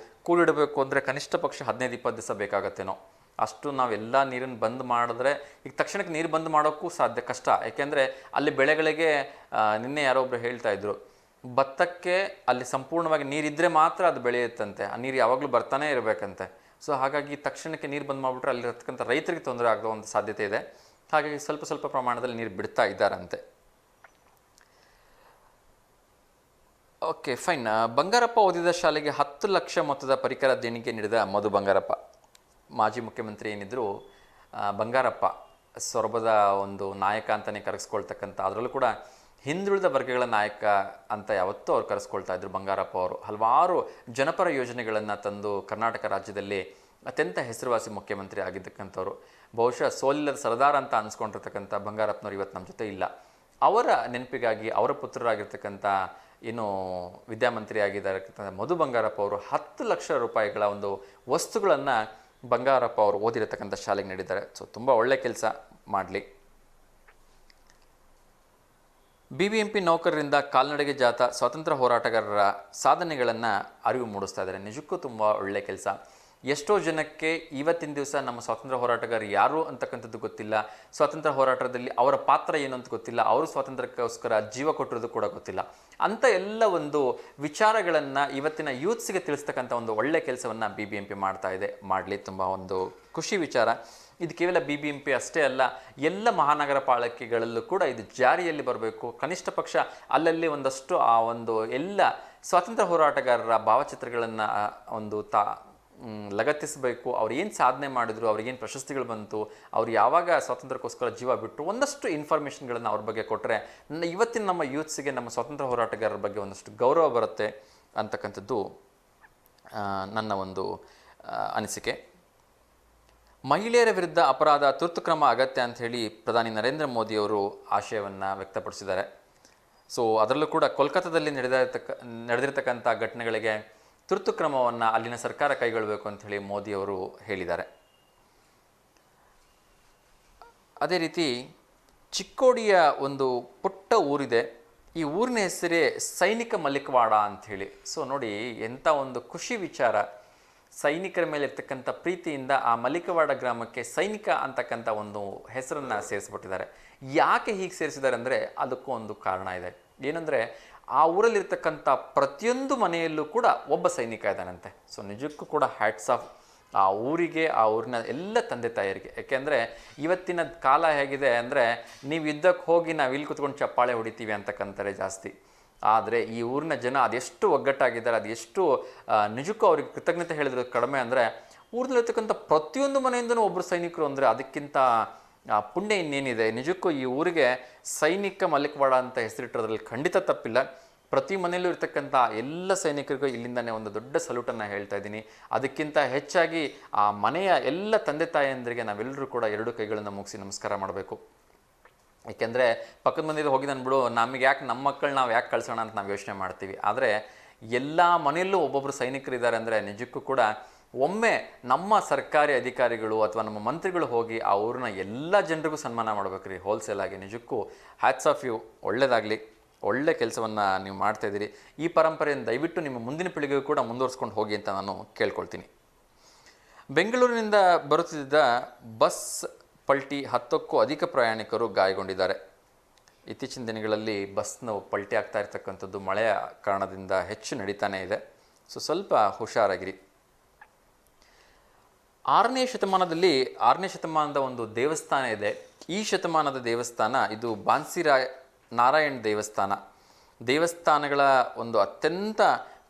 ಕೂಡಿಡಬೇಕು ಅಂದರೆ ಕನಿಷ್ಠ ಪಕ್ಷ 15-20 ದಿವಸ ಬೇಕಾಗತ್ತೇನೋ. ಅಷ್ಟು ನಾವೆಲ್ಲ ನೀರನ್ನು ಬಂದ್ ಮಾಡಿದ್ರೆ, ಈಗ ತಕ್ಷಣಕ್ಕೆ ನೀರು ಬಂದ್ ಮಾಡೋಕ್ಕೂ ಸಾಧ್ಯ ಕಷ್ಟ. ಯಾಕೆಂದರೆ ಅಲ್ಲಿ ಬೆಳೆಗಳಿಗೆ ನಿನ್ನೆ ಯಾರೋ ಒಬ್ಬರು ಹೇಳ್ತಾ ಇದ್ರು, ಭತ್ತಕ್ಕೆ ಅಲ್ಲಿ ಸಂಪೂರ್ಣವಾಗಿ ನೀರಿದ್ದರೆ ಮಾತ್ರ ಅದು ಬೆಳೆಯುತ್ತಂತೆ, ಆ ನೀರು ಯಾವಾಗಲೂ ಬರ್ತಾನೆ ಇರಬೇಕಂತೆ. ಸೊ ಹಾಗಾಗಿ ತಕ್ಷಣಕ್ಕೆ ನೀರು ಬಂದ್ ಮಾಡಿಬಿಟ್ರೆ ಅಲ್ಲಿರ್ತಕ್ಕಂಥ ರೈತರಿಗೆ ತೊಂದರೆ ಆಗೋ ಒಂದು ಸಾಧ್ಯತೆ ಇದೆ. ಹಾಗಾಗಿ ಸ್ವಲ್ಪ ಪ್ರಮಾಣದಲ್ಲಿ ನೀರು ಬಿಡ್ತಾ ಇದ್ದಾರಂತೆ. Okay, fine. ಬಂಗಾರಪ್ಪ ಓದಿದ ಶಾಲೆಗೆ 10 ಲಕ್ಷ ಮೊತ್ತದ ಪರಿಕರ ದೇಣಿಗೆ ನೀಡಿದ ಮಧು ಬಂಗಾರಪ್ಪ. ಮಾಜಿ ಮುಖ್ಯಮಂತ್ರಿ ಏನಿದ್ರು ಬಂಗಾರಪ್ಪ ಸೊರಬದ ಒಂದು ನಾಯಕ ಅಂತಲೇ ಕರೆಸ್ಕೊಳ್ತಕ್ಕಂಥ, ಅದರಲ್ಲೂ ಕೂಡ ಹಿಂದುಳಿದ ವರ್ಗಗಳ ನಾಯಕ ಅಂತ ಯಾವತ್ತೂ ಅವ್ರು ಕರೆಸ್ಕೊಳ್ತಾ ಇದ್ರು ಬಂಗಾರಪ್ಪ ಅವರು. ಹಲವಾರು ಜನಪರ ಯೋಜನೆಗಳನ್ನು ತಂದು ಕರ್ನಾಟಕ ರಾಜ್ಯದಲ್ಲಿ ಅತ್ಯಂತ ಹೆಸರುವಾಸಿ ಮುಖ್ಯಮಂತ್ರಿ ಆಗಿದ್ದಕ್ಕಂಥವ್ರು. ಬಹುಶಃ ಸೋಲಿಲ್ಲದ ಸರದಾರ ಅಂತ ಅನ್ಸ್ಕೊಂಡಿರ್ತಕ್ಕಂಥ ಬಂಗಾರಪ್ಪನವ್ರು ಇವತ್ತು ನಮ್ಮ ಜೊತೆ ಇಲ್ಲ. ಅವರ ನೆನಪಿಗಾಗಿ ಅವರ ಪುತ್ರರಾಗಿರ್ತಕ್ಕಂಥ ಏನು ವಿದ್ಯಾಮಂತ್ರಿ ಆಗಿದ್ದಾರೆ ಮಧು ಬಂಗಾರಪ್ಪ ಅವರು 10 ಲಕ್ಷ ರೂಪಾಯಿಗಳ ಒಂದು ವಸ್ತುಗಳನ್ನು ಬಂಗಾರಪ್ಪ ಅವರು ಓದಿರತಕ್ಕಂಥ ಶಾಲೆಗೆ ನೀಡಿದ್ದಾರೆ. ಸೊ ತುಂಬ ಒಳ್ಳೆ ಕೆಲಸ ಮಾಡಲಿ. BBMP ನೌಕರರಿಂದ ಕಾಲ್ನಡಿಗೆ ಜಾಥಾ ಸ್ವಾತಂತ್ರ್ಯ ಹೋರಾಟಗಾರರ ಸಾಧನೆಗಳನ್ನು ಅರಿವು ಮೂಡಿಸ್ತಾ ಇದ್ದಾರೆ. ನಿಜಕ್ಕೂ ತುಂಬ ಒಳ್ಳೆ ಕೆಲಸ. ಎಷ್ಟೋ ಜನಕ್ಕೆ ಇವತ್ತಿನ ದಿವಸ ನಮ್ಮ ಸ್ವಾತಂತ್ರ್ಯ ಹೋರಾಟಗಾರರು ಯಾರು ಅಂತಕ್ಕಂಥದ್ದು ಗೊತ್ತಿಲ್ಲ, ಸ್ವಾತಂತ್ರ್ಯ ಹೋರಾಟದಲ್ಲಿ ಅವರ ಪಾತ್ರ ಏನು ಅಂತ ಗೊತ್ತಿಲ್ಲ, ಅವರು ಸ್ವಾತಂತ್ರ್ಯಕ್ಕೋಸ್ಕರ ಜೀವ ಕೊಟ್ಟಿರೋದು ಕೂಡ ಗೊತ್ತಿಲ್ಲ. ಅಂಥ ಎಲ್ಲ ಒಂದು ವಿಚಾರಗಳನ್ನು ಇವತ್ತಿನ ಯೂತ್ಸ್ಗೆ ತಿಳಿಸ್ತಕ್ಕಂಥ ಒಂದು ಒಳ್ಳೆ ಕೆಲಸವನ್ನು BBMP ಮಾಡ್ತಾ ಇದೆ. ಮಾಡಲಿ, ತುಂಬ ಒಂದು ಖುಷಿ ವಿಚಾರ. ಇದು ಕೇವಲ BBMP ಅಷ್ಟೇ ಅಲ್ಲ, ಎಲ್ಲ ಮಹಾನಗರ ಪಾಲಿಕೆಗಳಲ್ಲೂ ಕೂಡ ಇದು ಜಾರಿಯಲ್ಲಿ ಬರಬೇಕು. ಕನಿಷ್ಠ ಪಕ್ಷ ಅಲ್ಲಲ್ಲಿ ಒಂದಷ್ಟು ಆ ಒಂದು ಎಲ್ಲ ಸ್ವಾತಂತ್ರ್ಯ ಹೋರಾಟಗಾರರ ಭಾವಚಿತ್ರಗಳನ್ನು ಒಂದು ಲಗತ್ತಿಸಬೇಕು. ಅವ್ರು ಏನು ಸಾಧನೆ ಮಾಡಿದ್ರು, ಅವ್ರಿಗೇನು ಪ್ರಶಸ್ತಿಗಳು ಬಂತು, ಅವ್ರು ಯಾವಾಗ ಸ್ವಾತಂತ್ರ್ಯಕ್ಕೋಸ್ಕರ ಜೀವ ಬಿಟ್ಟರು, ಒಂದಷ್ಟು ಇನ್ಫಾರ್ಮೇಷನ್ಗಳನ್ನು ಅವ್ರ ಬಗ್ಗೆ ಕೊಟ್ಟರೆ ಇವತ್ತಿನ ನಮ್ಮ ಯೂತ್ಸಿಗೆ ನಮ್ಮ ಸ್ವಾತಂತ್ರ್ಯ ಹೋರಾಟಗಾರರ ಬಗ್ಗೆ ಒಂದಷ್ಟು ಗೌರವ ಬರುತ್ತೆ ಅಂತಕ್ಕಂಥದ್ದು ನನ್ನ ಒಂದು ಅನಿಸಿಕೆ. ಮಹಿಳೆಯರ ವಿರುದ್ಧ ಅಪರಾಧ ತುರ್ತು ಕ್ರಮ ಅಗತ್ಯ ಅಂಥೇಳಿ ಪ್ರಧಾನಿ ನರೇಂದ್ರ ಮೋದಿಯವರು ಆಶಯವನ್ನು ವ್ಯಕ್ತಪಡಿಸಿದ್ದಾರೆ. ಸೊ ಅದರಲ್ಲೂ ಕೂಡ ಕೋಲ್ಕತ್ತಾದಲ್ಲಿ ನಡೆದಿರ್ತಕ್ಕಂಥ ಘಟನೆಗಳಿಗೆ ತುರ್ತು ಕ್ರಮವನ್ನು ಅಲ್ಲಿನ ಸರ್ಕಾರ ಕೈಗೊಳ್ಳಬೇಕು ಅಂಥೇಳಿ ಮೋದಿಯವರು ಹೇಳಿದ್ದಾರೆ. ಅದೇ ರೀತಿ ಚಿಕ್ಕೋಡಿಯ ಒಂದು ಪುಟ್ಟ ಊರಿದೆ. ಈ ಊರಿನ ಹೆಸರೇ ಸೈನಿಕ ಮಲ್ಲಿಕವಾಡ ಅಂಥೇಳಿ. ಸೊ ನೋಡಿ, ಎಂಥ ಒಂದು ಖುಷಿ ವಿಚಾರ. ಸೈನಿಕರ ಮೇಲೆ ಇರ್ತಕ್ಕಂಥ ಪ್ರೀತಿಯಿಂದ ಆ ಮಲ್ಲಿಕವಾಡ ಗ್ರಾಮಕ್ಕೆ ಸೈನಿಕ ಅಂತಕ್ಕಂಥ ಒಂದು ಹೆಸರನ್ನು ಸೇರಿಸ್ಬಿಟ್ಟಿದ್ದಾರೆ. ಯಾಕೆ ಹೀಗೆ ಸೇರಿಸಿದ್ದಾರೆ ಅಂದರೆ ಅದಕ್ಕೂ ಒಂದು ಕಾರಣ ಇದೆ. ಏನಂದರೆ ಆ ಊರಲ್ಲಿರ್ತಕ್ಕಂಥ ಪ್ರತಿಯೊಂದು ಮನೆಯಲ್ಲೂ ಕೂಡ ಒಬ್ಬ ಸೈನಿಕ ಇದ್ದಾನಂತೆ. ಸೊ ನಿಜಕ್ಕೂ ಕೂಡ ಹ್ಯಾಟ್ಸ್ ಆಫ್ ಆ ಊರಿಗೆ, ಆ ಊರಿನ ಎಲ್ಲ ತಂದೆ ತಾಯಿಯರಿಗೆ. ಯಾಕೆಂದರೆ ಇವತ್ತಿನ ಕಾಲ ಹೇಗಿದೆ ಅಂದರೆ, ನೀವು ಯುದ್ಧಕ್ಕೆ ಹೋಗಿ ನಾವು ಇಲ್ಲಿ ಕೂತ್ಕೊಂಡು ಚಪ್ಪಾಳೆ ಹೊಡಿತೀವಿ ಅಂತಕ್ಕಂತಾರೆ ಜಾಸ್ತಿ. ಆದರೆ ಈ ಊರಿನ ಜನ ಅದೆಷ್ಟು ಒಗ್ಗಟ್ಟಾಗಿದ್ದಾರೆ, ಅದೆಷ್ಟು ನಿಜಕ್ಕೂ ಅವ್ರಿಗೆ ಕೃತಜ್ಞತೆ ಹೇಳಿದ್ರು ಕಡಿಮೆ. ಅಂದರೆ ಊರಿನಲ್ಲಿರ್ತಕ್ಕಂಥ ಪ್ರತಿಯೊಂದು ಮನೆಯಿಂದನೂ ಒಬ್ಬರು ಸೈನಿಕರು ಅಂದರೆ ಅದಕ್ಕಿಂತ ಪುಣ್ಯ ಇನ್ನೇನಿದೆ. ನಿಜಕ್ಕೂ ಈ ಊರಿಗೆ ಸೈನಿಕ ಮಲಿಕವಾಡ ಅಂತ ಹೆಸರಿಟ್ಟೋದ್ರಲ್ಲಿ ಖಂಡಿತ ತಪ್ಪಿಲ್ಲ. ಪ್ರತಿ ಮನೆಯಲ್ಲೂ ಇರ್ತಕ್ಕಂಥ ಎಲ್ಲ ಸೈನಿಕರಿಗೂ ಇಲ್ಲಿಂದನೇ ಒಂದು ದೊಡ್ಡ ಸಲ್ಯೂಟನ್ನು ಹೇಳ್ತಾ ಇದ್ದೀನಿ. ಅದಕ್ಕಿಂತ ಹೆಚ್ಚಾಗಿ ಆ ಮನೆಯ ಎಲ್ಲ ತಂದೆ ತಾಯಿಯಂದರಿಗೆ ನಾವೆಲ್ಲರೂ ಕೂಡ ಎರಡು ಕೈಗಳನ್ನು ಮುಗಿಸಿ ನಮಸ್ಕಾರ ಮಾಡಬೇಕು. ಏಕೆಂದರೆ ಪಕ್ಕದ ಮನೆಯಲ್ಲಿ ಹೋಗಿ ಅಂದ್ಬಿಡು, ನಮಗೆ ಯಾಕೆ ನಮ್ಮ ಮಕ್ಕಳು ನಾವು ಯಾಕೆ ಕಳ್ಸೋಣ ಅಂತ ನಾವು ಯೋಚನೆ ಮಾಡ್ತೀವಿ. ಆದರೆ ಎಲ್ಲ ಮನೆಯಲ್ಲೂ ಒಬ್ಬೊಬ್ಬರು ಸೈನಿಕರಿದ್ದಾರೆ ಅಂದರೆ ನಿಜಕ್ಕೂ ಕೂಡ ಒಮ್ಮೆ ನಮ್ಮ ಸರ್ಕಾರಿ ಅಧಿಕಾರಿಗಳು ಅಥವಾ ನಮ್ಮ ಮಂತ್ರಿಗಳು ಹೋಗಿ ಆ ಊರಿನ ಎಲ್ಲ ಜನರಿಗೂ ಸನ್ಮಾನ ಮಾಡ್ಬೇಕ್ರಿ ಹೋಲ್ಸೇಲ್ ಆಗಿ. ನಿಜಕ್ಕೂ ಹ್ಯಾಟ್ಸ್ ಆಫ್ ಯು, ಒಳ್ಳೆಯದಾಗಲಿ, ಒಳ್ಳೆ ಕೆಲಸವನ್ನು ನೀವು ಮಾಡ್ತಾಯಿದ್ದೀರಿ. ಈ ಪರಂಪರೆಯನ್ನು ದಯವಿಟ್ಟು ನಿಮ್ಮ ಮುಂದಿನ ಪೀಳಿಗೆಗೂ ಕೂಡ ಮುಂದುವರ್ಸ್ಕೊಂಡು ಹೋಗಿ ಅಂತ ನಾನು ಕೇಳ್ಕೊಳ್ತೀನಿ. ಬೆಂಗಳೂರಿನಿಂದ ಬರುತ್ತಿದ್ದ ಬಸ್ ಪಲ್ಟಿ 10ಕ್ಕೂ ಅಧಿಕ ಪ್ರಯಾಣಿಕರು ಗಾಯಗೊಂಡಿದ್ದಾರೆ. ಇತ್ತೀಚಿನ ದಿನಗಳಲ್ಲಿ ಬಸ್ನ ಪಲ್ಟಿ ಆಗ್ತಾ ಇರ್ತಕ್ಕಂಥದ್ದು ಮಳೆಯ ಕಾರಣದಿಂದ ಹೆಚ್ಚು ನಡೀತಾನೇ ಇದೆ. ಸೊ ಸ್ವಲ್ಪ ಹುಷಾರಾಗಿರಿ. 6ನೇ ಶತಮಾನದ ಒಂದು ದೇವಸ್ಥಾನ ಇದೆ. ಈ ಶತಮಾನದ ದೇವಸ್ಥಾನ ಇದು ಬಾನ್ಸಿರಾಯ್ ನಾರಾಯಣ್ ದೇವಸ್ಥಾನಗಳ ಒಂದು ಅತ್ಯಂತ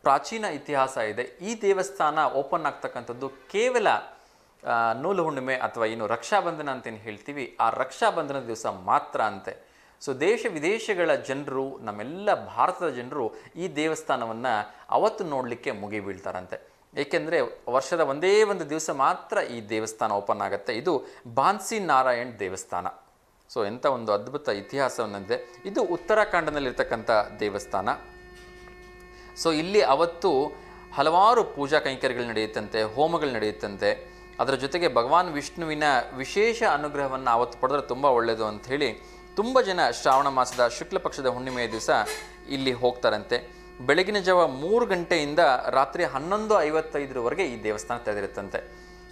ಪ್ರಾಚೀನ ಇತಿಹಾಸ ಇದೆ. ಈ ದೇವಸ್ಥಾನ ಓಪನ್ ಆಗ್ತಕ್ಕಂಥದ್ದು ಕೇವಲ ನೂಲು ಹುಣ್ಣಿಮೆ ಅಥವಾ ಏನು ರಕ್ಷಾಬಂಧನ ಅಂತೇನು ಹೇಳ್ತೀವಿ, ಆ ರಕ್ಷಾಬಂಧನದ ದಿವಸ ಮಾತ್ರ ಅಂತೆ. ಸೊ ದೇಶ ವಿದೇಶಗಳ ಜನರು, ನಮ್ಮೆಲ್ಲ ಭಾರತದ ಜನರು ಈ ದೇವಸ್ಥಾನವನ್ನು ಅವತ್ತು ನೋಡಲಿಕ್ಕೆ ಮುಗಿಬೀಳ್ತಾರಂತೆ. ಏಕೆಂದರೆ ವರ್ಷದ ಒಂದೇ ಒಂದು ದಿವಸ ಮಾತ್ರ ಈ ದೇವಸ್ಥಾನ ಓಪನ್ ಆಗುತ್ತೆ. ಇದು ಬಾನ್ಸಿ ನಾರಾಯಣ್ ದೇವಸ್ಥಾನ. ಸೊ ಎಂಥ ಒಂದು ಅದ್ಭುತ ಇತಿಹಾಸವನ್ನಿದೆ. ಇದು ಉತ್ತರಾಖಂಡದಲ್ಲಿರ್ತಕ್ಕಂಥ ದೇವಸ್ಥಾನ. ಸೊ ಇಲ್ಲಿ ಅವತ್ತು ಹಲವಾರು ಪೂಜಾ ಕೈಂಕರ್ಯಗಳು ನಡೆಯುತ್ತಂತೆ, ಹೋಮಗಳು ನಡೆಯುತ್ತಂತೆ. ಅದರ ಜೊತೆಗೆ ಭಗವಾನ್ ವಿಷ್ಣುವಿನ ವಿಶೇಷ ಅನುಗ್ರಹವನ್ನು ಅವತ್ತು ಪಡೆದ್ರೆ ತುಂಬ ಒಳ್ಳೆಯದು ಅಂಥೇಳಿ ತುಂಬ ಜನ ಶ್ರಾವಣ ಮಾಸದ ಶುಕ್ಲ ಪಕ್ಷದ ಹುಣ್ಣಿಮೆಯ ದಿವಸ ಇಲ್ಲಿ ಹೋಗ್ತಾರಂತೆ. ಬೆಳಗಿನ ಜಾವ 3 ಗಂಟೆಯಿಂದ ರಾತ್ರಿ 11:55 ಈ ದೇವಸ್ಥಾನ ತೆರೆದಿರುತ್ತಂತೆ.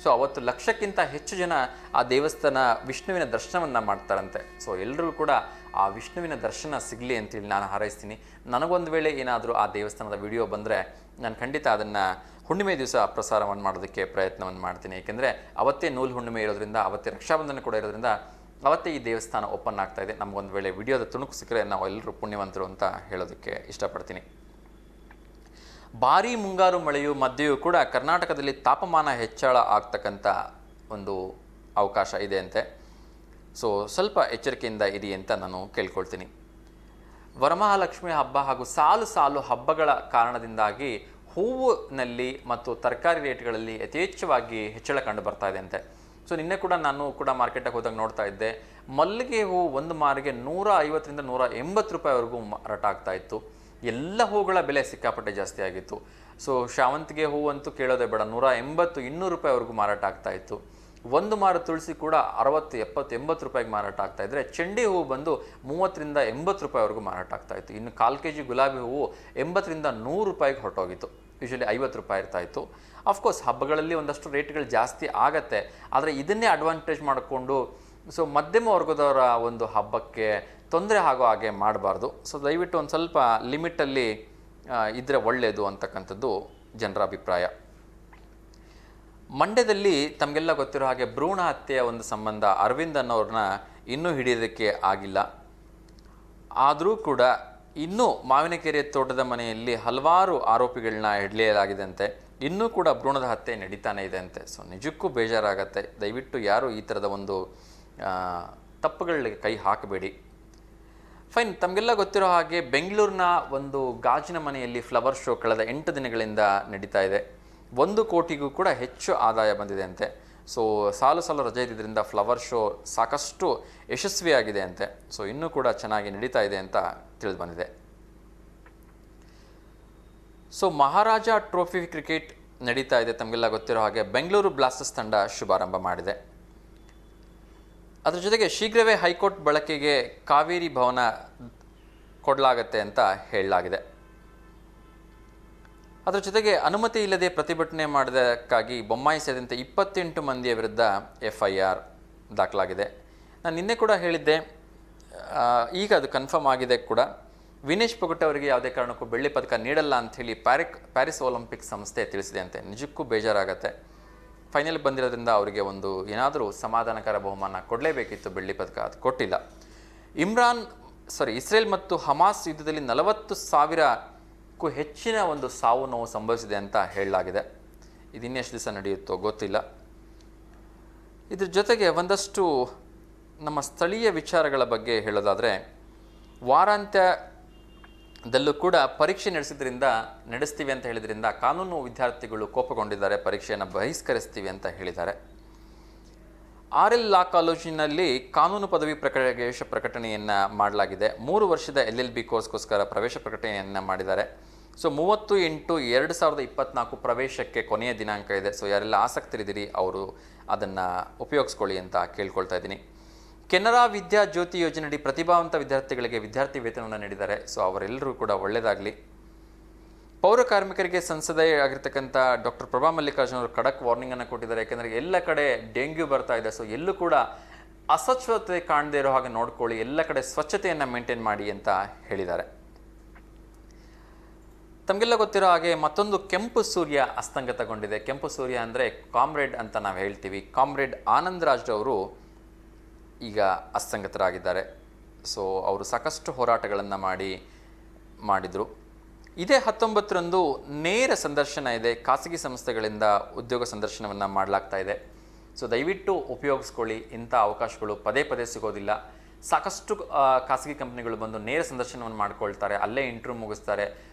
ಸೊ ಅವತ್ತು ಲಕ್ಷಕ್ಕಿಂತ ಹೆಚ್ಚು ಜನ ಆ ದೇವಸ್ಥಾನ ವಿಷ್ಣುವಿನ ದರ್ಶನವನ್ನು ಮಾಡ್ತಾರಂತೆ. ಸೊ ಎಲ್ಲರಿಗೂ ಕೂಡ ಆ ವಿಷ್ಣುವಿನ ದರ್ಶನ ಸಿಗಲಿ ಅಂತೇಳಿ ನಾನು ಹಾರೈಸ್ತೀನಿ. ನನಗೊಂದು ವೇಳೆ ಏನಾದರೂ ಆ ದೇವಸ್ಥಾನದ ವಿಡಿಯೋ ಬಂದರೆ ನಾನು ಖಂಡಿತ ಅದನ್ನು ಹುಣ್ಣಿಮೆ ದಿವಸ ಪ್ರಸಾರವನ್ನು ಮಾಡೋದಕ್ಕೆ ಪ್ರಯತ್ನವನ್ನು ಮಾಡ್ತೀನಿ. ಏಕೆಂದರೆ ಅವತ್ತೇ ನೂಲು ಹುಣ್ಣಿಮೆ ಇರೋದ್ರಿಂದ, ಅವತ್ತೇ ರಕ್ಷಾಬಂಧನ ಕೂಡ ಇರೋದ್ರಿಂದ ಅವತ್ತೇ ಈ ದೇವಸ್ಥಾನ ಓಪನ್ ಆಗ್ತಾ ಇದೆ. ನಮಗೊಂದು ವೇಳೆ ವಿಡಿಯೋದ ತುಣುಕು ಸಿಕ್ಕರೆ ನಾವು ಎಲ್ಲರೂ ಪುಣ್ಯವಂತರು ಅಂತ ಹೇಳೋದಕ್ಕೆ ಇಷ್ಟಪಡ್ತೀನಿ. ಭಾರೀ ಮುಂಗಾರು ಮಳೆಯು ಮಧ್ಯೆಯೂ ಕೂಡ ಕರ್ನಾಟಕದಲ್ಲಿ ತಾಪಮಾನ ಹೆಚ್ಚಳ ಆಗ್ತಕ್ಕಂಥ ಒಂದು ಅವಕಾಶ ಇದೆ ಅಂತೆ. ಸೊ ಸ್ವಲ್ಪ ಎಚ್ಚರಿಕೆಯಿಂದ ಇರಿ ಅಂತ ನಾನು ಕೇಳ್ಕೊಳ್ತೀನಿ. ವರಮಹಾಲಕ್ಷ್ಮಿ ಹಬ್ಬ ಹಾಗೂ ಸಾಲು ಸಾಲು ಹಬ್ಬಗಳ ಕಾರಣದಿಂದಾಗಿ ಹೂವಿನಲ್ಲಿ ಮತ್ತು ತರಕಾರಿ ರೇಟ್ಗಳಲ್ಲಿ ಯಥೇಚ್ಛವಾಗಿ ಹೆಚ್ಚಳ ಕಂಡು ಬರ್ತಾ ಇದೆ ಅಂತೆ. ಸೊ ನಿನ್ನೆ ಕೂಡ ನಾನು ಕೂಡ ಮಾರ್ಕೆಟಿಗೆ ಹೋದಾಗ ನೋಡ್ತಾ ಇದ್ದೆ, ಮಲ್ಲಿಗೆ ಹೂವು ಒಂದು ಮಾರಿಗೆ 150ರಿಂದ 180 ರೂಪಾಯಿವರೆಗೂ ಮಾರಾಟ ಆಗ್ತಾ ಇತ್ತು. ಎಲ್ಲ ಹೂಗಳ ಬೆಲೆ ಸಿಕ್ಕಾಪಟ್ಟೆ ಜಾಸ್ತಿ ಆಗಿತ್ತು. ಸೊ ಶಾವಂತಿಗೆ ಹೂವು ಅಂತೂ ಕೇಳೋದೇ ಬೇಡ, 180-200 ರೂಪಾಯಿವರೆಗೂ ಮಾರಾಟ ಆಗ್ತಾ ಇತ್ತು. ಒಂದು ಮಾರು ತುಳಸಿ ಕೂಡ 60, 70, 80 ರೂಪಾಯಿಗೆ ಮಾರಾಟ ಆಗ್ತಾ ಇದ್ದರೆ ಚೆಂಡಿ ಹೂವು ಬಂದು 30ರಿಂದ 80 ರೂಪಾಯಿವರೆಗೂ ಮಾರಾಟ ಆಗ್ತಾ ಇತ್ತು. ಇನ್ನು 1/4 kg ಗುಲಾಬಿ ಹೂವು 80ರಿಂದ 100 ರೂಪಾಯಿಗೆ ಹೊರಟೋಗಿತ್ತು. ಯೂಶಲಿ 50 ರೂಪಾಯಿ ಇರ್ತಾ ಇತ್ತು. ಅಫ್ಕೋರ್ಸ್ ಹಬ್ಬಗಳಲ್ಲಿ ಒಂದಷ್ಟು ರೇಟ್ಗಳು ಜಾಸ್ತಿ ಆಗತ್ತೆ, ಆದರೆ ಇದನ್ನೇ ಅಡ್ವಾಂಟೇಜ್ ಮಾಡಿಕೊಂಡು ಸೊ ಮಧ್ಯಮ ವರ್ಗದವರ ಒಂದು ಹಬ್ಬಕ್ಕೆ ತೊಂದರೆ ಆಗೋ ಹಾಗೆ ಮಾಡಬಾರ್ದು. ಸೊ ದಯವಿಟ್ಟು ಒಂದು ಸ್ವಲ್ಪ ಲಿಮಿಟಲ್ಲಿ ಇದ್ದರೆ ಒಳ್ಳೆಯದು ಅಂತಕ್ಕಂಥದ್ದು ಜನರ ಅಭಿಪ್ರಾಯ. ಮಂಡ್ಯದಲ್ಲಿ ತಮಗೆಲ್ಲ ಗೊತ್ತಿರೋ ಹಾಗೆ ಭ್ರೂಣ ಹತ್ಯೆಯ ಒಂದು ಸಂಬಂಧ ಅರವಿಂದ್ ಅನ್ನೋರನ್ನ ಇನ್ನೂ ಹಿಡಿಯೋದಕ್ಕೆ ಆಗಿಲ್ಲ. ಆದರೂ ಕೂಡ ಇನ್ನೂ ಮಾವಿನಕೆರೆ ತೋಟದ ಮನೆಯಲ್ಲಿ ಹಲವಾರು ಆರೋಪಿಗಳನ್ನ ಹಿಡಿಯಲಾಗಿದೆಯಂತೆ. ಇನ್ನೂ ಕೂಡ ಭ್ರೂಣದ ಹತ್ಯೆ ನಡೀತಾನೆ ಇದೆ ಅಂತೆ. ಸೊ ನಿಜಕ್ಕೂ ಬೇಜಾರಾಗತ್ತೆ. ದಯವಿಟ್ಟು ಯಾರು ಈ ಥರದ ಒಂದು ತಪ್ಪುಗಳಿಗೆ ಕೈ ಹಾಕಬೇಡಿ. ಫೈನ್. ತಮಗೆಲ್ಲ ಗೊತ್ತಿರೋ ಹಾಗೆ ಬೆಂಗಳೂರಿನ ಒಂದು ಗಾಜಿನ ಮನೆಯಲ್ಲಿ ಫ್ಲವರ್ ಶೋ ಕಳೆದ 8 ದಿನಗಳಿಂದ ನಡೀತಾ ಇದೆ. 1 ಕೋಟಿಗೂ ಕೂಡ ಹೆಚ್ಚು ಆದಾಯ ಬಂದಿದೆ ಅಂತೆ. ಸೊ ಸಾಲು ರಜೆ ಇದ್ದಿದ್ದರಿಂದ ಫ್ಲವರ್ ಶೋ ಸಾಕಷ್ಟು ಯಶಸ್ವಿಯಾಗಿದೆ ಅಂತೆ. ಸೊ ಇನ್ನೂ ಕೂಡ ಚೆನ್ನಾಗಿ ನಡೀತಾ ಇದೆ ಅಂತ ತಿಳಿದು ಬಂದಿದೆ. ಸೊ ಮಹಾರಾಜ ಟ್ರೋಫಿ ಕ್ರಿಕೆಟ್ ನಡೀತಾ ಇದೆ. ತಮಗೆಲ್ಲ ಗೊತ್ತಿರೋ ಹಾಗೆ ಬೆಂಗಳೂರು ಬ್ಲಾಸ್ಟರ್ಸ್ ತಂಡ ಶುಭಾರಂಭ ಮಾಡಿದೆ. ಅದರ ಜೊತೆಗೆ ಶೀಘ್ರವೇ ಹೈಕೋರ್ಟ್ ಬಳಕೆಗೆ ಕಾವೇರಿ ಭವನ ಕೊಡಲಾಗತ್ತೆ ಅಂತ ಹೇಳಲಾಗಿದೆ. ಅದರ ಜೊತೆಗೆ ಅನುಮತಿ ಇಲ್ಲದೆ ಪ್ರತಿಭಟನೆ ಮಾಡಿದ್ದಕ್ಕಾಗಿ ಬೊಮ್ಮಾಯಿ ಸೇರಿದಂತೆ 28 ಮಂದಿಯ ವಿರುದ್ಧ FIR ದಾಖಲಾಗಿದೆ. ನಾನು ನಿನ್ನೆ ಕೂಡ ಹೇಳಿದ್ದೆ, ಈಗ ಅದು ಕನ್ಫರ್ಮ್ ಆಗಿದೆ ಕೂಡ. ವಿನೇಶ್ ಪೊಗಟ್ ಅವರಿಗೆ ಯಾವುದೇ ಕಾರಣಕ್ಕೂ ಬೆಳ್ಳಿ ಪದಕ ನೀಡಲ್ಲ ಅಂಥೇಳಿ ಪ್ಯಾರಿಸ್ ಒಲಿಂಪಿಕ್ ಸಂಸ್ಥೆ ತಿಳಿಸಿದೆ ಅಂತೆ. ನಿಜಕ್ಕೂ ಬೇಜಾರಾಗತ್ತೆ. ಫೈನಲ್ ಬಂದಿರೋದ್ರಿಂದ ಅವರಿಗೆ ಒಂದು ಏನಾದರೂ ಸಮಾಧಾನಕರ ಬಹುಮಾನ ಕೊಡಲೇಬೇಕಿತ್ತು, ಬೆಳ್ಳಿ ಪದಕ ಅದು ಕೊಟ್ಟಿಲ್ಲ. ಇಸ್ರೇಲ್ ಮತ್ತು ಹಮಾಸ್ ಯುದ್ಧದಲ್ಲಿ 40,000ಕ್ಕೂ ಹೆಚ್ಚಿನ ಒಂದು ಸಾವು ನೋವು ಸಂಭವಿಸಿದೆ ಅಂತ ಹೇಳಲಾಗಿದೆ. ಇನ್ನೆಷ್ಟು ದಿವಸ ನಡೆಯುತ್ತೋ ಗೊತ್ತಿಲ್ಲ. ಇದ್ರ ಜೊತೆಗೆ ಒಂದಷ್ಟು ನಮ್ಮ ಸ್ಥಳೀಯ ವಿಚಾರಗಳ ಬಗ್ಗೆ ಹೇಳೋದಾದರೆ, ವಾರಾಂತ್ಯದಲ್ಲೂ ಕೂಡ ಪರೀಕ್ಷೆ ನಡೆಸ್ತೀವಿ ಅಂತ ಹೇಳಿದ್ರಿಂದ ಕಾನೂನು ವಿದ್ಯಾರ್ಥಿಗಳು ಕೋಪಗೊಂಡಿದ್ದಾರೆ, ಪರೀಕ್ಷೆಯನ್ನು ಬಹಿಷ್ಕರಿಸ್ತೀವಿ ಅಂತ ಹೇಳಿದ್ದಾರೆ. RL ಲಾ ಕಾಲೇಜಿನಲ್ಲಿ ಕಾನೂನು ಪದವಿ ಪ್ರವೇಶ ಪ್ರಕಟಣೆಯನ್ನು ಮಾಡಲಾಗಿದೆ. 3 ವರ್ಷದ LLB ಕೋರ್ಸ್ಗೋಸ್ಕರ ಪ್ರವೇಶ ಪ್ರಕಟಣೆಯನ್ನು ಮಾಡಿದ್ದಾರೆ. 30/8/2024 ಪ್ರವೇಶಕ್ಕೆ ಕೊನೆಯ ದಿನಾಂಕ ಇದೆ. ಯಾರೆಲ್ಲ ಆಸಕ್ತರಿದ್ದೀರಿ ಅವರು ಅದನ್ನು ಉಪಯೋಗಿಸ್ಕೊಳ್ಳಿ ಅಂತ ಕೇಳ್ಕೊಳ್ತಾ ಇದ್ದೀನಿ. ಕೆನರಾ ವಿದ್ಯಾ ಜ್ಯೋತಿ ಯೋಜನೆಯಡಿ ಪ್ರತಿಭಾವಂತ ವಿದ್ಯಾರ್ಥಿಗಳಿಗೆ ವಿದ್ಯಾರ್ಥಿ ವೇತನವನ್ನು ನೀಡಿದ್ದಾರೆ. ಅವರೆಲ್ಲರೂ ಕೂಡ ಒಳ್ಳೆಯದಾಗಲಿ. ಪೌರ ಕಾರ್ಮಿಕರಿಗೆ ಸಂಸದೆ ಆಗಿರ್ತಕ್ಕಂಥ ಡಾಕ್ಟರ್ ಪ್ರಭಾ ಮಲ್ಲಿಕಾರ್ಜುನ್ ಅವರು ಖಡಕ್ ವಾರ್ನಿಂಗನ್ನು ಕೊಟ್ಟಿದ್ದಾರೆ. ಯಾಕೆಂದರೆ ಎಲ್ಲ ಕಡೆ ಡೆಂಗ್ಯೂ ಬರ್ತಾ ಇದೆ. ಎಲ್ಲೂ ಕೂಡ ಅಸ್ವಚ್ಛತೆ ಕಾಣದೇ ಇರೋ ಹಾಗೆ ನೋಡ್ಕೊಳ್ಳಿ, ಎಲ್ಲ ಕಡೆ ಸ್ವಚ್ಛತೆಯನ್ನು ಮೇಂಟೈನ್ ಮಾಡಿ ಅಂತ ಹೇಳಿದ್ದಾರೆ. ತಮಗೆಲ್ಲ ಗೊತ್ತಿರೋ ಹಾಗೆ ಮತ್ತೊಂದು ಕೆಂಪು ಸೂರ್ಯ ಅಸ್ತಂಗತಗೊಂಡಿದೆ. ಕೆಂಪು ಸೂರ್ಯ ಅಂದರೆ ಕಾಮ್ರೇಡ್ ಅಂತ ನಾವು ಹೇಳ್ತೀವಿ. ಕಾಮ್ರೇಡ್ ಆನಂದ್ ರಾಜ್ ಅವರು ಈಗ ಅಸ್ತಂಗತರಾಗಿದ್ದಾರೆ. ಅವರು ಸಾಕಷ್ಟು ಹೋರಾಟಗಳನ್ನು ಮಾಡಿದರು. ಇದೇ 19ರಂದು ನೇರ ಸಂದರ್ಶನ ಇದೆ. ಖಾಸಗಿ ಸಂಸ್ಥೆಗಳಿಂದ ಉದ್ಯೋಗ ಸಂದರ್ಶನವನ್ನು ಮಾಡಲಾಗ್ತಾ ಇದೆ. ದಯವಿಟ್ಟು ಉಪಯೋಗಿಸ್ಕೊಳ್ಳಿ. ಇಂಥ ಅವಕಾಶಗಳು ಪದೇ ಪದೇ ಸಿಗೋದಿಲ್ಲ. ಸಾಕಷ್ಟು ಖಾಸಗಿ ಕಂಪ್ನಿಗಳು ಬಂದು ನೇರ ಸಂದರ್ಶನವನ್ನು ಮಾಡ್ಕೊಳ್ತಾರೆ, ಅಲ್ಲೇ ಇಂಟರ್ವ್ಯೂ ಮುಗಿಸ್ತಾರೆ.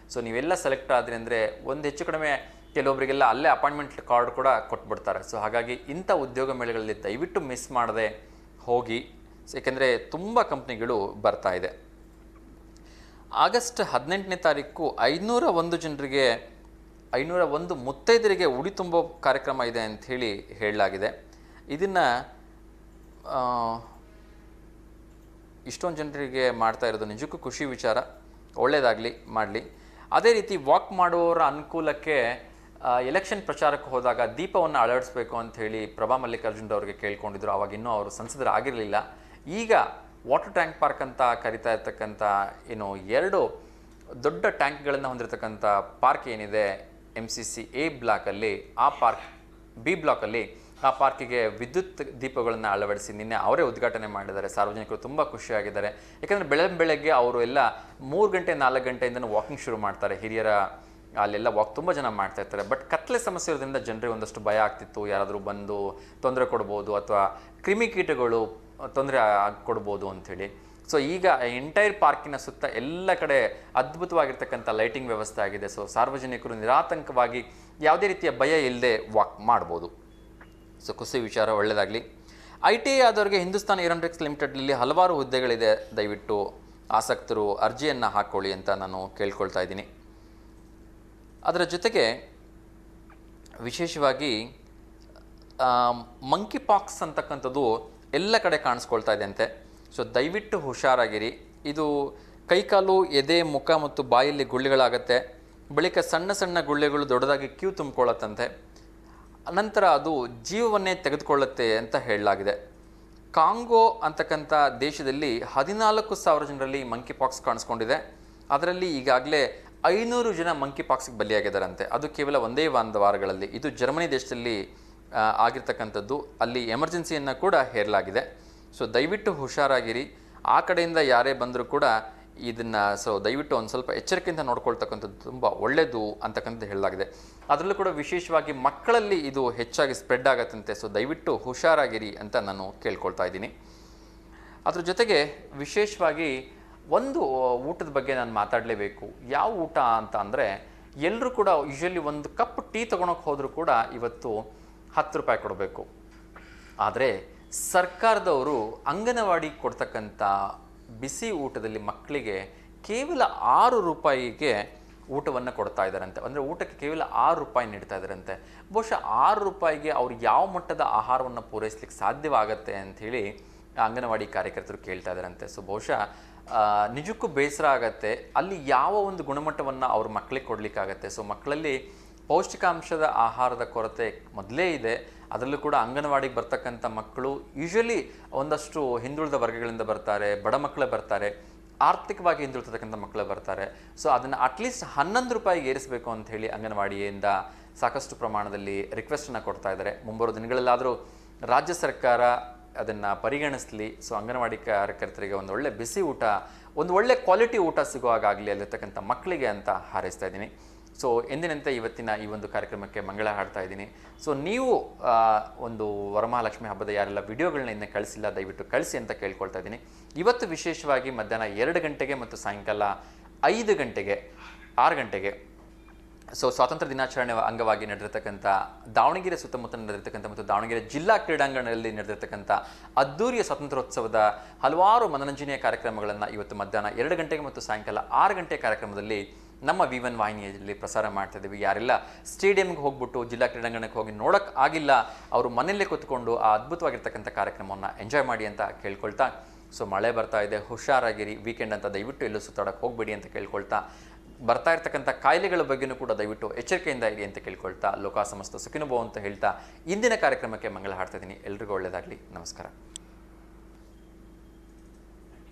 ನೀವೆಲ್ಲ ಸೆಲೆಕ್ಟ್ ಆದ್ರಿ ಅಂದರೆ ಒಂದು ಹೆಚ್ಚು ಕಡಿಮೆ ಕೆಲವೊಬ್ಬರಿಗೆಲ್ಲ ಅಲ್ಲೇ ಅಪಾಯಿಂಟ್ಮೆಂಟ್ ಕಾರ್ಡ್ ಕೂಡ ಕೊಟ್ಬಿಡ್ತಾರೆ. ಹಾಗಾಗಿ ಇಂಥ ಉದ್ಯೋಗ ಮೇಳಗಳಲ್ಲಿ ದಯವಿಟ್ಟು ಮಿಸ್ ಮಾಡದೆ ಹೋಗಿ, ಏಕೆಂದರೆ ತುಂಬ ಕಂಪ್ನಿಗಳು ಬರ್ತಾ ಇದೆ. ಆಗಸ್ಟ್ 18ನೇ ತಾರೀಕು 501 ಮುತ್ತೈದರಿಗೆ ಉಡಿ ತುಂಬೋ ಕಾರ್ಯಕ್ರಮ ಇದೆ ಅಂಥೇಳಿ ಹೇಳಲಾಗಿದೆ. ಇದನ್ನು ಇಷ್ಟೊಂದು ಜನರಿಗೆ ಮಾಡ್ತಾ ಇರೋದು ನಿಜಕ್ಕೂ ಖುಷಿ ವಿಚಾರ. ಒಳ್ಳೆಯದಾಗಲಿ, ಮಾಡಲಿ. ಅದೇ ರೀತಿ ವಾಕ್ ಮಾಡುವವರ ಅನುಕೂಲಕ್ಕೆ ಎಲೆಕ್ಷನ್ ಪ್ರಚಾರಕ್ಕೆ ಹೋದಾಗ ದೀಪವನ್ನು ಅಳವಡಿಸಬೇಕು ಅಂಥೇಳಿ ಪ್ರಭಾ ಮಲ್ಲಿಕಾರ್ಜುನ್ ಅವರಿಗೆ ಕೇಳ್ಕೊಂಡಿದ್ರು. ಆವಾಗ ಇನ್ನೂ ಅವರು ಸಂಸದರಾಗಿರಲಿಲ್ಲ. ಈಗ ವಾಟರ್ ಟ್ಯಾಂಕ್ ಪಾರ್ಕ್ ಅಂತ ಕರಿತಾ ಇರ್ತಕ್ಕಂಥ 2 ದೊಡ್ಡ ಟ್ಯಾಂಕ್ಗಳನ್ನು ಹೊಂದಿರತಕ್ಕಂಥ ಪಾರ್ಕ್ ಏನಿದೆ MCC A ಬ್ಲಾಕಲ್ಲಿ, ಆ ಪಾರ್ಕ್ B ಬ್ಲಾಕಲ್ಲಿ ಆ ಪಾರ್ಕಿಗೆ ವಿದ್ಯುತ್ ದೀಪಗಳನ್ನು ಅಳವಡಿಸಿ ನಿನ್ನೆ ಅವರೇ ಉದ್ಘಾಟನೆ ಮಾಡಿದ್ದಾರೆ. ಸಾರ್ವಜನಿಕರು ತುಂಬ ಖುಷಿಯಾಗಿದ್ದಾರೆ. ಯಾಕಂದರೆ ಬೆಳಗ್ಗೆ ಅವರು ಎಲ್ಲ 3 ಗಂಟೆ 4 ಗಂಟೆಯಿಂದನೂ ವಾಕಿಂಗ್ ಶುರು ಮಾಡ್ತಾರೆ. ಹಿರಿಯರ ಅಲ್ಲೆಲ್ಲ ವಾಕ್ ತುಂಬ ಜನ ಮಾಡ್ತಾ ಇರ್ತಾರೆ. ಬಟ್ ಕತ್ಲೆ ಸಮಸ್ಯೆ ಇರೋದ್ರಿಂದ ಜನರಿಗೆ ಒಂದಷ್ಟು ಭಯ ಆಗ್ತಿತ್ತು, ಯಾರಾದರೂ ಬಂದು ತೊಂದರೆ ಕೊಡ್ಬೋದು ಅಥವಾ ಕ್ರಿಮಿಕೀಟಗಳು ತೊಂದರೆ ಕೊಡ್ಬೋದು ಅಂಥೇಳಿ. ಈಗ ಎಂಟೈರ್ ಪಾರ್ಕಿನ ಸುತ್ತ ಎಲ್ಲ ಕಡೆ ಅದ್ಭುತವಾಗಿರ್ತಕ್ಕಂಥ ಲೈಟಿಂಗ್ ವ್ಯವಸ್ಥೆ ಆಗಿದೆ. ಸಾರ್ವಜನಿಕರು ನಿರಾತಂಕವಾಗಿ ಯಾವುದೇ ರೀತಿಯ ಭಯ ಇಲ್ಲದೆ ವಾಕ್ ಮಾಡ್ಬೋದು. ಖುಷಿ ವಿಚಾರ, ಒಳ್ಳೆಯದಾಗಲಿ. ITI ಆದವರಿಗೆ ಹಿಂದೂಸ್ತಾನ್ ಏರೋನಾಟಿಕ್ಸ್ ಲಿಮಿಟೆಡ್ನಲ್ಲಿ ಹಲವಾರು ಹುದ್ದೆಗಳಿದೆ. ದಯವಿಟ್ಟು ಆಸಕ್ತರು ಅರ್ಜಿಯನ್ನು ಹಾಕ್ಕೊಳ್ಳಿ ಅಂತ ನಾನು ಕೇಳ್ಕೊಳ್ತಾ ಇದ್ದೀನಿ. ಅದರ ಜೊತೆಗೆ ವಿಶೇಷವಾಗಿ ಮಂಕಿ ಪಾಕ್ಸ್ ಅಂತಕ್ಕಂಥದ್ದು ಎಲ್ಲ ಕಡೆ ಕಾಣಿಸ್ಕೊಳ್ತಾ ಇದೆ ಅಂತೆ. ದಯವಿಟ್ಟು ಹುಷಾರಾಗಿರಿ. ಇದು ಕೈಕಾಲು, ಎದೆ, ಮುಖ ಮತ್ತು ಬಾಯಲ್ಲಿ ಗುಳ್ಳೆಗಳಾಗತ್ತೆ. ಬಳಿಕ ಸಣ್ಣ ಸಣ್ಣ ಗುಳ್ಳೆಗಳು ದೊಡ್ಡದಾಗಿ ಕ್ಯೂ ತುಂಬಿಕೊಳ್ಳುತ್ತಂತೆ. ನಂತರ ಅದು ಜೀವವನ್ನೇ ತೆಗೆದುಕೊಳ್ಳುತ್ತೆ ಅಂತ ಹೇಳಲಾಗಿದೆ. ಕಾಂಗೋ ಅಂತಕ್ಕಂಥ ದೇಶದಲ್ಲಿ 14,000 ಜನರಲ್ಲಿ ಮಂಕಿ ಪಾಕ್ಸ್ ಕಾಣಿಸ್ಕೊಂಡಿದೆ. ಅದರಲ್ಲಿ ಈಗಾಗಲೇ 500 ಜನ ಮಂಕಿ ಪಾಕ್ಸ್ಗೆ ಬಲಿಯಾಗಿದ್ದಾರಂತೆ. ಅದು ಕೇವಲ ಒಂದೇ ವಾರಗಳಲ್ಲಿ. ಇದು ಜರ್ಮನಿ ದೇಶದಲ್ಲಿ ಆಗಿರ್ತಕ್ಕಂಥದ್ದು. ಅಲ್ಲಿ ಎಮರ್ಜೆನ್ಸಿಯನ್ನು ಕೂಡ ಹೇರಲಾಗಿದೆ. ದಯವಿಟ್ಟು ಹುಷಾರಾಗಿರಿ. ಆ ಕಡೆಯಿಂದ ಯಾರೇ ಬಂದರೂ ಕೂಡ ಇದನ್ನು ದಯವಿಟ್ಟು ಒಂದು ಸ್ವಲ್ಪ ಎಚ್ಚರಿಕೆಯಿಂದ ನೋಡ್ಕೊಳ್ತಕ್ಕಂಥದ್ದು ತುಂಬ ಒಳ್ಳೆಯದು ಅಂತಕ್ಕಂಥದ್ದು ಹೇಳಲಾಗಿದೆ. ಅದರಲ್ಲೂ ಕೂಡ ವಿಶೇಷವಾಗಿ ಮಕ್ಕಳಲ್ಲಿ ಇದು ಹೆಚ್ಚಾಗಿ ಸ್ಪ್ರೆಡ್ ಆಗತ್ತಂತೆ. ದಯವಿಟ್ಟು ಹುಷಾರಾಗಿರಿ ಅಂತ ನಾನು ಕೇಳ್ಕೊಳ್ತಾ ಇದ್ದೀನಿ. ಅದ್ರ ಜೊತೆಗೆ ವಿಶೇಷವಾಗಿ ಒಂದು ಊಟದ ಬಗ್ಗೆ ನಾನು ಮಾತಾಡಲೇಬೇಕು. ಯಾವ ಊಟ ಅಂತ ಅಂದರೆ, ಎಲ್ಲರೂ ಕೂಡ ಯೂಶ್ವಲಿ ಒಂದು ಕಪ್ ಟೀ ತೊಗೊಳಕ್ಕೆ ಹೋದರೂ ಕೂಡ ಇವತ್ತು 10 ರೂಪಾಯಿ ಕೊಡಬೇಕು. ಆದರೆ ಸರ್ಕಾರದವರು ಅಂಗನವಾಡಿ ಕೊಡ್ತಕ್ಕಂಥ ಬಿಸಿ ಊಟದಲ್ಲಿ ಮಕ್ಕಳಿಗೆ ಕೇವಲ 6 ರೂಪಾಯಿಗೆ ಊಟವನ್ನು ಕೊಡ್ತಾ ಇದ್ದಾರಂತೆ. ಅಂದರೆ ಊಟಕ್ಕೆ ಕೇವಲ 6 ರೂಪಾಯಿ ನೀಡ್ತಾ ಇದ್ದಾರಂತೆ. ಬಹುಶಃ 6 ರೂಪಾಯಿಗೆ ಅವ್ರು ಯಾವ ಮಟ್ಟದ ಆಹಾರವನ್ನು ಪೂರೈಸಲಿಕ್ಕೆ ಸಾಧ್ಯವಾಗತ್ತೆ ಅಂಥೇಳಿ ಅಂಗನವಾಡಿ ಕಾರ್ಯಕರ್ತರು ಕೇಳ್ತಾ ಇದ್ದಾರಂತೆ. ಬಹುಶಃ ನಿಜಕ್ಕೂ ಬೇಸರ ಆಗತ್ತೆ. ಅಲ್ಲಿ ಯಾವ ಒಂದು ಗುಣಮಟ್ಟವನ್ನು ಅವ್ರ ಮಕ್ಕಳಿಗೆ ಕೊಡಲಿಕ್ಕಾಗತ್ತೆ. ಮಕ್ಕಳಲ್ಲಿ ಪೌಷ್ಟಿಕಾಂಶದ ಆಹಾರದ ಕೊರತೆ ಮೊದಲೇ ಇದೆ. ಅದರಲ್ಲೂ ಕೂಡ ಅಂಗನವಾಡಿಗೆ ಬರ್ತಕ್ಕಂಥ ಮಕ್ಕಳು ಯೂಶ್ವಲಿ ಒಂದಷ್ಟು ಹಿಂದುಳಿದ ವರ್ಗಗಳಿಂದ ಬರ್ತಾರೆ, ಬಡ ಮಕ್ಕಳೇ ಬರ್ತಾರೆ. ಆರ್ಥಿಕವಾಗಿ ಹಿಂದುಳಿತಕ್ಕಂಥ ಮಕ್ಕಳು ಬರ್ತಾರೆ. ಸೊ ಅದನ್ನು ಅಟ್ಲೀಸ್ಟ್ 11 ರೂಪಾಯಿಗೆ ಏರಿಸಬೇಕು ಅಂತ ಹೇಳಿ ಅಂಗನವಾಡಿಯಿಂದ ಸಾಕಷ್ಟು ಪ್ರಮಾಣದಲ್ಲಿ ರಿಕ್ವೆಸ್ಟನ್ನು ಕೊಡ್ತಾ ಇದ್ದಾರೆ. ಮುಂಬರುವ ದಿನಗಳಲ್ಲಾದರೂ ರಾಜ್ಯ ಸರ್ಕಾರ ಅದನ್ನು ಪರಿಗಣಿಸಲಿ. ಸೊ ಅಂಗನವಾಡಿ ಕಾರ್ಯಕರ್ತರಿಗೆ ಒಂದು ಒಳ್ಳೆ ಬಿಸಿ ಊಟ, ಒಂದು ಒಳ್ಳೆ ಕ್ವಾಲಿಟಿ ಊಟ ಸಿಗುವಾಗಲಿ ಅಲ್ಲಿರ್ತಕ್ಕಂಥ ಮಕ್ಕಳಿಗೆ ಅಂತ ಹಾರೈಸ್ತಾ ಇದ್ದೀನಿ. ಸೊ ಎಂದಿನಂತೆ ಇವತ್ತಿನ ಈ ಒಂದು ಕಾರ್ಯಕ್ರಮಕ್ಕೆ ಮಂಗಳ ಹಾಡ್ತಾ ಇದ್ದೀನಿ. ಸೊ ನೀವು ಒಂದು ವರಮಹಾಲಕ್ಷ್ಮಿ ಹಬ್ಬದ ಯಾರೆಲ್ಲ ವಿಡಿಯೋಗಳನ್ನ ಇನ್ನೂ ಕಳಿಸಿಲ್ಲ ದಯವಿಟ್ಟು ಕಳಿಸಿ ಅಂತ ಕೇಳ್ಕೊಳ್ತಾ ಇದ್ದೀನಿ. ಇವತ್ತು ವಿಶೇಷವಾಗಿ ಮಧ್ಯಾಹ್ನ 2 ಗಂಟೆಗೆ ಮತ್ತು ಸಾಯಂಕಾಲ 5 ಗಂಟೆಗೆ 6 ಗಂಟೆಗೆ ಸೊ ಸ್ವಾತಂತ್ರ್ಯ ದಿನಾಚರಣೆ ಅಂಗವಾಗಿ ನಡೆದಿರ್ತಕ್ಕಂಥ ದಾವಣಗೆರೆ ಸುತ್ತಮುತ್ತ ನಡೆದಿರ್ತಕ್ಕಂಥ ಮತ್ತು ದಾವಣಗೆರೆ ಜಿಲ್ಲಾ ಕ್ರೀಡಾಂಗಣದಲ್ಲಿ ನಡೆದಿರ್ತಕ್ಕಂಥ ಅದ್ದೂರಿಯ ಸ್ವಾತಂತ್ರ್ಯೋತ್ಸವದ ಹಲವಾರು ಮನರಂಜನೆಯ ಕಾರ್ಯಕ್ರಮಗಳನ್ನು ಇವತ್ತು ಮಧ್ಯಾಹ್ನ 2 ಗಂಟೆಗೆ ಮತ್ತು ಸಾಯಂಕಾಲ 6 ಗಂಟೆ ಕಾರ್ಯಕ್ರಮದಲ್ಲಿ ನಮ್ಮ V1 ವಾಹಿನಿಯಲ್ಲಿ ಪ್ರಸಾರ ಮಾಡ್ತಾ ಇದ್ದೀವಿ. ಯಾರೆಲ್ಲ ಸ್ಟೇಡಿಯಂಗೆ ಹೋಗ್ಬಿಟ್ಟು ಜಿಲ್ಲಾ ಕ್ರೀಡಾಂಗಣಕ್ಕೆ ಹೋಗಿ ನೋಡೋಕ್ಕೆ ಆಗಿಲ್ಲ, ಅವರು ಮನೆಯಲ್ಲೇ ಕೂತ್ಕೊಂಡು ಆ ಅದ್ಭುತವಾಗಿರ್ತಕ್ಕಂಥ ಕಾರ್ಯಕ್ರಮವನ್ನು ಎಂಜಾಯ್ ಮಾಡಿ ಅಂತ ಕೇಳ್ಕೊಳ್ತಾ, ಸೊ ಮಳೆ ಬರ್ತಾ ಇದೆ, ಹುಷಾರಾಗಿರಿ, ವೀಕೆಂಡ್ ಅಂತ ದಯವಿಟ್ಟು ಎಲ್ಲೂ ಸುತ್ತಾಡೋಕ್ಕೆ ಹೋಗಬೇಡಿ ಅಂತ ಕೇಳ್ಕೊಳ್ತಾ, ಬರ್ತಾ ಇರ್ತಕ್ಕಂಥ ಕಾಯಿಲೆಗಳ ಬಗ್ಗೆಯೂ ಕೂಡ ದಯವಿಟ್ಟು ಎಚ್ಚರಿಕೆಯಿಂದ ಇರಿ ಅಂತ ಕೇಳ್ಕೊಳ್ತಾ, ಲೋಕ ಸಮಸ್ತ ಸುಖಿನೋ ಭವ ಅಂತ ಹೇಳ್ತಾ ಇಂದಿನ ಕಾರ್ಯಕ್ರಮಕ್ಕೆ ಮಂಗಳ ಹಾಡ್ತಾ ಇದ್ದೀನಿ. ಎಲ್ರಿಗೂ ಒಳ್ಳೆಯದಾಗಲಿ. ನಮಸ್ಕಾರ.